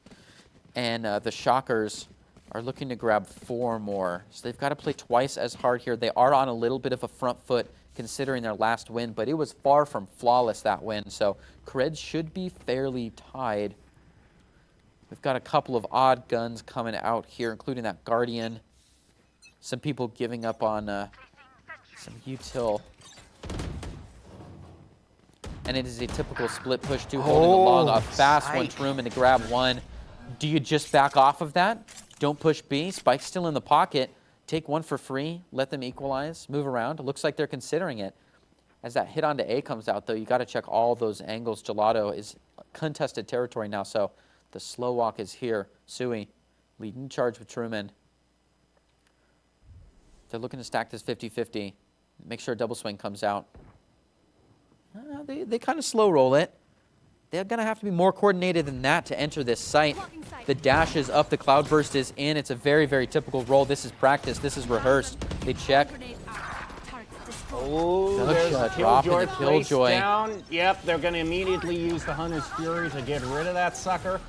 and the Shockers are looking to grab 4 more. So they've got to play twice as hard here. They are on a little bit of a front foot considering their last win, but it was far from flawless, that win. So creds should be fairly tied. We've got a couple of odd guns coming out here, including that Guardian. Some people giving up on some util. And it is a typical split push, 2 holding the long, a fast one, Truman to grab 1. Do you just back off of that? Don't push B. Spike's still in the pocket. Take 1 for free, let them equalize, move around. It looks like they're considering it. As that hit onto A comes out, though, you got to check all those angles. Gelato is contested territory now, so the slow walk is here. Sui leading charge with Truman. They're looking to stack this 50-50. Make sure a double swing comes out. They kind of slow roll it. They're going to have to be more coordinated than that to enter this site. The dash is up, the cloudburst is in. It's a very, very typical roll. This is practice. This is rehearsed. They check. Oh, there's a Killjoy placed down. Yep, they're going to immediately use the Hunter's Fury to get rid of that sucker.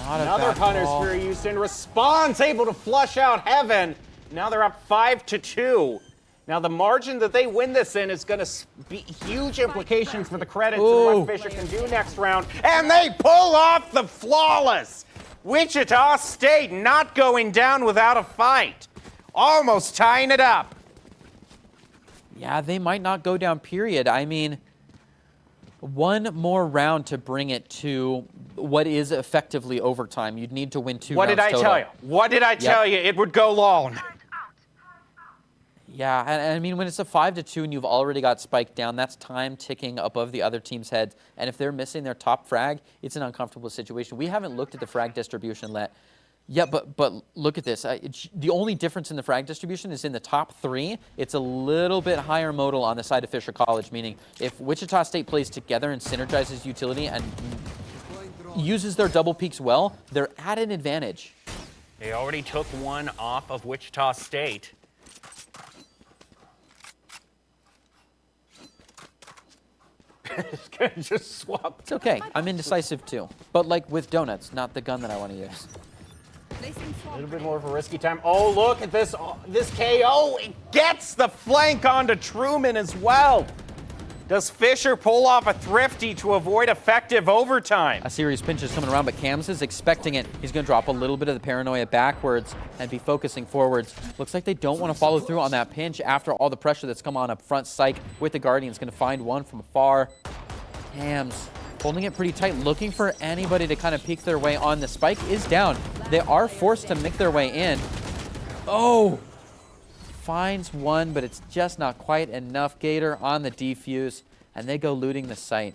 Another Hunter's Fury used in response, able to flush out Heaven. Now they're up 5-2. Now, the margin that they win this in is going to be huge implications for the credits and what Fisher can do next round. And they pull off the flawless. Wichita State not going down without a fight. Almost tying it up. Yeah, they might not go down, period. I mean, 1 more round to bring it to what is effectively overtime. You'd need to win 2 rounds total. What did I tell you? What did I tell you? It would go long. Yeah, and I mean, when it's a 5-2 and you've already got Spike down, that's time ticking above the other team's heads. And if they're missing their top frag, it's an uncomfortable situation. We haven't looked at the frag distribution yet. Yeah, but look at this. The only difference in the frag distribution is in the top 3. It's a little bit higher modal on the side of Fisher College, meaning if Wichita State plays together and synergizes utility and uses their double peaks well, they're at an advantage. They already took one off of Wichita State. Just swap. It's okay. I'm indecisive too. But like with donuts, not the gun that I want to use. A little bit more of a risky time. Oh, look at this. Oh, this KO. It gets the flank onto Truman as well. Does Fisher pull off a thrifty to avoid effective overtime? A serious pinch is coming around, but Cams is expecting it. He's going to drop a little bit of the paranoia backwards and be focusing forwards. Looks like they don't want to follow through on that pinch after all the pressure that's come on up front. Psych with the Guardians going to find one from afar. Cams holding it pretty tight, looking for anybody to kind of peek their way on. The Spike is down. They are forced to make their way in. Oh! Finds one, but it's just not quite enough. Gator on the defuse, and they go looting the site.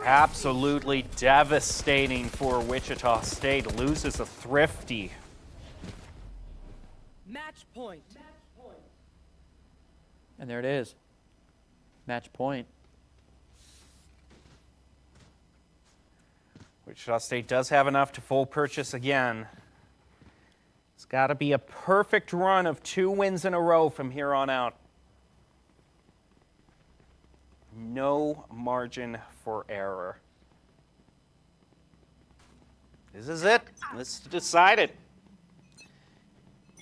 Absolutely devastating for Wichita State. Loses a thrifty. Match point. And there it is. Match point. Wichita State does have enough to full purchase again. It's got to be a perfect run of 2 wins in a row from here on out. No margin for error. This is it. Let's decide it.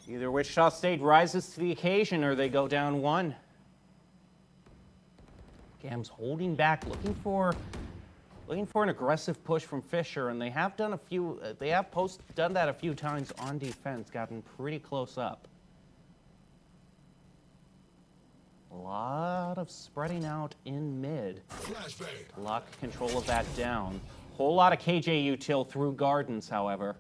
Either Wichita State rises to the occasion or they go down 1. Gam's holding back, looking for an aggressive push from Fisher, and they have done a few. They have done that a few times on defense, gotten pretty close up. A lot of spreading out in mid. Lock control of that down. Whole lot of KJ util through gardens, however.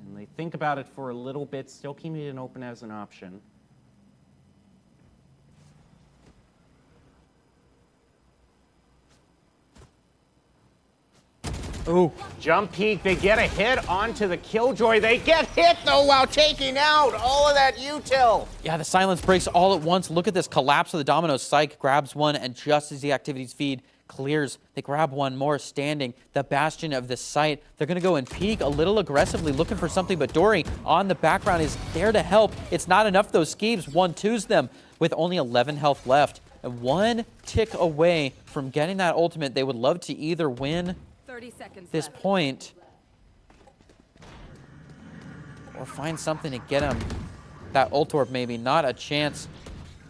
And they think about it for a little bit, still keeping it open as an option. Ooh, jump peek, they get a hit onto the Killjoy. They get hit, though, while taking out all of that util. Yeah, the silence breaks all at once. Look at this collapse of the dominoes. Psych grabs one, and just as the activities feed clears, they grab one more standing. The bastion of the site. They're going to go and peek a little aggressively, looking for something, but Dory on the background is there to help. It's not enough, those skeeves. 1-2s them with only 11 health left. And 1 tick away from getting that ultimate. They would love to either win 30 seconds this left. point or find something to get him. That ult orb maybe, not a chance.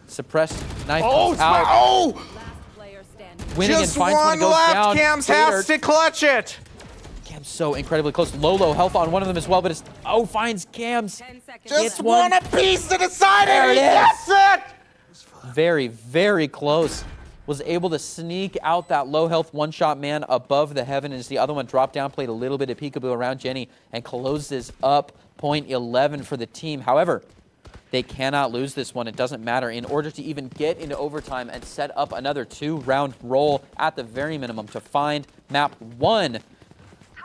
Suppressed knife comes out. Oh! Last player standing. Winning Just and finds one, one goes left. down. Cams Gator. has to clutch it. Cam's so incredibly close. Low health on one of them as well, but it's finds Cams. 10 seconds Just Gets left. one one. apiece to decide it. There He it is. gets it. Very, very close. Was able to sneak out that low health one-shot man above the heaven as the other one dropped down, played a little bit of peekaboo around Jenny, and closes up point 11 for the team. However, they cannot lose this one. It doesn't matter. In order to even get into overtime and set up another 2-round roll at the very minimum to find map 1,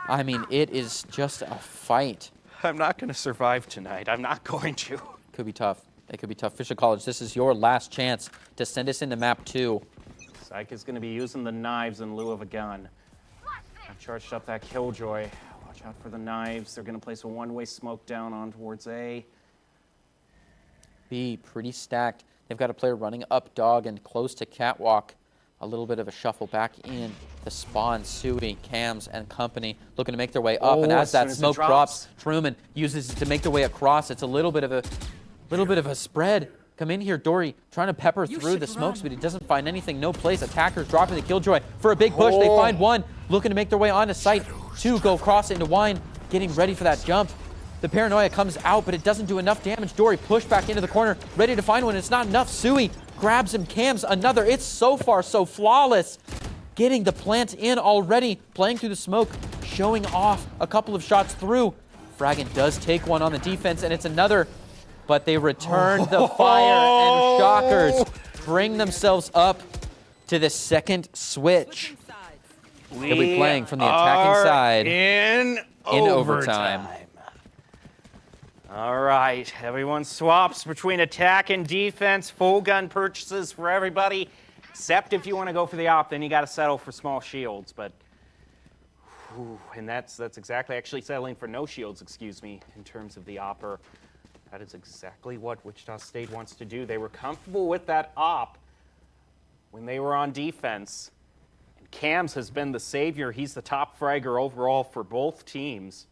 I mean, it is just a fight. I'm not going to survive tonight. I'm not going to. Could be tough. It could be tough. Fisher College, this is your last chance to send us into map 2. Psych is going to be using the knives in lieu of a gun. I've charged up that Killjoy. Watch out for the knives. They're going to place a one-way smoke down on towards A. B, pretty stacked. They've got a player running up dog and close to catwalk. A little bit of a shuffle back in the spawn. Sui, Cams, and company looking to make their way up. And as that smoke drops, Truman uses it to make their way across. It's a little bit of a spread. Come in here, Dory, trying to pepper through the smokes, but he doesn't find anything. No place. Attackers dropping the Killjoy for a big push. They find one, looking to make their way onto site. 2 go across into Wine, getting ready for that jump. The paranoia comes out, but it doesn't do enough damage. Dory pushed back into the corner, ready to find one. It's not enough. Sui grabs him, Cams another. It's so far so flawless. Getting the plant in already, playing through the smoke, showing off a couple of shots through. Fragan does take one on the defense, and it's another but they return the fire, and Shockers bring themselves up to the second switch. Switching sides. They'll be playing from the attacking side in overtime. All right, everyone swaps between attack and defense. Full gun purchases for everybody, except if you want to go for the op, then you got to settle for small shields. But, and that's exactly actually settling for no shields, excuse me, in terms of the opper. That is exactly what Wichita State wants to do. They were comfortable with that op when they were on defense. And Cams has been the savior. He's the top fragger overall for both teams.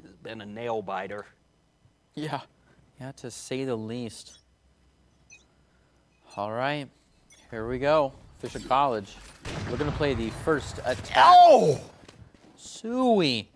He's been a nail biter. Yeah, to say the least. All right, here we go. Fisher College. We're going to play the first attack. Oh! Suey.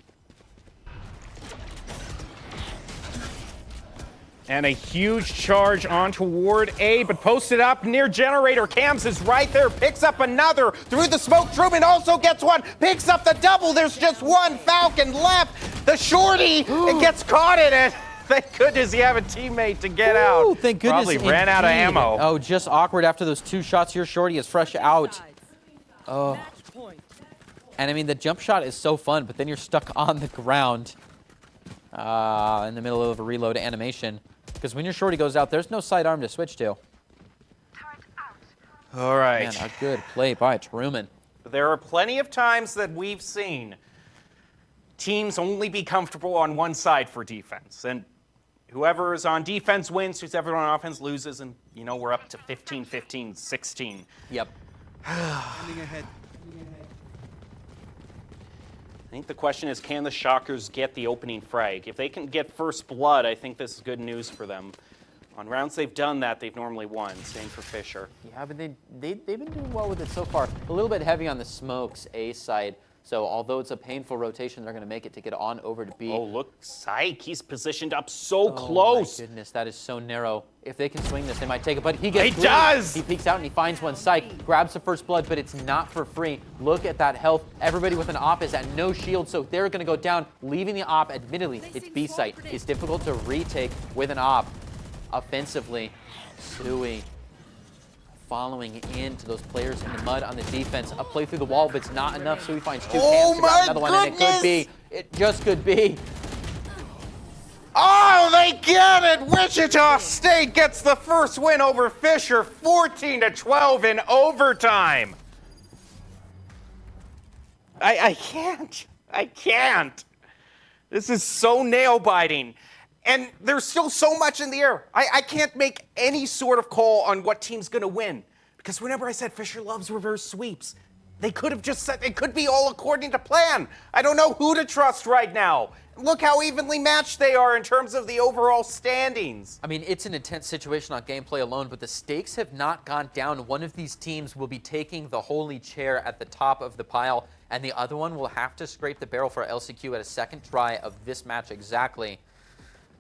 And a huge charge on toward A, but posted up near generator. Cams is right there, picks up another through the smoke. Truman also gets one, picks up the double. There's just one Falcon left. The shorty, it gets caught in it. Thank goodness you have a teammate to get out. Thank goodness. Probably ran out of indeed. ammo. Oh, just awkward after those 2 shots here. Shorty is fresh out. Sides. Oh. Match point. And I mean, the jump shot is so fun, but then you're stuck on the ground in the middle of a reload animation. Because when your shorty goes out, there's no sidearm to switch to. All right. Man, a good play by Truman. There are plenty of times that we've seen teams only be comfortable on one side for defense. And whoever is on defense wins, whoever on offense loses, and, you know, we're up to 15, 15, 16. Yep. I think the question is, can the Shockers get the opening frag? If they can get first blood, I think this is good news for them. On rounds they've done that, they've normally won. Same for Fisher. Yeah, but they've been doing well with it so far. A little bit heavy on the smokes A side. So although it's a painful rotation, they're going to make it to get on over to B. Oh, look, Syke, he's positioned up so close. Oh my goodness, that is so narrow. If they can swing this, they might take it, but he gets He does! He peeks out and he finds one. Syke grabs the first blood, but it's not for free. Look at that health. Everybody with an op is at no shield, so they're going to go down, leaving the op. Admittedly, it's B site. It's difficult to retake with an op. Offensively, Suey following into those players in the mud on the defense. A play through the wall, but it's not enough, so he finds 2 cans to grab another one, and it could be. It just could be. Oh, they get it! Wichita State gets the first win over Fisher, 14-12 in overtime. I can't. This is so nail-biting. And there's still so much in the air. I can't make any sort of call on what team's going to win. Because whenever I said Fisher loves reverse sweeps, they could have just said it could be all according to plan. I don't know who to trust right now. Look how evenly matched they are in terms of the overall standings. I mean, it's an intense situation on gameplay alone, but the stakes have not gone down. One of these teams will be taking the holy chair at the top of the pile, and the other one will have to scrape the barrel for LCQ at a second try of this match exactly.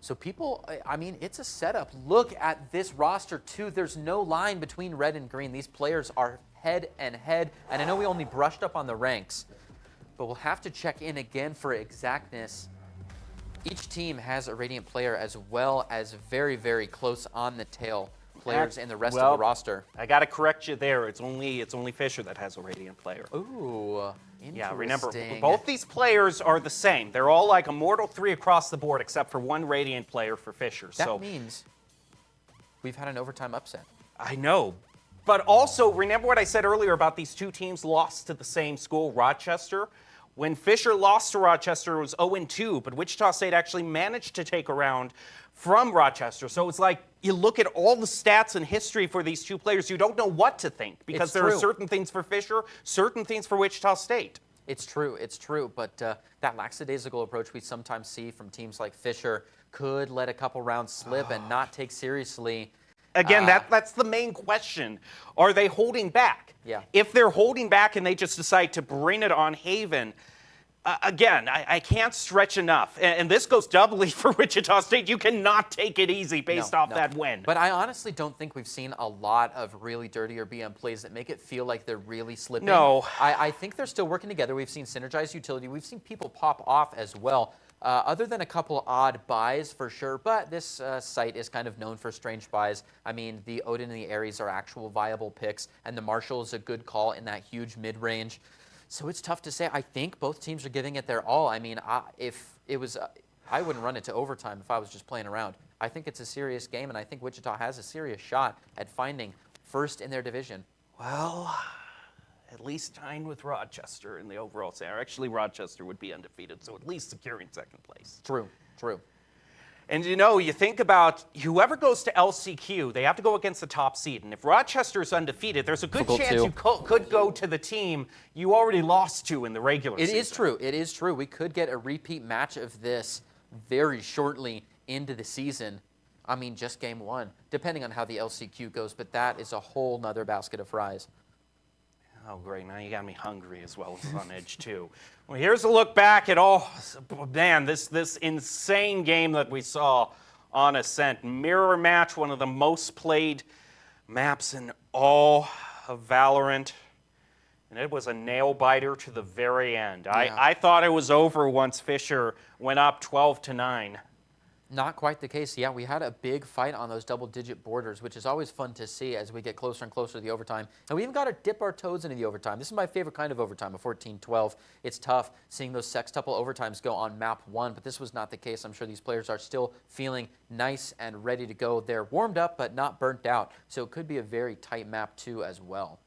So people, I mean, it's a setup. Look at this roster, too. There's no line between red and green. These players are head and head. And I know we only brushed up on the ranks, but we'll have to check in again for exactness. Each team has a Radiant player as well as very, very close on the tail players in the rest of the roster. I got to correct you there. It's only Fisher that has a Radiant player. Ooh, interesting. Yeah, remember, both these players are the same. They're all like Immortal 3 across the board, except for one Radiant player for Fisher. That means we've had an overtime upset. I know. But also, remember what I said earlier about these two teams lost to the same school, Rochester? When Fisher lost to Rochester, it was 0-2, but Wichita State actually managed to take a round from Rochester. So it's like you look at all the stats and history for these two players, you don't know what to think because there are certain things for Fisher, certain things for Wichita State. It's true, but that lackadaisical approach we sometimes see from teams like Fisher could let a couple rounds slip and not take seriously. Again, that's the main question. Are they holding back? Yeah. If they're holding back and they just decide to bring it on Haven, again, I can't stretch enough. And this goes doubly for Wichita State. You cannot take it easy based off that win. But I honestly don't think we've seen a lot of really dirty or BM plays that make it feel like they're really slipping. No. I think they're still working together. We've seen synergized utility. We've seen people pop off as well. other than a couple odd buys for sure, but this site is kind of known for strange buys. I mean, the Odin and the Ares are actual viable picks, and the Marshall is a good call in that huge mid-range. So it's tough to say. I think both teams are giving it their all. I mean, if it was, I wouldn't run it to overtime if I was just playing around. I think it's a serious game, and I think Wichita has a serious shot at finding first in their division. Well, at least tying with Rochester in the overall standing. Actually, Rochester would be undefeated, so at least securing second place. True, true. And you know, you think about whoever goes to LCQ, they have to go against the top seed. And if Rochester is undefeated, there's a good Difficult chance too. you could go to the team you already lost to in the regular season. It is true. It is true. We could get a repeat match of this very shortly into the season. I mean, just game one, depending on how the LCQ goes. But that is a whole nother basket of fries. Oh, great. Now you got me hungry as well as on edge, too. Well, here's a look back at all, man, this insane game that we saw on Ascent. Mirror match, one of the most played maps in all of Valorant. And it was a nail-biter to the very end. Yeah. I thought it was over once Fisher went up 12-9. Not quite the case. Yeah, we had a big fight on those double-digit borders, which is always fun to see as we get closer and closer to the overtime. And we even got to dip our toes into the overtime. This is my favorite kind of overtime, a 14-12. It's tough seeing those sextuple overtimes go on map 1, but this was not the case. I'm sure these players are still feeling nice and ready to go. They're warmed up, but not burnt out. So it could be a very tight map 2 as well.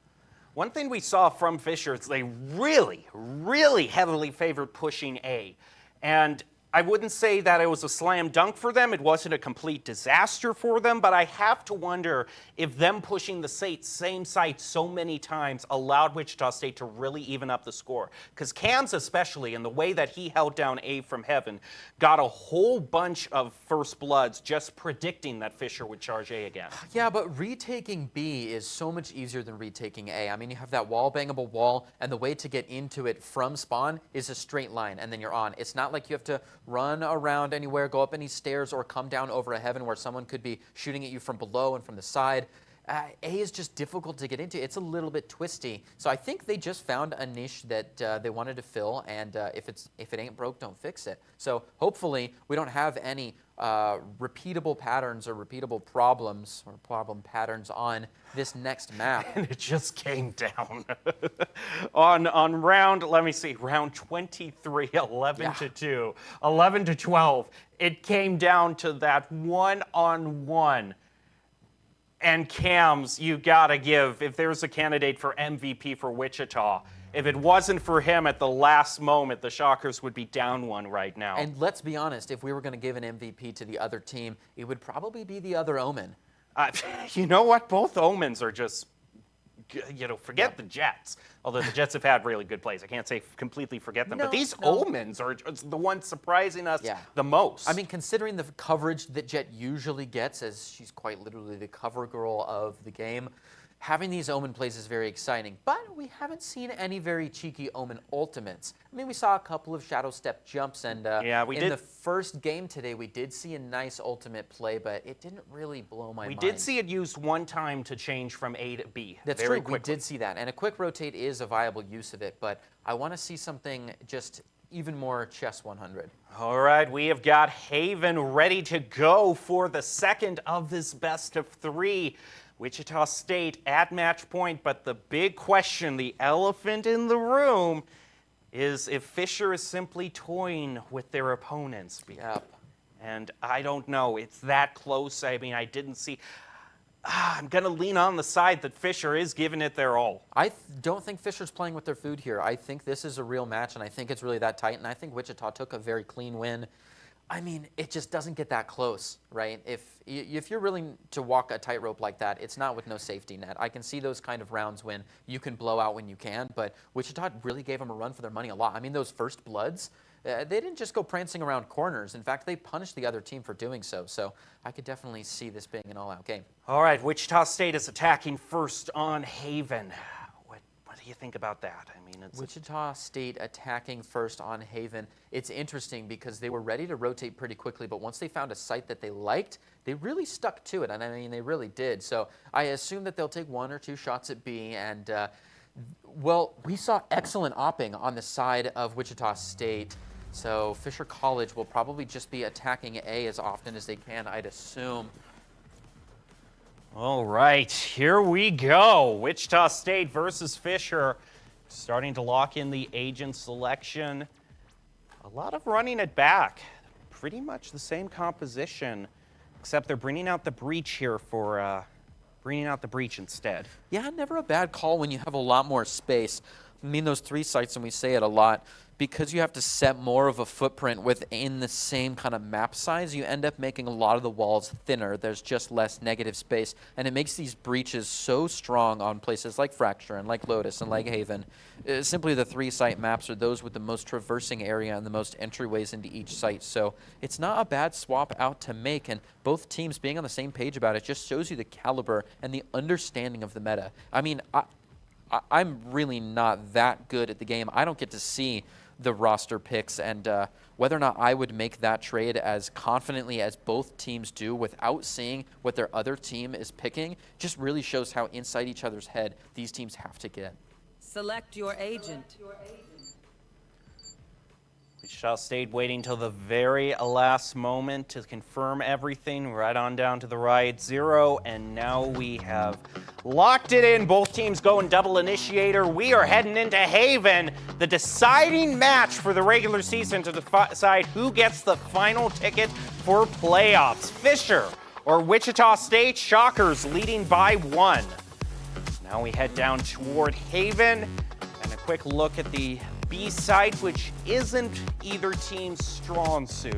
One thing we saw from Fisher is they really, really heavily favored pushing A. And I wouldn't say that it was a slam dunk for them. It wasn't a complete disaster for them, but I have to wonder if them pushing the same site so many times allowed Wichita State to really even up the score. Because Cams especially, in the way that he held down A from heaven, got a whole bunch of first bloods just predicting that Fisher would charge A again. Yeah, but retaking B is so much easier than retaking A. I mean, you have that wall-bangable wall, and the way to get into it from spawn is a straight line, and then you're on. It's not like you have to run around anywhere, go up any stairs, or come down over a heaven where someone could be shooting at you from below and from the side. A is just difficult to get into. It's a little bit twisty. So I think they just found a niche that they wanted to fill, and if it ain't broke, don't fix it. So hopefully we don't have any repeatable patterns or repeatable problems or problem patterns on this next map. And it just came down. on round, let me see, round 23, 11-2, 11-12, it came down to that one-on-one. And Cams, you gotta give, if there's a candidate for MVP for Wichita, if it wasn't for him at the last moment, the Shockers would be down one right now. And let's be honest, if we were going to give an MVP to the other team, it would probably be the other Omen. You know what? Both Omens are just, forget the Jets. Although the Jets have had really good plays. I can't say completely forget them. But these Omens are the ones surprising us the most. I mean, considering the coverage that Jet usually gets, as she's quite literally the cover girl of the game, having these Omen plays is very exciting, but we haven't seen any very cheeky Omen ultimates. I mean, we saw a couple of shadow step jumps, and in the first game today, we did see a nice ultimate play, but it didn't really blow my mind. We did see it used one time to change from A to B. That's very true, quickly. we did see that, and a quick rotate is a viable use of it, but I want to see something just even more chess 100. All right, we have got Haven ready to go for the second of this best of 3. Wichita State at match point, but the big question, the elephant in the room, is if Fisher is simply toying with their opponents. Yep. And I don't know. It's that close. I mean, I didn't see. I'm going to lean on the side that Fisher is giving it their all. I don't think Fisher's playing with their food here. I think this is a real match, and I think it's really that tight, and I think Wichita took a very clean win. I mean, it just doesn't get that close, right? If you're willing to walk a tightrope like that, it's not with no safety net. I can see those kind of rounds when you can blow out when you can, but Wichita really gave them a run for their money a lot. I mean, those first bloods, they didn't just go prancing around corners. In fact, they punished the other team for doing so. So I could definitely see this being an all-out game. All right, Wichita State is attacking first on Haven. What do you think about that? I mean, it's Wichita State attacking first on Haven. It's interesting because they were ready to rotate pretty quickly, but once they found a site that they liked, they really stuck to it, and I mean, they really did. So I assume that they'll take 1 or 2 shots at B, and well, we saw excellent opping on the side of Wichita State. So Fisher College will probably just be attacking A as often as they can, I'd assume. All right, here we go. Wichita State versus Fisher. Starting to lock in the agent selection. A lot of running it back. Pretty much the same composition, except they're bringing out the breach here for bringing out the breach instead. Yeah, never a bad call when you have a lot more space. I mean, those 3 sites, and we say it a lot, because you have to set more of a footprint within the same kind of map size, you end up making a lot of the walls thinner. There's just less negative space, and it makes these breaches so strong on places like Fracture and like Lotus and like Haven. Simply the 3-site maps are those with the most traversing area and the most entryways into each site. So it's not a bad swap out to make, and both teams being on the same page about it just shows you the caliber and the understanding of the meta. I mean, I'm really not that good at the game. I don't get to see the roster picks, and whether or not I would make that trade as confidently as both teams do without seeing what their other team is picking just really shows how inside each other's head these teams have to get. Select your agent. Wichita State waiting till the very last moment to confirm everything. Right on down to the right, 0, and now we have locked it in. Both teams going double initiator. We are heading into Haven, the deciding match for the regular season to decide who gets the final ticket for playoffs. Fisher or Wichita State. Shockers leading by 1. Now we head down toward Haven, and a quick look at the B site, which isn't either team's strong suit.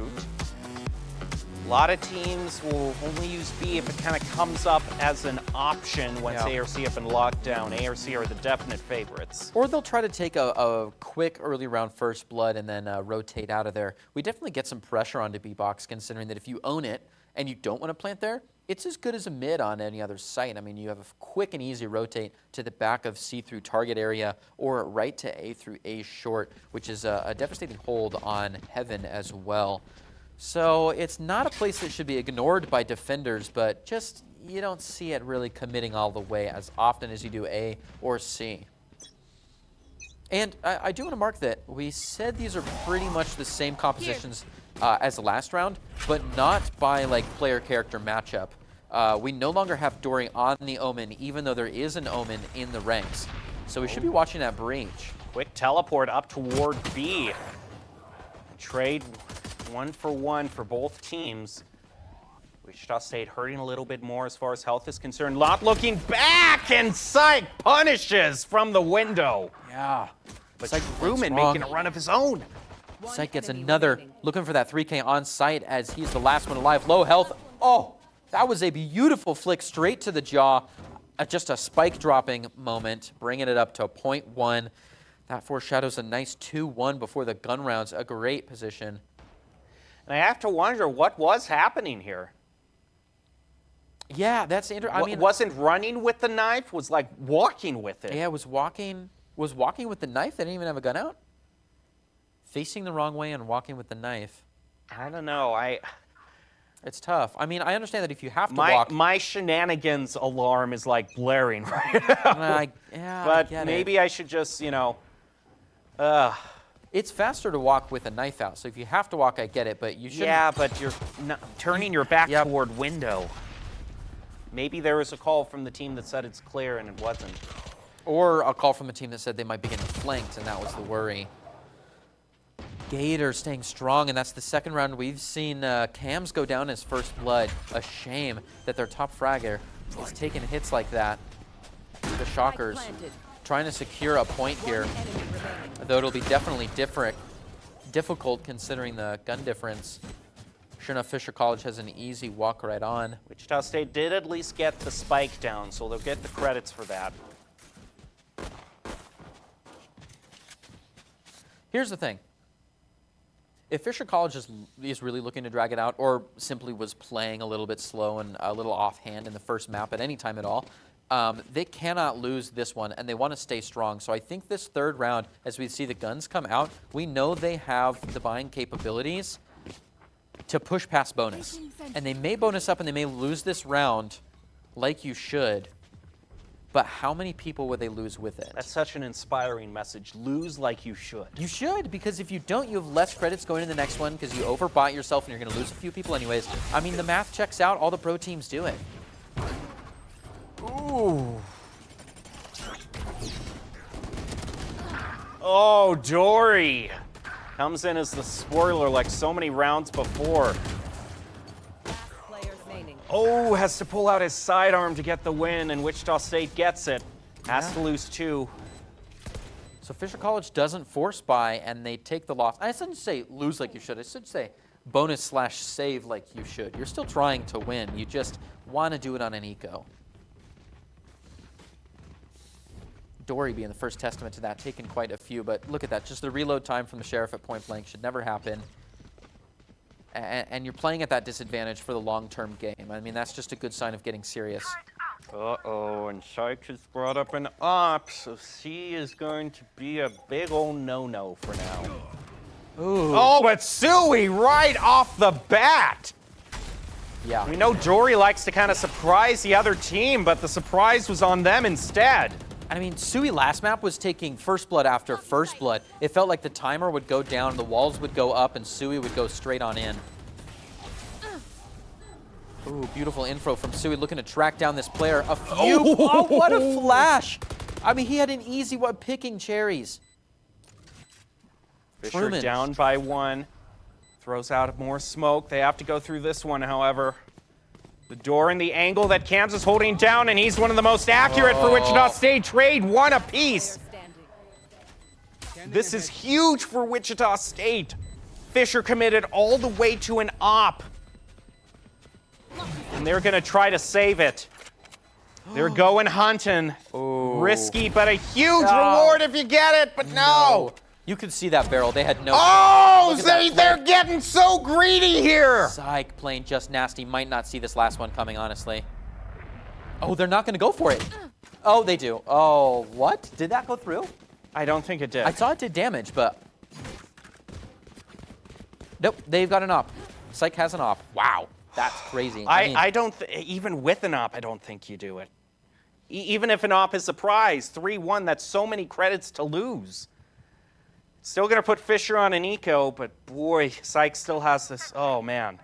A lot of teams will only use B if it kind of comes up as an option once ARC have been locked down. ARC are the definite favorites. Or they'll try to take a quick early round first blood and then rotate out of there. We definitely get some pressure onto B-Box, considering that if you own it and you don't want to plant there, it's as good as a mid on any other site. I mean, you have a quick and easy rotate to the back of C through target area or right to A through A short, which is a devastating hold on Heaven as well. So it's not a place that should be ignored by defenders, but just you don't see it really committing all the way as often as you do A or C. And I do want to mark that we said these are pretty much the same compositions as the last round, but not by like player character matchup. We no longer have Dory on the Omen, even though there is an Omen in the ranks. So we should be watching that breach. Quick teleport up toward B. Trade 1-for-1 for both teams. Wichita State hurting a little bit more as far as health is concerned. Not looking back, and Psych punishes from the window. Yeah. But Truman making a run of his own. Psych gets another, looking for that 3K on site as he's the last one alive. Low health. Oh, that was a beautiful flick straight to the jaw. Just a spike dropping moment, bringing it up to 0.1. That foreshadows a nice 2-1 before the gun rounds. A great position. And I have to wonder what was happening here. Yeah, that's interesting. I mean, wasn't running with the knife, was like walking with it. Yeah, was walking with the knife. They didn't even have a gun out. Facing the wrong way and walking with the knife. I don't know. It's tough. I mean, I understand that if you have to walk. My shenanigans alarm is like blaring right now. But maybe I should just, you know. It's faster to walk with a knife out. So if you have to walk, I get it. But you shouldn't. Yeah, but you're turning your back toward window. Maybe there was a call from the team that said it's clear and it wasn't. Or a call from a team that said they might be getting flanked, and that was the worry. Gator staying strong, and that's the second round. We've seen Cams go down his first blood. A shame that their top fragger is taking hits like that. The Shockers trying to secure a point here, though it'll be definitely difficult considering the gun difference. Sure enough, Fisher College has an easy walk right on. Wichita State did at least get the spike down, so they'll get the credits for that. Here's the thing. If Fisher College is really looking to drag it out, or simply was playing a little bit slow and a little offhand in the first map at any time at all, they cannot lose this one, and they want to stay strong. So I think this third round, as we see the guns come out, we know they have the buying capabilities to push past bonus. And they may bonus up and they may lose this round like you should. but how many people would they lose with it? That's such an inspiring message. Lose like you should. You should, because if you don't, you have less credits going into the next one because you overbought yourself and you're going to lose a few people anyways. I mean, the math checks out. All the pro teams do it. Ooh. Oh, Dory comes in as the spoiler like so many rounds before. Player remaining. Oh, has to pull out his sidearm to get the win, and Wichita State gets it. Has to lose 2. So Fisher College doesn't force buy, and they take the loss. I shouldn't say lose like you should. I should say bonus/save like you should. You're still trying to win. You just want to do it on an eco. Dory being the first testament to that, taking quite a few, but look at that. Just the reload time from the Sheriff at point blank should never happen. And you're playing at that disadvantage for the long-term game. I mean, that's just a good sign of getting serious. Uh-oh, and Sykes has brought up an op, so C is going to be a big old no-no for now. Ooh. Oh, but Suey right off the bat! Yeah. We know Dory likes to kind of surprise the other team, but the surprise was on them instead. I mean, Suey last map was taking first blood after first blood. It felt like the timer would go down, the walls would go up, and Suey would go straight on in. Ooh, beautiful info from Suey, looking to track down this player. A few. Oh, what a flash! I mean, he had an easy one picking cherries. Fisher Truman. down by 1. Throws out more smoke. They have to go through this one, however. The door and the angle that Cams is holding down, and he's one of the most accurate for Wichita State. Trade 1 apiece. This is huge for Wichita State. Fisher committed all the way to an op. And they're going to try to save it. They're going hunting. Risky, but a huge reward if you get it, but no. You could see that barrel. They had no. Oh, Look at that they're play. getting so greedy here. Psych, playing just nasty. Might not see this last one coming, honestly. Oh, they're not going to go for it. Oh, they do. Oh, what? Did that go through? I don't think it did. I saw it did damage, but... Nope, they've got an op. Psych has an op. Wow, that's crazy. I don't, even with an op, I don't think you do it. Even if an op is a prize, 3-1, that's so many credits to lose. Still going to put Fisher on an eco, but boy, Psych still has this. Oh, man.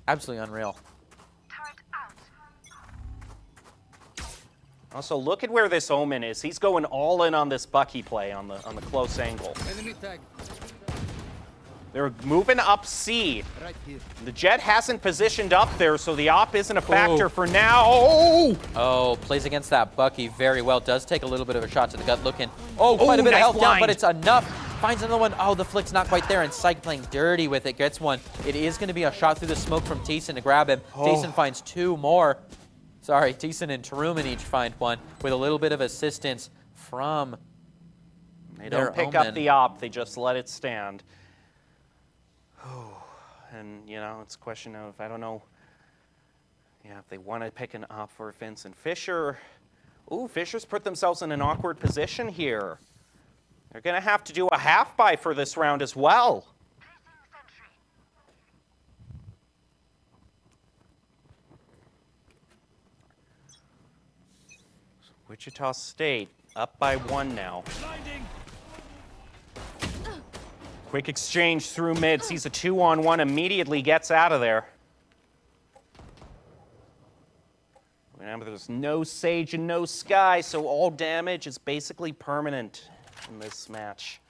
Absolutely unreal. Also, look at where this Omen is. He's going all in on this Bucky play on the close angle. Enemy tag. They're moving up C. Right here. The Jet hasn't positioned up there, so the op isn't a factor for now. Oh! Oh, plays against that Bucky very well. Does take a little bit of a shot to the gut looking. Oh, quite a bit of nice health down, blind. but it's enough. Finds another one. Oh, the flick's not quite there, and Psych playing dirty with it. Gets one. It is going to be a shot through the smoke from Thiessen to grab him. Thiessen finds 2 more. Sorry, Thiessen and Truman each find 1 with a little bit of assistance from They don't pick up the op, they just let it stand. And, you know, it's a question of, I don't know, if they want to pick an op for Vincent Fisher. Ooh, Fisher's put themselves in an awkward position here. They're going to have to do a half buy for this round as well. Wichita State up by 1 now. Quick exchange through mid, sees a 2-on-1, immediately gets out of there. Remember, there's no Sage and no Sky, so all damage is basically permanent in this match.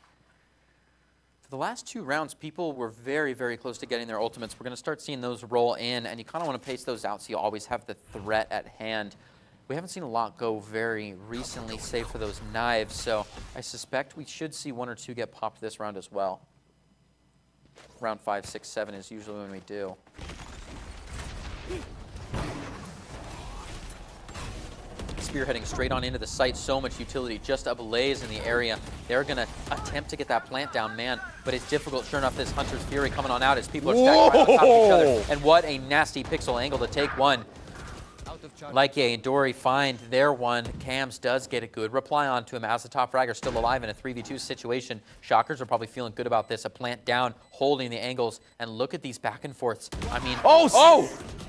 For the last 2 rounds, people were very, very close to getting their ultimates. We're going to start seeing those roll in, and you kind of want to pace those out so you always have the threat at hand. We haven't seen a lot go very recently, save for those knives, so I suspect we should see 1 or 2 get popped this round as well. Round 5, 6, 7 is usually when we do. Spearheading straight on into the site, so much utility, just ablaze in the area. They're going to attempt to get that plant down, man, but it's difficult. Sure enough, this Hunter's Fury coming on out as people are stacked right on top of each other. And what a nasty pixel angle to take one. Like and Dory find their one. Cams does get a good reply onto him as the top fragger still alive in a 3v2 situation. Shockers are probably feeling good about this. A plant down, holding the angles, and look at these back and forths. I mean,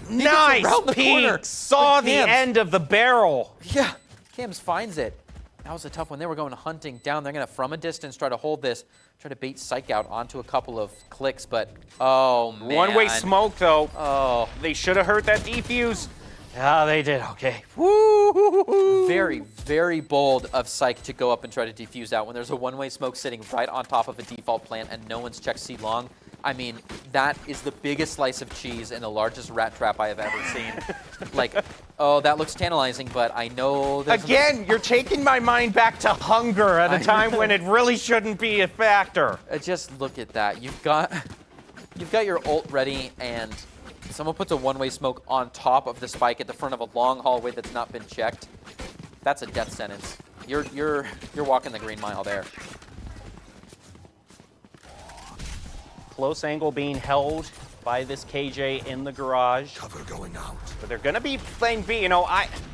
Nice around the corner. peek. Saw But the Cams- end of the barrel. Yeah, Cams finds it. That was a tough one. They were going hunting down. They're going to, from a distance, try to hold this, try to bait Psych out onto a couple of clicks, but oh, man. One-way smoke, though. Oh. They should have heard that defuse. Yeah, they did. Okay. Woo! Very, very bold of Psych to go up and try to defuse out when there's a one-way smoke sitting right on top of a default plant and no one's checked C long. I mean, that is the biggest slice of cheese and the largest rat trap I have ever seen. Like, oh, that looks tantalizing, but I know there's... Again, you're taking my mind back to hunger at a time when it really shouldn't be a factor. Just look at that. You've got your ult ready, and someone puts a one-way smoke on top of the spike at the front of a long hallway that's not been checked. That's a death sentence. You're walking the green mile there. Close angle being held by this KJ in the garage. Cover going out. But they're going to be playing B. You know,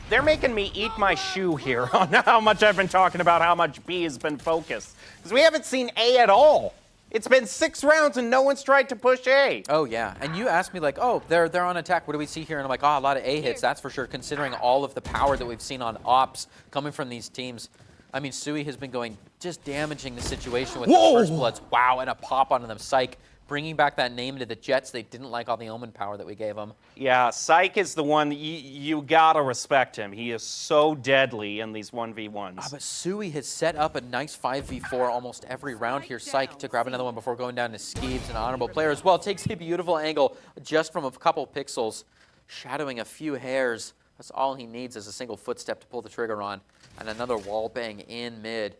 they're making me eat my shoe here on how much I've been talking about how much B has been focused. Because we haven't seen A at all. It's been 6 rounds and no one's tried to push A. Oh, yeah. And you asked me, like, oh, they're on attack. What do we see here? And I'm like, oh, a lot of A hits, that's for sure, considering all of the power that we've seen on ops coming from these teams. I mean, Sui has been going, just damaging the situation with the first bloods. Wow, and a pop onto them. Psych, bringing back that name to the Jets. They didn't like all the Omen power that we gave them. Yeah, Psych is the one, you gotta respect him. He is so deadly in these 1v1s. But Sui has set up a nice 5v4 almost every round here. Psych to grab another one before going down to Skeeves, an honorable player as well. Takes a beautiful angle just from a couple pixels, shadowing a few hairs. That's all he needs is a single footstep to pull the trigger on. And another wall bang in mid.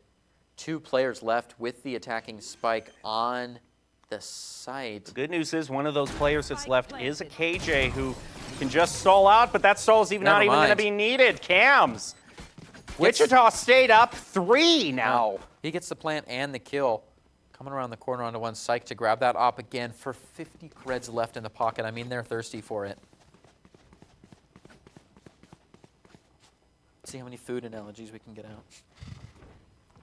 2 players left with the attacking Spike on the site. The good news is one of those players that's left is a KJ who can just stall out, but that stall is not even going to be needed. Cams. Wichita State up 3 now. He gets the plant and the kill. Coming around the corner onto one Psych to grab that op again for 50 creds left in the pocket. I mean, they're thirsty for it. See how many food analogies we can get out.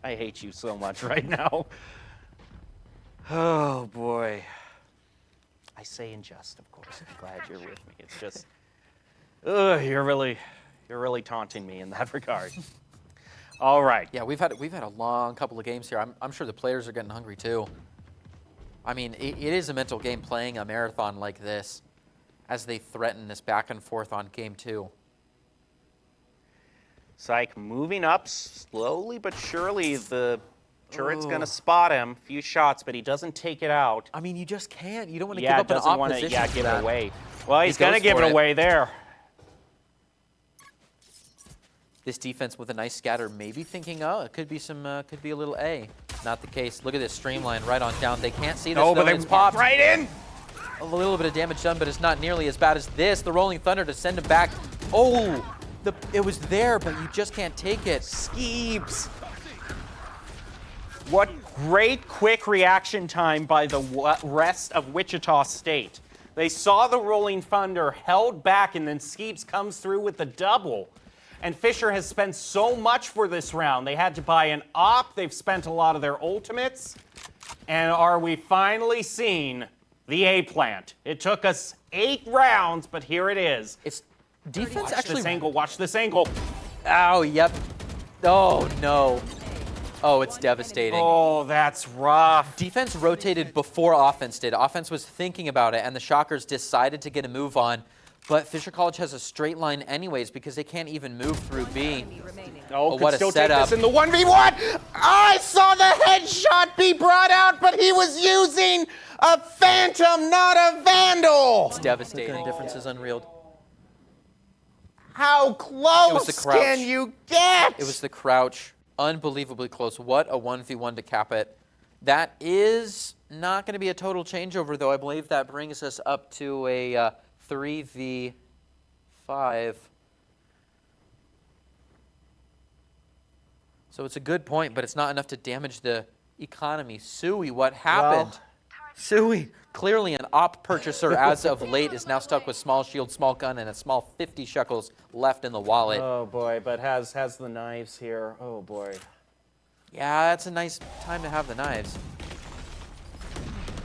I hate you so much right now. Oh, boy. I say in jest, of course. I'm glad you're with me. It's just, you're really taunting me in that regard. All right. Yeah, we've had a long couple of games here. I'm sure the players are getting hungry too. I mean, it is a mental game playing a marathon like this as they threaten this back and forth on game 2. Psych moving up slowly but surely. The turret's going to spot him. Few shots, but he doesn't take it out. I mean, you just can't. You don't want to give up an op position. Yeah, give it away. Well, he's going to give it away there. This defense with a nice scatter, maybe thinking, oh, it could be could be a little A. Not the case. Look at this streamline right on down. They can't see this. Oh, but they popped right in. A little bit of damage done, but it's not nearly as bad as this. The Rolling Thunder to send him back. Oh, it was there, but you just can't take it. Skeeves. What great quick reaction time by the rest of Wichita State. They saw the Rolling Thunder, held back, and then Skeeves comes through with the double. And Fisher has spent so much for this round. They had to buy an op. They've spent a lot of their ultimates. And are we finally seeing the A plant? It took us 8 rounds, but here it is. It's defense Watch actually. this angle. Watch this angle. Oh, yep. Oh, no. Oh, it's devastating. Oh, that's rough. Defense rotated before offense did. Offense was thinking about it, and the Shockers decided to get a move on. But Fisher College has a straight line anyways because they can't even move through B. Oh, what could a still setup. take this in the 1v1. I saw the headshot be brought out, but he was using a Phantom, not a Vandal. It's devastating. The difference is unreal. How close can you get? It was the crouch. Unbelievably close. What a 1v1 to cap it. That is not going to be a total changeover, though. I believe that brings us up to a 3v5. So it's a good point, but it's not enough to damage the economy. Sui, what happened? Sui, clearly an op purchaser as of late, is now stuck with small shield, small gun, and a small 50 shekels left in the wallet. Oh boy, but has the knives here. Oh boy. Yeah, that's a nice time to have the knives.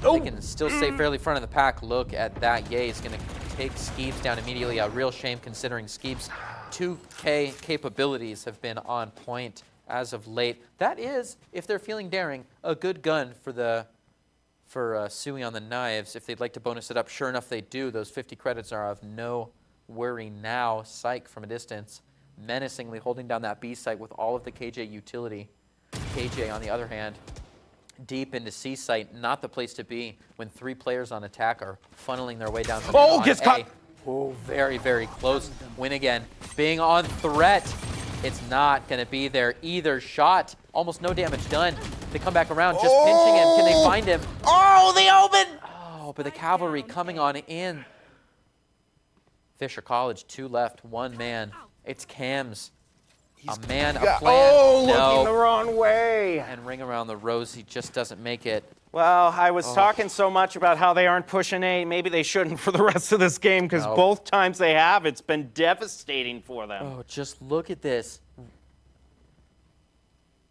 They can still stay fairly front of the pack. Look at that. Ye is going to take Skeebs down immediately. A real shame considering Skeebs' 2K capabilities have been on point as of late. That is, if they're feeling daring, a good gun for Sui on the knives. If they'd like to bonus it up, sure enough they do. Those 50 credits are of no worry now. Psych from a distance, menacingly holding down that B site with all of the KJ utility. KJ, on the other hand, deep into C site, not the place to be when 3 players on attack are funneling their way down. Oh, gets caught. Oh, very, very close. Win again. Being on threat, it's not going to be there either. Shot, almost no damage done. They come back around, just pinching him. Can they find him? Oh, the open! Oh, but the cavalry coming on in. Fisher College, 2 left, 1 man. It's Cams. A man, a plan. Oh, no. looking the wrong way. And ring around the rosy just doesn't make it. Well, I was talking so much about how they aren't pushing A. Maybe they shouldn't for the rest of this game, because both times they have, it's been devastating for them. Oh, just look at this.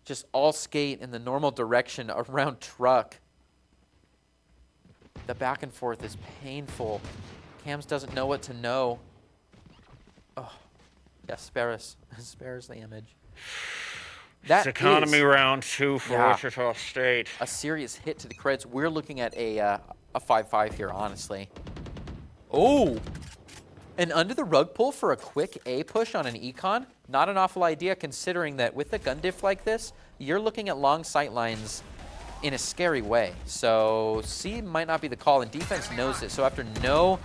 Just all skate in the normal direction around truck. The back and forth is painful. Cams doesn't know what to know. Oh, yeah, spare us. Spare us the image. That It's economy is round 2 for Wichita State. a serious hit to the creds. We're looking at a 5-5 here, honestly. Oh, an under the rug pull for a quick A push on an econ. Not an awful idea considering that with a gun diff like this, you're looking at long sight lines in a scary way. So C might not be the call, and defense knows it. So after no,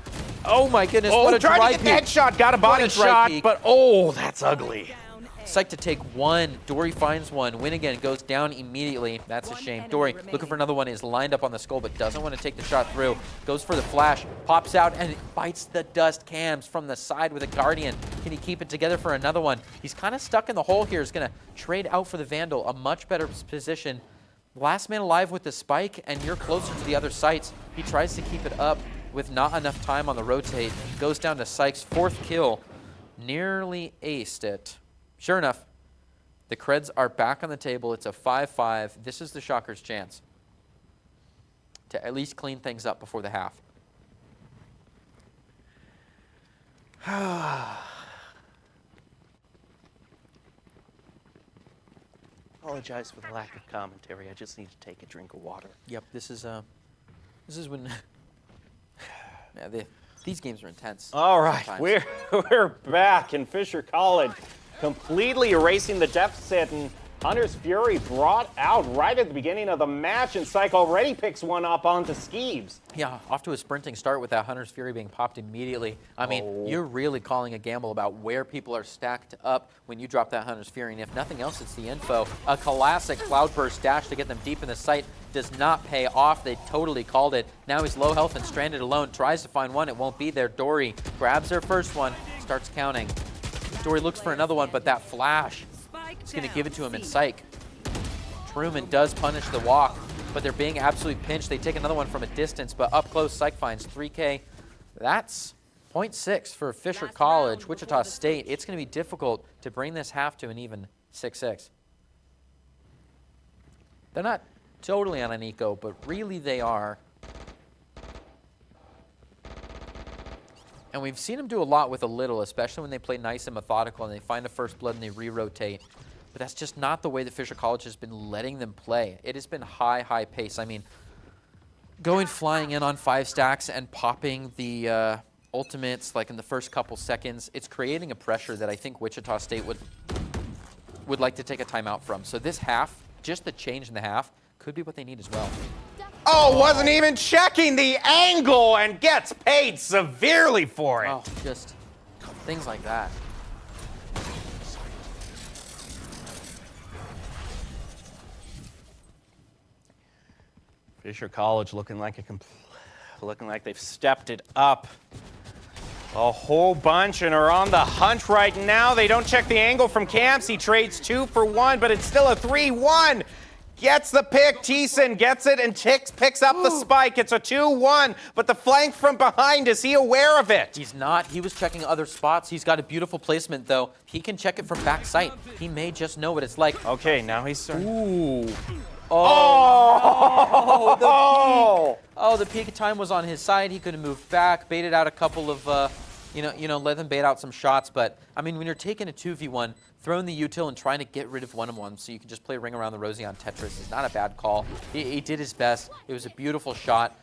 oh my goodness, what a tried dry to get that peek. shot, got a body dry shot, peek. but oh, that's ugly. Psych to take 1. Dory finds 1. Win again, goes down immediately. That's a shame. Dory looking for another one, is lined up on the skull, but doesn't want to take the shot through. Goes for the flash, pops out, and it bites the dust. Cams from the side with a Guardian. Can he keep it together for another one? He's kind of stuck in the hole here. He's going to trade out for the Vandal. A much better position. Last man alive with the spike, and you're closer to the other sites. He tries to keep it up with not enough time on the rotate. Goes down to Sykes' 4th kill. Nearly aced it. Sure enough, the creds are back on the table. It's a 5-5. This is the Shockers' chance to at least clean things up before the half. Apologize for the lack of commentary. I just need to take a drink of water. Yep, this is when yeah, these games are intense. All right, sometimes. we're back, and Fisher College completely erasing the deficit, and Hunter's Fury brought out right at the beginning of the match, and Psych already picks one up onto Skeebs. Yeah, off to a sprinting start with that Hunter's Fury being popped immediately. I mean, you're really calling a gamble about where people are stacked up when you drop that Hunter's Fury, and if nothing else, it's the info. A classic Cloudburst dash to get them deep in the site does not pay off. They totally called it. Now he's low health and stranded alone. Tries to find one. It won't be there. Dory grabs her first one, starts counting. Dory looks for another one, but that flash is going to give it to him in Psych. Truman does punish the walk, but they're being absolutely pinched. They take another one from a distance, but up close, Psych finds 3K. That's 0.6 for Fisher College, Wichita State. It's going to be difficult to bring this half to an even 6-6. They're not totally on an eco, but really they are. And we've seen them do a lot with a little, especially when they play nice and methodical and they find a first blood and they re-rotate. But that's just not the way that Fisher College has been letting them play. It has been high pace. I mean, going flying in on 5 stacks and popping the ultimates like in the first couple seconds, it's creating a pressure that I think Wichita State would like to take a timeout from. So this half, just the change in the half, could be what they need as well. Oh, wasn't even checking the angle and gets paid severely for it. Oh, just things like that. Fisher College looking like they've stepped it up a whole bunch and are on the hunt right now. They don't check the angle from Camps. He trades 2 for 1, but it's still a 3-1. Gets the pick. Thiessen gets it and picks up the spike. It's a 2-1, but the flank from behind, is he aware of it? He's not. He was checking other spots. He's got a beautiful placement, though. He can check it from back sight. He may just know what it's like. Okay, now he's starting. Ooh. Oh! Oh, the peak time was on his side. He could have moved back, baited out a couple of, let them bait out some shots. But, I mean, when you're taking a 2v1, throwing the util and trying to get rid of one-on-one so you can just play Ring Around the Rosie on Tetris is not a bad call. He did his best. It was a beautiful shot.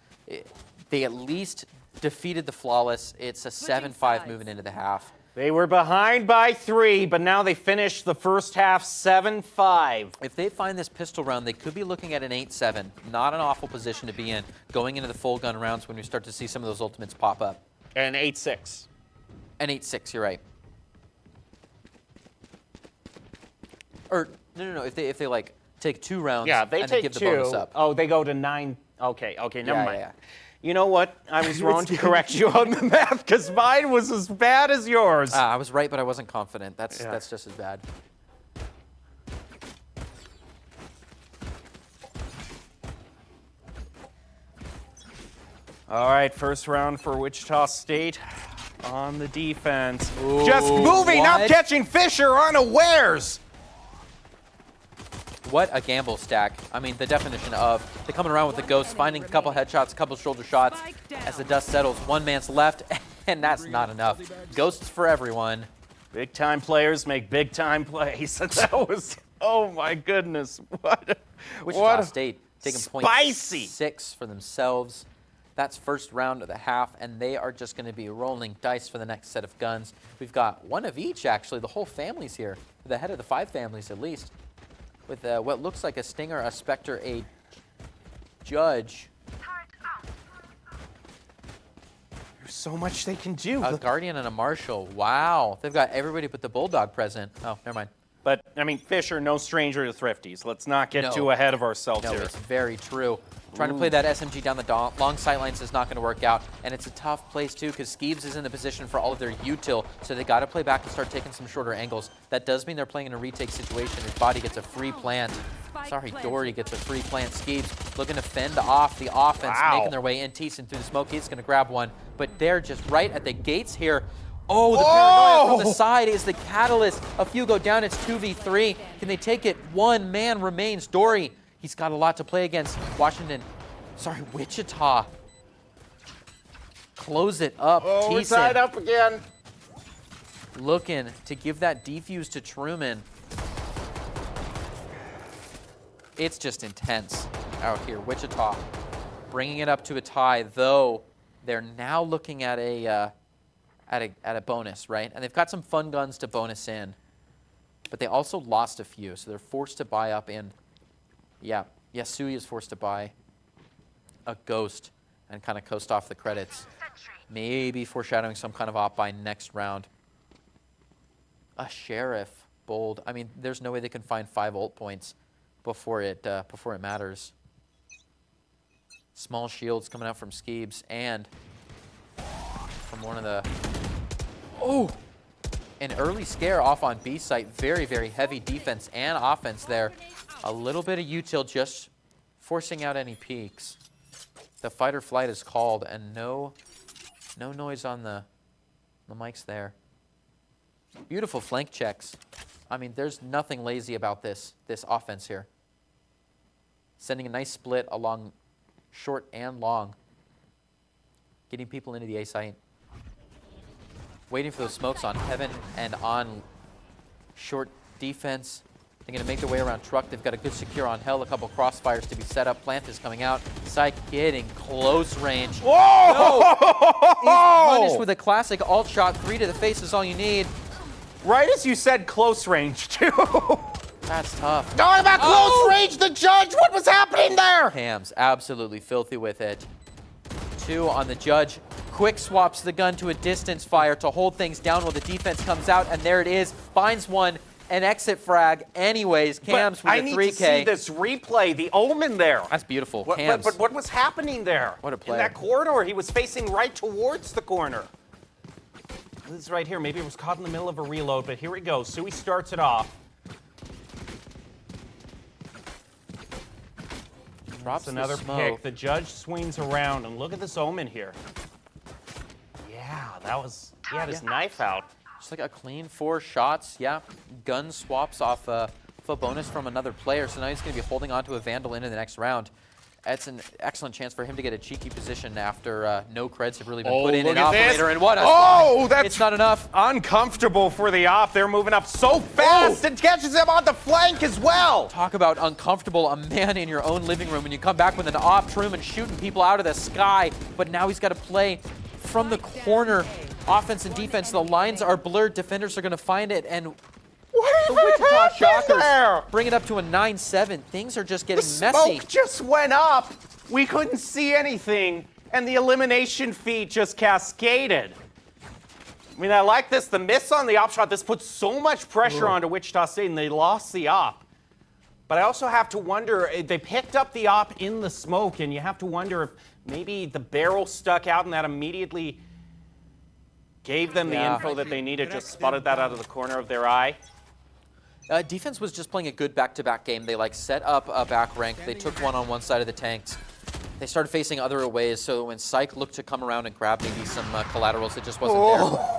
They at least defeated the Flawless. It's a 7-5 moving into the half. They were behind by 3, but now they finished the first half 7-5. If they find this pistol round, they could be looking at an 8-7. Not an awful position to be in going into the full gun rounds when we start to see some of those ultimates pop up. And 8-6. An 8-6, you're right. Or no. If they like take 2 rounds, Yeah, they and take give 2. the bonus up. Oh, they go to 9. Okay, never mind. Yeah. You know what? I was wrong to correct you on the math because mine was as bad as yours. I was right, but I wasn't confident. That's just as bad. All right, first round for Wichita State on the defense. Ooh, Just moving up, what? catching Fisher unawares. What a gamble stack. I mean, the definition of they're coming around with the ghost, finding a couple headshots, a couple shoulder shots. As the dust settles, one man's left, and that's not enough. Ghosts for everyone. Big time players make big time plays. That was, oh my goodness. Wichita State taking spicy. 0.6 for themselves. That's first round of the half, and they are just going to be rolling dice for the next set of guns. We've got one of each, actually. The whole family's here. The head of the 5 families, at least. With what looks like a Stinger, a Spectre, a Judge. There's so much they can do. A Guardian and a Marshal. Wow. They've got everybody but the Bulldog present. Oh, never mind. But, I mean, Fisher, no stranger to thrifties. Let's not get too ahead of ourselves No, here. it's very true. Trying to play that SMG down the long sidelines is not going to work out. And it's a tough place, too, because Skeebs is in the position for all of their util. So they got to play back and start taking some shorter angles. That does mean they're playing in a retake situation. His body gets a free plant. Sorry, Dory gets a free plant. Skeebs looking to fend off the offense, making their way in. Thiessen through the smoke. He's going to grab one. But they're just right at the gates here. Oh, the paranoia from the side is the catalyst. A few go down. It's 2v3. Can they take it? One man remains. Dory, he's got a lot to play against. Wichita. Close it up. Oh, we're tied up again. Looking to give that defuse to Truman. It's just intense out here. Wichita bringing it up to a tie, though they're now looking at a bonus, right? And they've got some fun guns to bonus in, but they also lost a few, so they're forced to buy up in. Yeah, Yasui is forced to buy a Ghost and kind of coast off the credits. Maybe foreshadowing some kind of op by next round. A Sheriff, bold. I mean, there's no way they can find 5 ult points before it matters. Small shields coming out from Skeebs and from one of the... Oh! An early scare off on B site. Very, very heavy defense and offense there. A little bit of util just forcing out any peaks. The fight or flight is called, and no noise on the mics there. Beautiful flank checks. I mean, there's nothing lazy about this offense here. Sending a nice split along short and long. Getting people into the A site. Waiting for those smokes on Heaven and on short defense. They're going to make their way around truck. They've got a good secure on Hell. A couple crossfires to be set up. Plant is coming out. Psych getting close range. Whoa! No! He's punished with a classic alt shot. 3 to the face is all you need. Right as you said close range, too. That's tough. Talking about close range, the Judge. What was happening there? Hams absolutely filthy with it. 2 on the Judge. Quick swaps the gun to a distance fire to hold things down while the defense comes out, and there it is. Finds one, an exit frag. Anyways, Cams with a 3K. I need to see this replay, the omen there. That's beautiful. But what was happening there? What a play. In that corridor, he was facing right towards the corner. This is right here. Maybe it was caught in the middle of a reload, but here we go. Sui starts it off. Drops That's another the smoke. pick. The judge swings around, and look at this omen here. Yeah, that was, he had his knife out. Just like a clean 4 shots. Yeah, gun swaps off a bonus from another player. So now he's going to be holding on to a Vandal into the next round. It's an excellent chance for him to get a cheeky position after no creds have really been put in. Look An at this. operator, and what a Oh, that's it's not enough. uncomfortable for the op. They're moving up so fast. It catches him on the flank as well. Talk about uncomfortable, a man in your own living room when you come back with an op, Truman shooting people out of the sky, but now he's got to play from the corner. Offense and defense, the lines are blurred. Defenders are going to find it, and the Wichita Shockers bring it up to a 9-7. Things are just getting The messy. smoke just went up. We couldn't see anything, and the elimination feed just cascaded. I mean, I like this. The miss on the op shot, this puts so much pressure onto Wichita State, and they lost the op. But I also have to wonder, they picked up the op in the smoke, and you have to wonder if maybe the barrel stuck out and that immediately gave them the info that they needed, just spotted that out of the corner of their eye. Defense was just playing a good back-to-back game. They set up a back rank. They took one on one side of the tanks. They started facing other ways, so when Psych looked to come around and grab maybe some collaterals, it just wasn't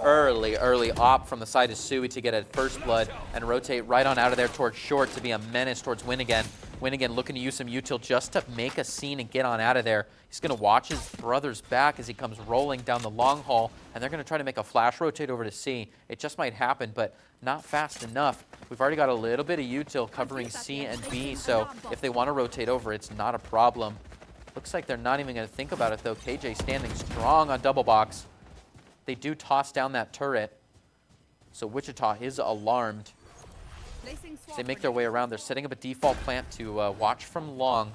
there. Early op from the side of Sui to get a first blood and rotate right on out of there towards short to be a menace towards Win again. Win again looking to use some util just to make a scene and get on out of there. He's going to watch his brother's back as he comes rolling down the long haul, and they're going to try to make a flash rotate over to C. It just might happen, but not fast enough. We've already got a little bit of util covering C and B, so if they want to rotate over, it's not a problem. Looks like they're not even going to think about it, though. KJ standing strong on double box. They do toss down that turret, so Wichita is alarmed. As they make their way around, they're setting up a default plant to watch from long.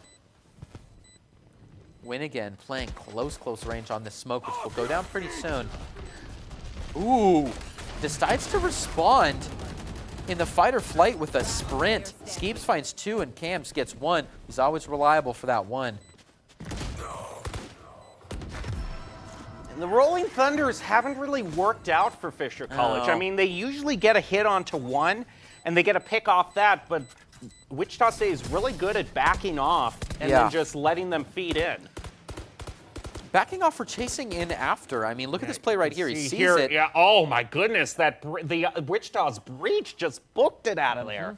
Win again, playing close range on this smoke, which will go down pretty soon. Ooh, decides to respond in the fight or flight with a sprint. Skeeps finds 2 and Camps gets 1. He's always reliable for that 1. And the Rolling Thunders haven't really worked out for Fisher College. No. I mean, they usually get a hit onto one, and they get a pick off that, but Wichita State is really good at backing off and then just letting them feed in. Backing off for chasing in after. I mean, look at this play right here. He sees it. Yeah. Oh my goodness, that the Wichita's breach just booked it out of there.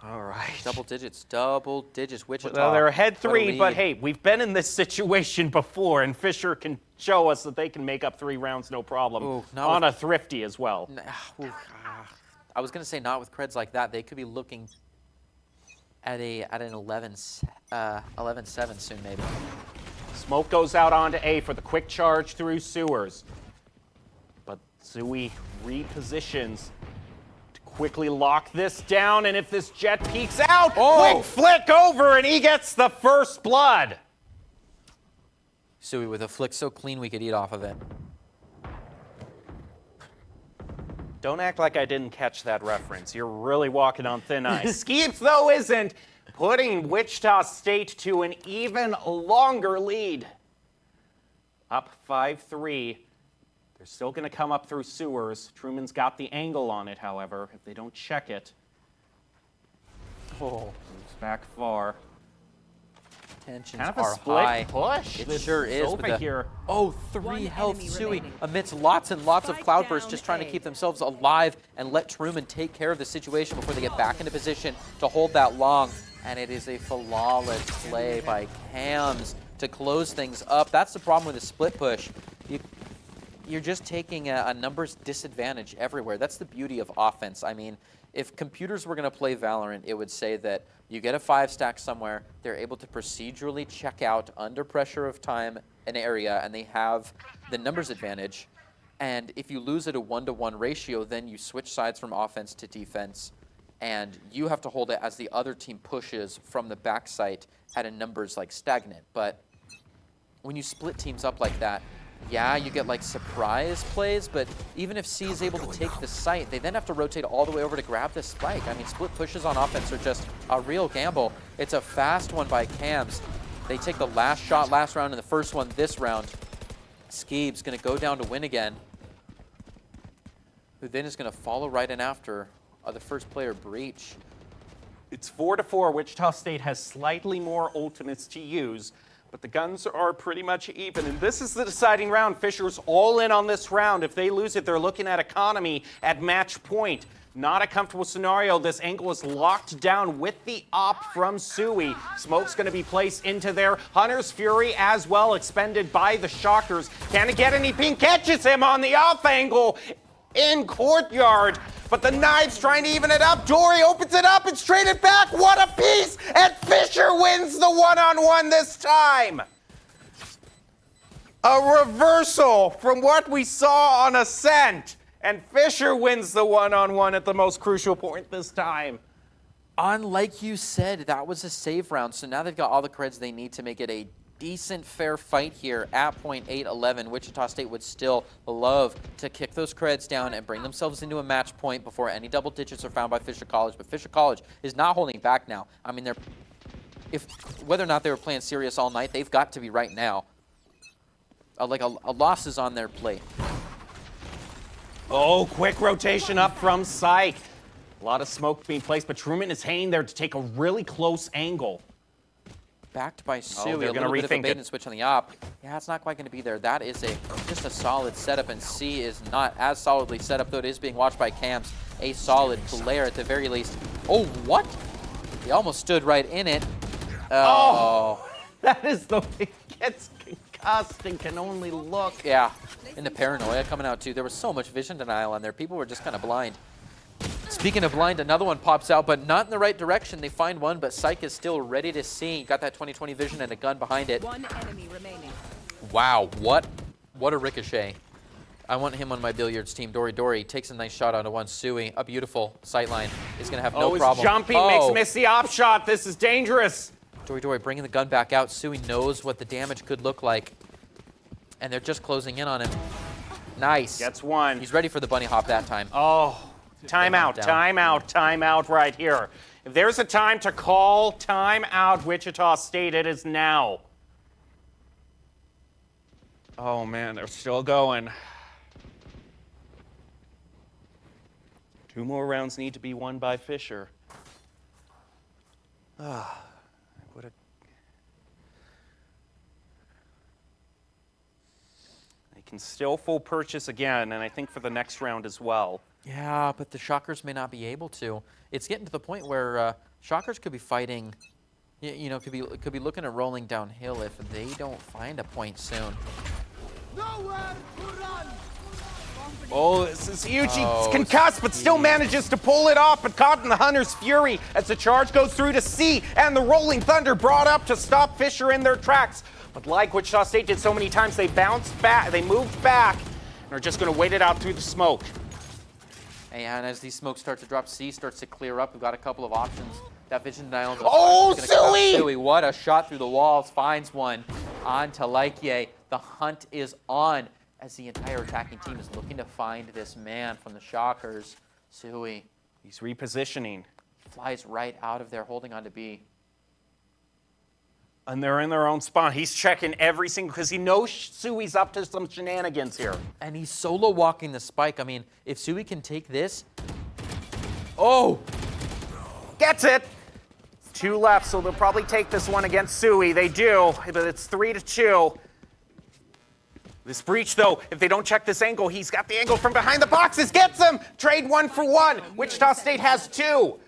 All right. Double digits. Wichita. Well, they're ahead What a 3, but lead. hey, we've been in this situation before, and Fisher can show us that they can make up 3 rounds no problem Ooh, not on with- a thrifty as well. I was going to say not with creds like that. They could be looking at an 11-7 soon, maybe. Smoke goes out onto A for the quick charge through sewers. But Sui repositions to quickly lock this down, and if this jet peeks out, quick flick over, and he gets the first blood. Sui with a flick so clean we could eat off of it. Don't act like I didn't catch that reference. You're really walking on thin ice. Skeeps, though, isn't, putting Wichita State to an even longer lead. Up 5-3. They're still going to come up through sewers. Truman's got the angle on it, however, if they don't check it. Oh, moves back far. Tensions Kind of a are split high. push. It This sure is. Sova With here. 3 health enemy Sui remaining. amidst lots and lots of Spike cloudbursts, down just trying to A. keep themselves alive and let Truman take care of the situation before they get back into position to hold that long. And it is a flawless play by Cams to close things up. That's the problem with the split push. You're just taking a numbers disadvantage everywhere. That's the beauty of offense. I mean, if computers were going to play Valorant, it would say that you get a 5-stack somewhere, they're able to procedurally check out under pressure of time an area, and they have the numbers advantage. And if you lose at a 1-to-1 ratio, then you switch sides from offense to defense, and you have to hold it as the other team pushes from the backside at a numbers like stagnant. But when you split teams up like that, yeah, you get like surprise plays, but even if C is able to take the site, they then have to rotate all the way over to grab the spike. I mean, split pushes on offense are just a real gamble. It's a fast one by Cams. They take the last shot last round and the first one this round. Skeeb's going to go down to Win again, who then is going to follow right in after the first player breach. It's 4-4. Wichita State has slightly more ultimates to use, but the guns are pretty much even. And this is the deciding round. Fisher's all in on this round. If they lose it, they're looking at economy at match point. Not a comfortable scenario. This angle is locked down with the op from Sui. Smoke's going to be placed into there. Hunter's Fury as well, expended by the Shockers. Can it get any ping? Catches him on the off angle in Courtyard. But the Knives trying to even it up. Dory opens it up and straight it back. What a piece! And Fisher wins the one-on-one this time. A reversal from what we saw on Ascent. And Fisher wins the one-on-one at the most crucial point this time. Like you said, that was a save round. So now they've got all the creds they need to make it a decent, fair fight here at point 8-11. Wichita State would still love to kick those creds down and bring themselves into a match point before any double digits are found by Fisher College. But Fisher College is not holding back now. I mean, whether or not they were playing serious all night, they've got to be right now. A loss is on their plate. Oh, quick rotation up from Psych. A lot of smoke being placed, but Truman is hanging there to take a really close angle. Backed by Sui, they're a gonna little bit of a rethink bait it. and switch on the op. Yeah, it's not quite going to be there. That is just a solid setup, and C is not as solidly set up, though it is being watched by Camps. A solid player at the very least. Oh, what? He almost stood right in it. Oh. That is the way it gets concussed and can only look. Yeah, and the paranoia coming out, too. There was so much vision denial on there. People were just kind of blind. Speaking of blind, another one pops out, but not in the right direction. They find one, but Psych is still ready to see. Got that 20/20 vision and a gun behind it. One enemy remaining. Wow, what a ricochet. I want him on my billiards team. Dory takes a nice shot onto one. Sui, a beautiful sightline, is going to have no problem. He's jumping, makes miss the op shot. This is dangerous. Dory bringing the gun back out. Sui knows what the damage could look like, and they're just closing in on him. Nice. Gets one. He's ready for the bunny hop that time. Oh. Timeout right here. If there's a time to call timeout Wichita State, it is now. Oh man, they're still going. 2 more rounds need to be won by Fisher. They can still full purchase again, and I think for the next round as well. Yeah, but the Shockers may not be able to. It's getting to the point where Shockers could be fighting, could be looking at rolling downhill if they don't find a point soon. Oh, this is huge. He's concussed, but still manages to pull it off, but caught in the Hunter's Fury as the charge goes through to C, and the Rolling Thunder brought up to stop Fisher in their tracks. But like Wichita State did so many times, they bounced back, they moved back, and are just going to wait it out through the smoke. And as these smokes start to drop, C starts to clear up. We've got a couple of options. That vision denial. Oh, Sui! What a shot through the walls. Finds one on to Laikye. The hunt is on as the entire attacking team is looking to find this man from the Shockers. Sui. He's repositioning. Flies right out of there, holding on to B. And they're in their own spot. He's checking every single, because he knows Sui's up to some shenanigans here. And he's solo walking the spike. I mean, if Sui can take this. Oh! Gets it! 2 left, so they'll probably take this one against Sui. They do, but it's 3-2. This breach, though, if they don't check this angle, he's got the angle from behind the boxes. Gets him! Trade 1 for 1. Wichita State has 2.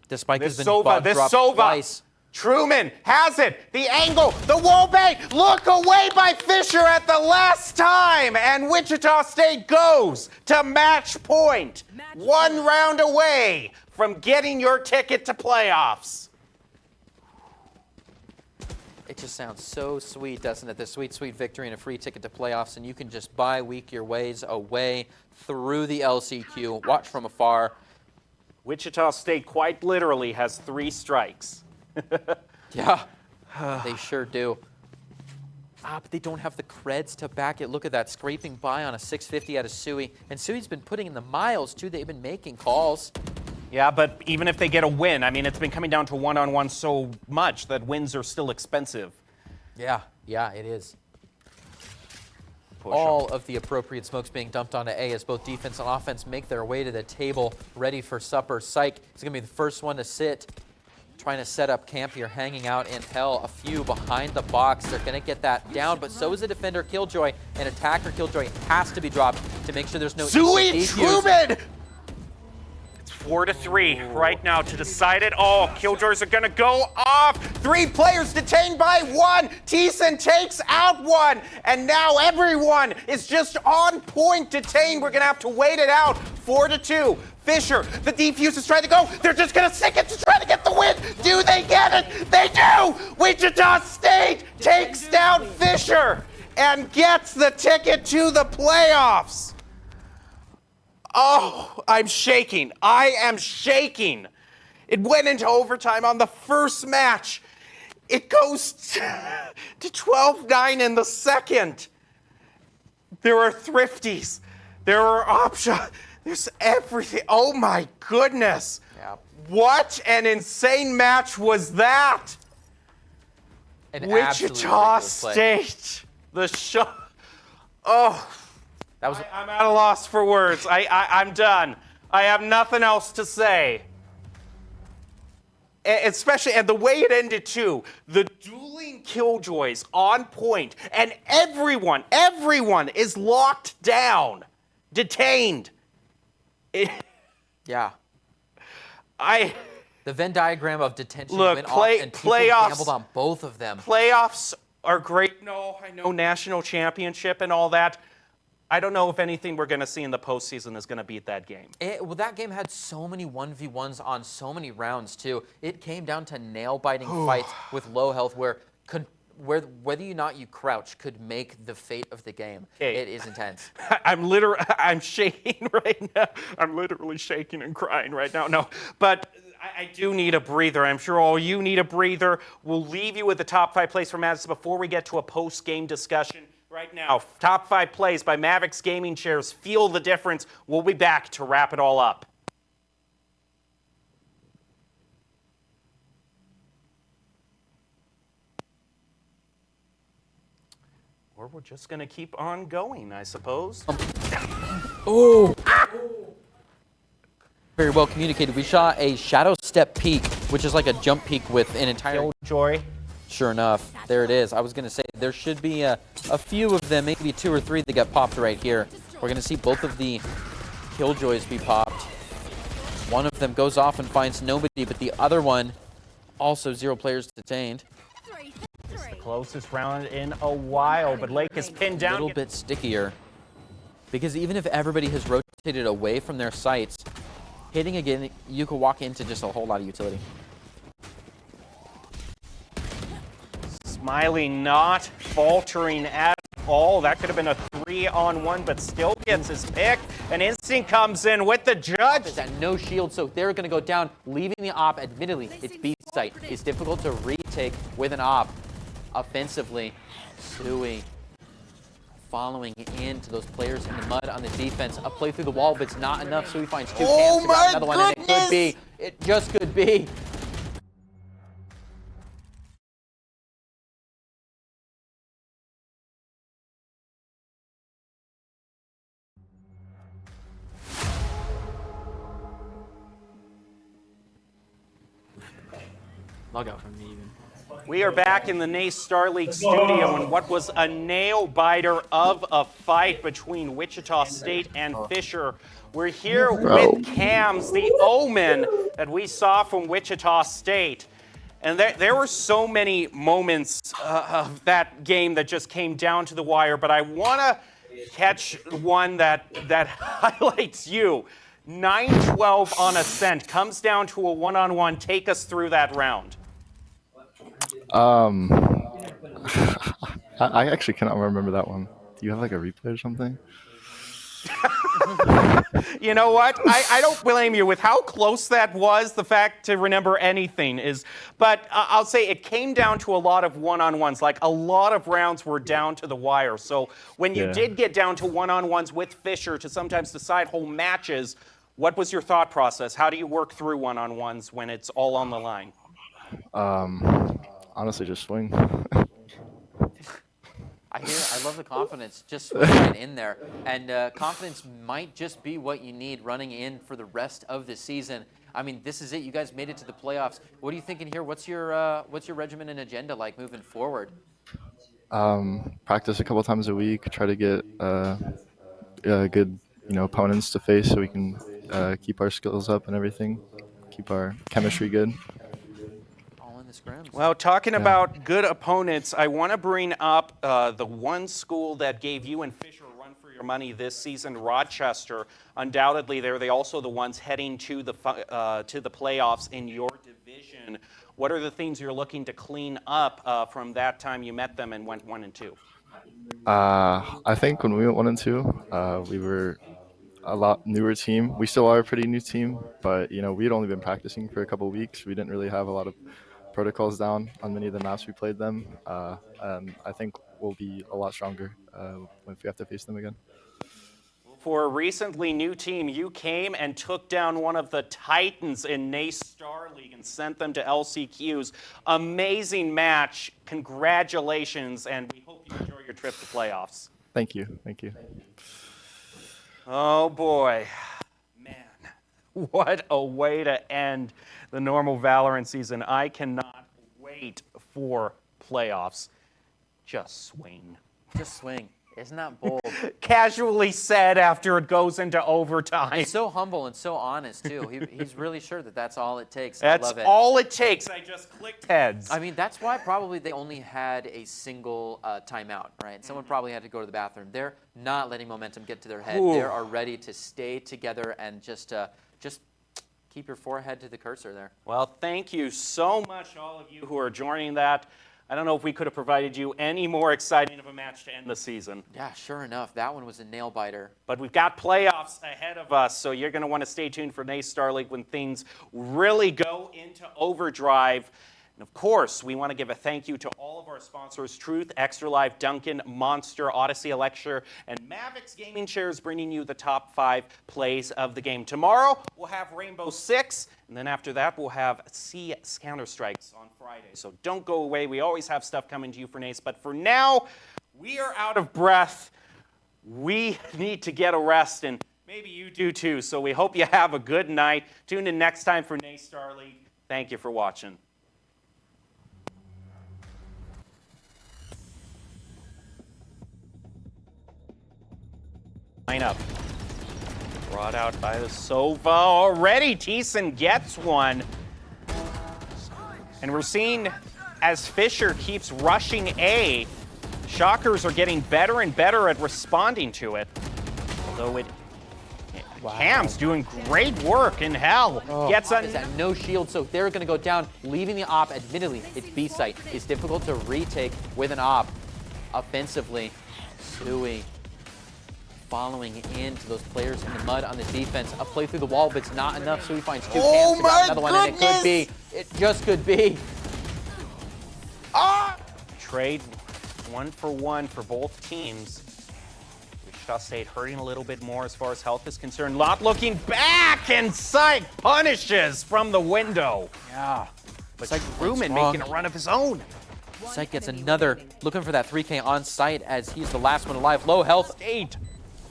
The spike has been dropped twice. Truman has it. The angle, the wall bang. Look away by Fisher at the last time. And Wichita State goes to match point. 1 round away from getting your ticket to playoffs. It just sounds so sweet, doesn't it? The sweet, sweet victory and a free ticket to playoffs. And you can just bye-week your ways away through the LCQ. Watch from afar. Wichita State quite literally has 3 strikes. Yeah, they sure do. But they don't have the creds to back it. Look at that, scraping by on a 650 out of Sui. And Sui's been putting in the miles, too. They've been making calls. Yeah, but even if they get a win, I mean, it's been coming down to one-on-one so much that wins are still expensive. Yeah, it is. push 'em. all of the appropriate smokes being dumped onto A as both defense and offense make their way to the table, ready for supper. Psych is going to be the first one to sit, trying to set up camp here, hanging out in hell. A few behind the box. They're going to get that down, but so is a defender Killjoy. An attacker Killjoy has to be dropped to make sure there's no Zooey defuse. Truman! It's 4-3 right now to decide it all. Killjoys are gonna go off. 3 players detained by 1. Thiessen takes out 1. And now everyone is just on point detained. We're gonna have to wait it out. 4-2. Fisher, the defuse is trying to go. They're just gonna sink it to try to get the win. Do they get it? They do! Wichita State takes down Fisher and gets the ticket to the playoffs. Oh, I'm shaking. I am shaking. It went into overtime on the first match. It goes to 12-9 in the second. There are thrifties. There are options. There's everything. Oh my goodness. Yep. What an insane match was that? An Wichita State. The show. Oh. That was I'm at a loss for words. I'm done. I have nothing else to say. Especially, and the way it ended too, the dueling Killjoys on point, and everyone is locked down, detained. yeah. The Venn diagram of detention Look, went off, and people playoffs, gambled on both of them. Playoffs are great. No, I know national championship and all that. I don't know if anything we're going to see in the postseason is going to beat that game. Well, that game had so many 1v1s on so many rounds, too. It came down to nail-biting fights with low health where whether or not you crouch could make the fate of the game. Okay. It is intense. I'm shaking right now. I'm literally shaking and crying right now. No, but I do need a breather. I'm sure all you need a breather. We'll leave you with the top 5 plays from Madison before we get to a post-game discussion. Right now, top 5 plays by Mavics Gaming Chairs. Feel the difference. We'll be back to wrap it all up. Or we're just going to keep on going, I suppose. Oh! Very well communicated. We shot a shadow step peak, which is like a jump peak with an entire... Joy. Sure enough, there it is. I was going to say there should be a few of them, maybe 2 or 3 that get popped right here. We're going to see both of the Killjoys be popped. One of them goes off and finds nobody, but the other one, also 0 players detained. It's the closest round in a while, but Lake is pinned down. A little bit stickier, because even if everybody has rotated away from their sites, hitting again, you could walk into just a whole lot of utility. Smiley not faltering at all. That could have been a 3-on-1, but still gets his pick. And Instinct comes in with the judge. Is that no shield, so they're going to go down, leaving the op. Admittedly, it's B site. It's difficult to retake with an op. Offensively, Suey following into those players in the mud on the defense. A play through the wall, but it's not enough. Suey finds 2 Oh camps. my Another one, and it could be. It just could be. Log out from me even. We are back in the NACE Star League studio in what was a nail-biter of a fight between Wichita State and Fisher. We're here with Cams, the omen that we saw from Wichita State. And there were so many moments of that game that just came down to the wire, but I want to catch one that highlights you. 9-12 on Ascent, comes down to a one-on-one. Take us through that round. I actually cannot remember that one. Do you have like a replay or something? You know what? I don't blame you with how close that was. The fact to remember anything is, but I'll say it came down to a lot of one-on-ones. Like a lot of rounds were down to the wire. So when you did get down to one-on-ones with Fisher to sometimes decide whole matches, what was your thought process? How do you work through one-on-ones when it's all on the line? Honestly, just swing. I love the confidence. Just swing right in there. And confidence might just be what you need running in for the rest of the season. I mean, this is it. You guys made it to the playoffs. What are you thinking here? What's your regimen and agenda like moving forward? Practice a couple times a week. Try to get good, opponents to face so we can keep our skills up and everything. Keep our chemistry good. All in the scrims. Well, talking about good opponents, I want to bring up the one school that gave you and Fisher a run for your money this season, Rochester. Undoubtedly, they're also the ones heading to the playoffs in your division. What are the things you're looking to clean up from that time you met them and went 1 and 2? I think when we went 1 and 2, we were a lot newer team. We still are a pretty new team, but we'd only been practicing for a couple of weeks. We didn't really have a lot of protocols down on many of the maps we played them. And I think we'll be a lot stronger if we have to face them again. For a recently new team, you came and took down one of the titans in NACE Star League and sent them to LCQs. Amazing match. Congratulations, and we hope you enjoy your trip to playoffs. Thank you. Thank you. Oh boy, man, what a way to end the normal Valorant season. I cannot wait for playoffs. Just swing. Just swing. Isn't that bold? Casually said after it goes into overtime. He's so humble and so honest, too. He's really sure that that's all it takes. That's I love it. all it takes. I just clicked heads. I mean, that's why probably they only had a single timeout, right? Someone probably had to go to the bathroom. They're not letting momentum get to their head. They are ready to stay together and just keep your forehead to the cursor there. Well, thank you so much, all of you who are joining that. I don't know if we could have provided you any more exciting of a match to end the season. Yeah, sure enough. That one was a nail-biter. But we've got playoffs ahead of us, so you're going to want to stay tuned for NACE Star League when things really go into overdrive. And of course, we want to give a thank you to all of our sponsors, Truth, Extra Life, Duncan, Monster, Odyssey Lecture, and Mavics Gaming Chairs, bringing you the top 5 plays of the game. Tomorrow, we'll have Rainbow Six, and then after that, we'll have Sea Counter-Strikes on Friday. So don't go away. We always have stuff coming to you for NACE. But for now, we are out of breath. We need to get a rest, and maybe you do too. So we hope you have a good night. Tune in next time for NACE Star League. Thank you for watching. Lineup brought out by the Sova already. Thiessen gets one. And we're seeing as Fisher keeps rushing A, Shockers are getting better and better at responding to it. Although Cam's doing great work in hell. Gets a no shield, so they're going to go down, leaving the op. Admittedly, it's B site. It's difficult to retake with an op. Offensively, Suey following into those players in the mud on the defense. A play through the wall, but it's not enough, so he finds 2 cams. Another one, and it could be. It just could be. Trade 1-for-1 for both teams. Wichita State hurting a little bit more as far as health is concerned. Lot looking back, and Syke punishes from the window. Yeah. But Rumen making a run of his own. Syke gets another, looking for that 3K on site as he's the last one alive. Low health. State.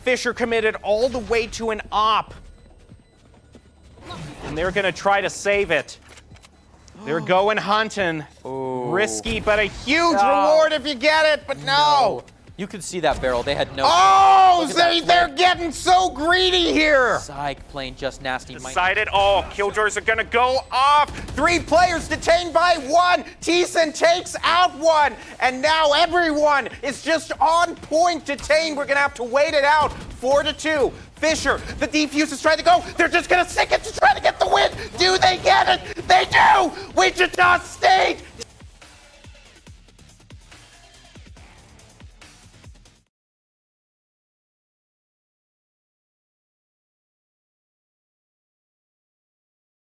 Fisher committed all the way to an op. And they're going to try to save it. They're going hunting. Ooh. Risky, but a huge reward if you get it, but no. You could see that barrel. They had no. Oh, they're getting so greedy here. Syke playing just nasty. Decided all. Killjoys are going to go off. 3 players detained by 1. Thiessen takes out 1. And now everyone is just on point detained. We're going to have to wait it out. 4-2. Fisher, the defuse is trying to go. They're just going to stick it to try to get the win. Do they get it? They do. Wichita State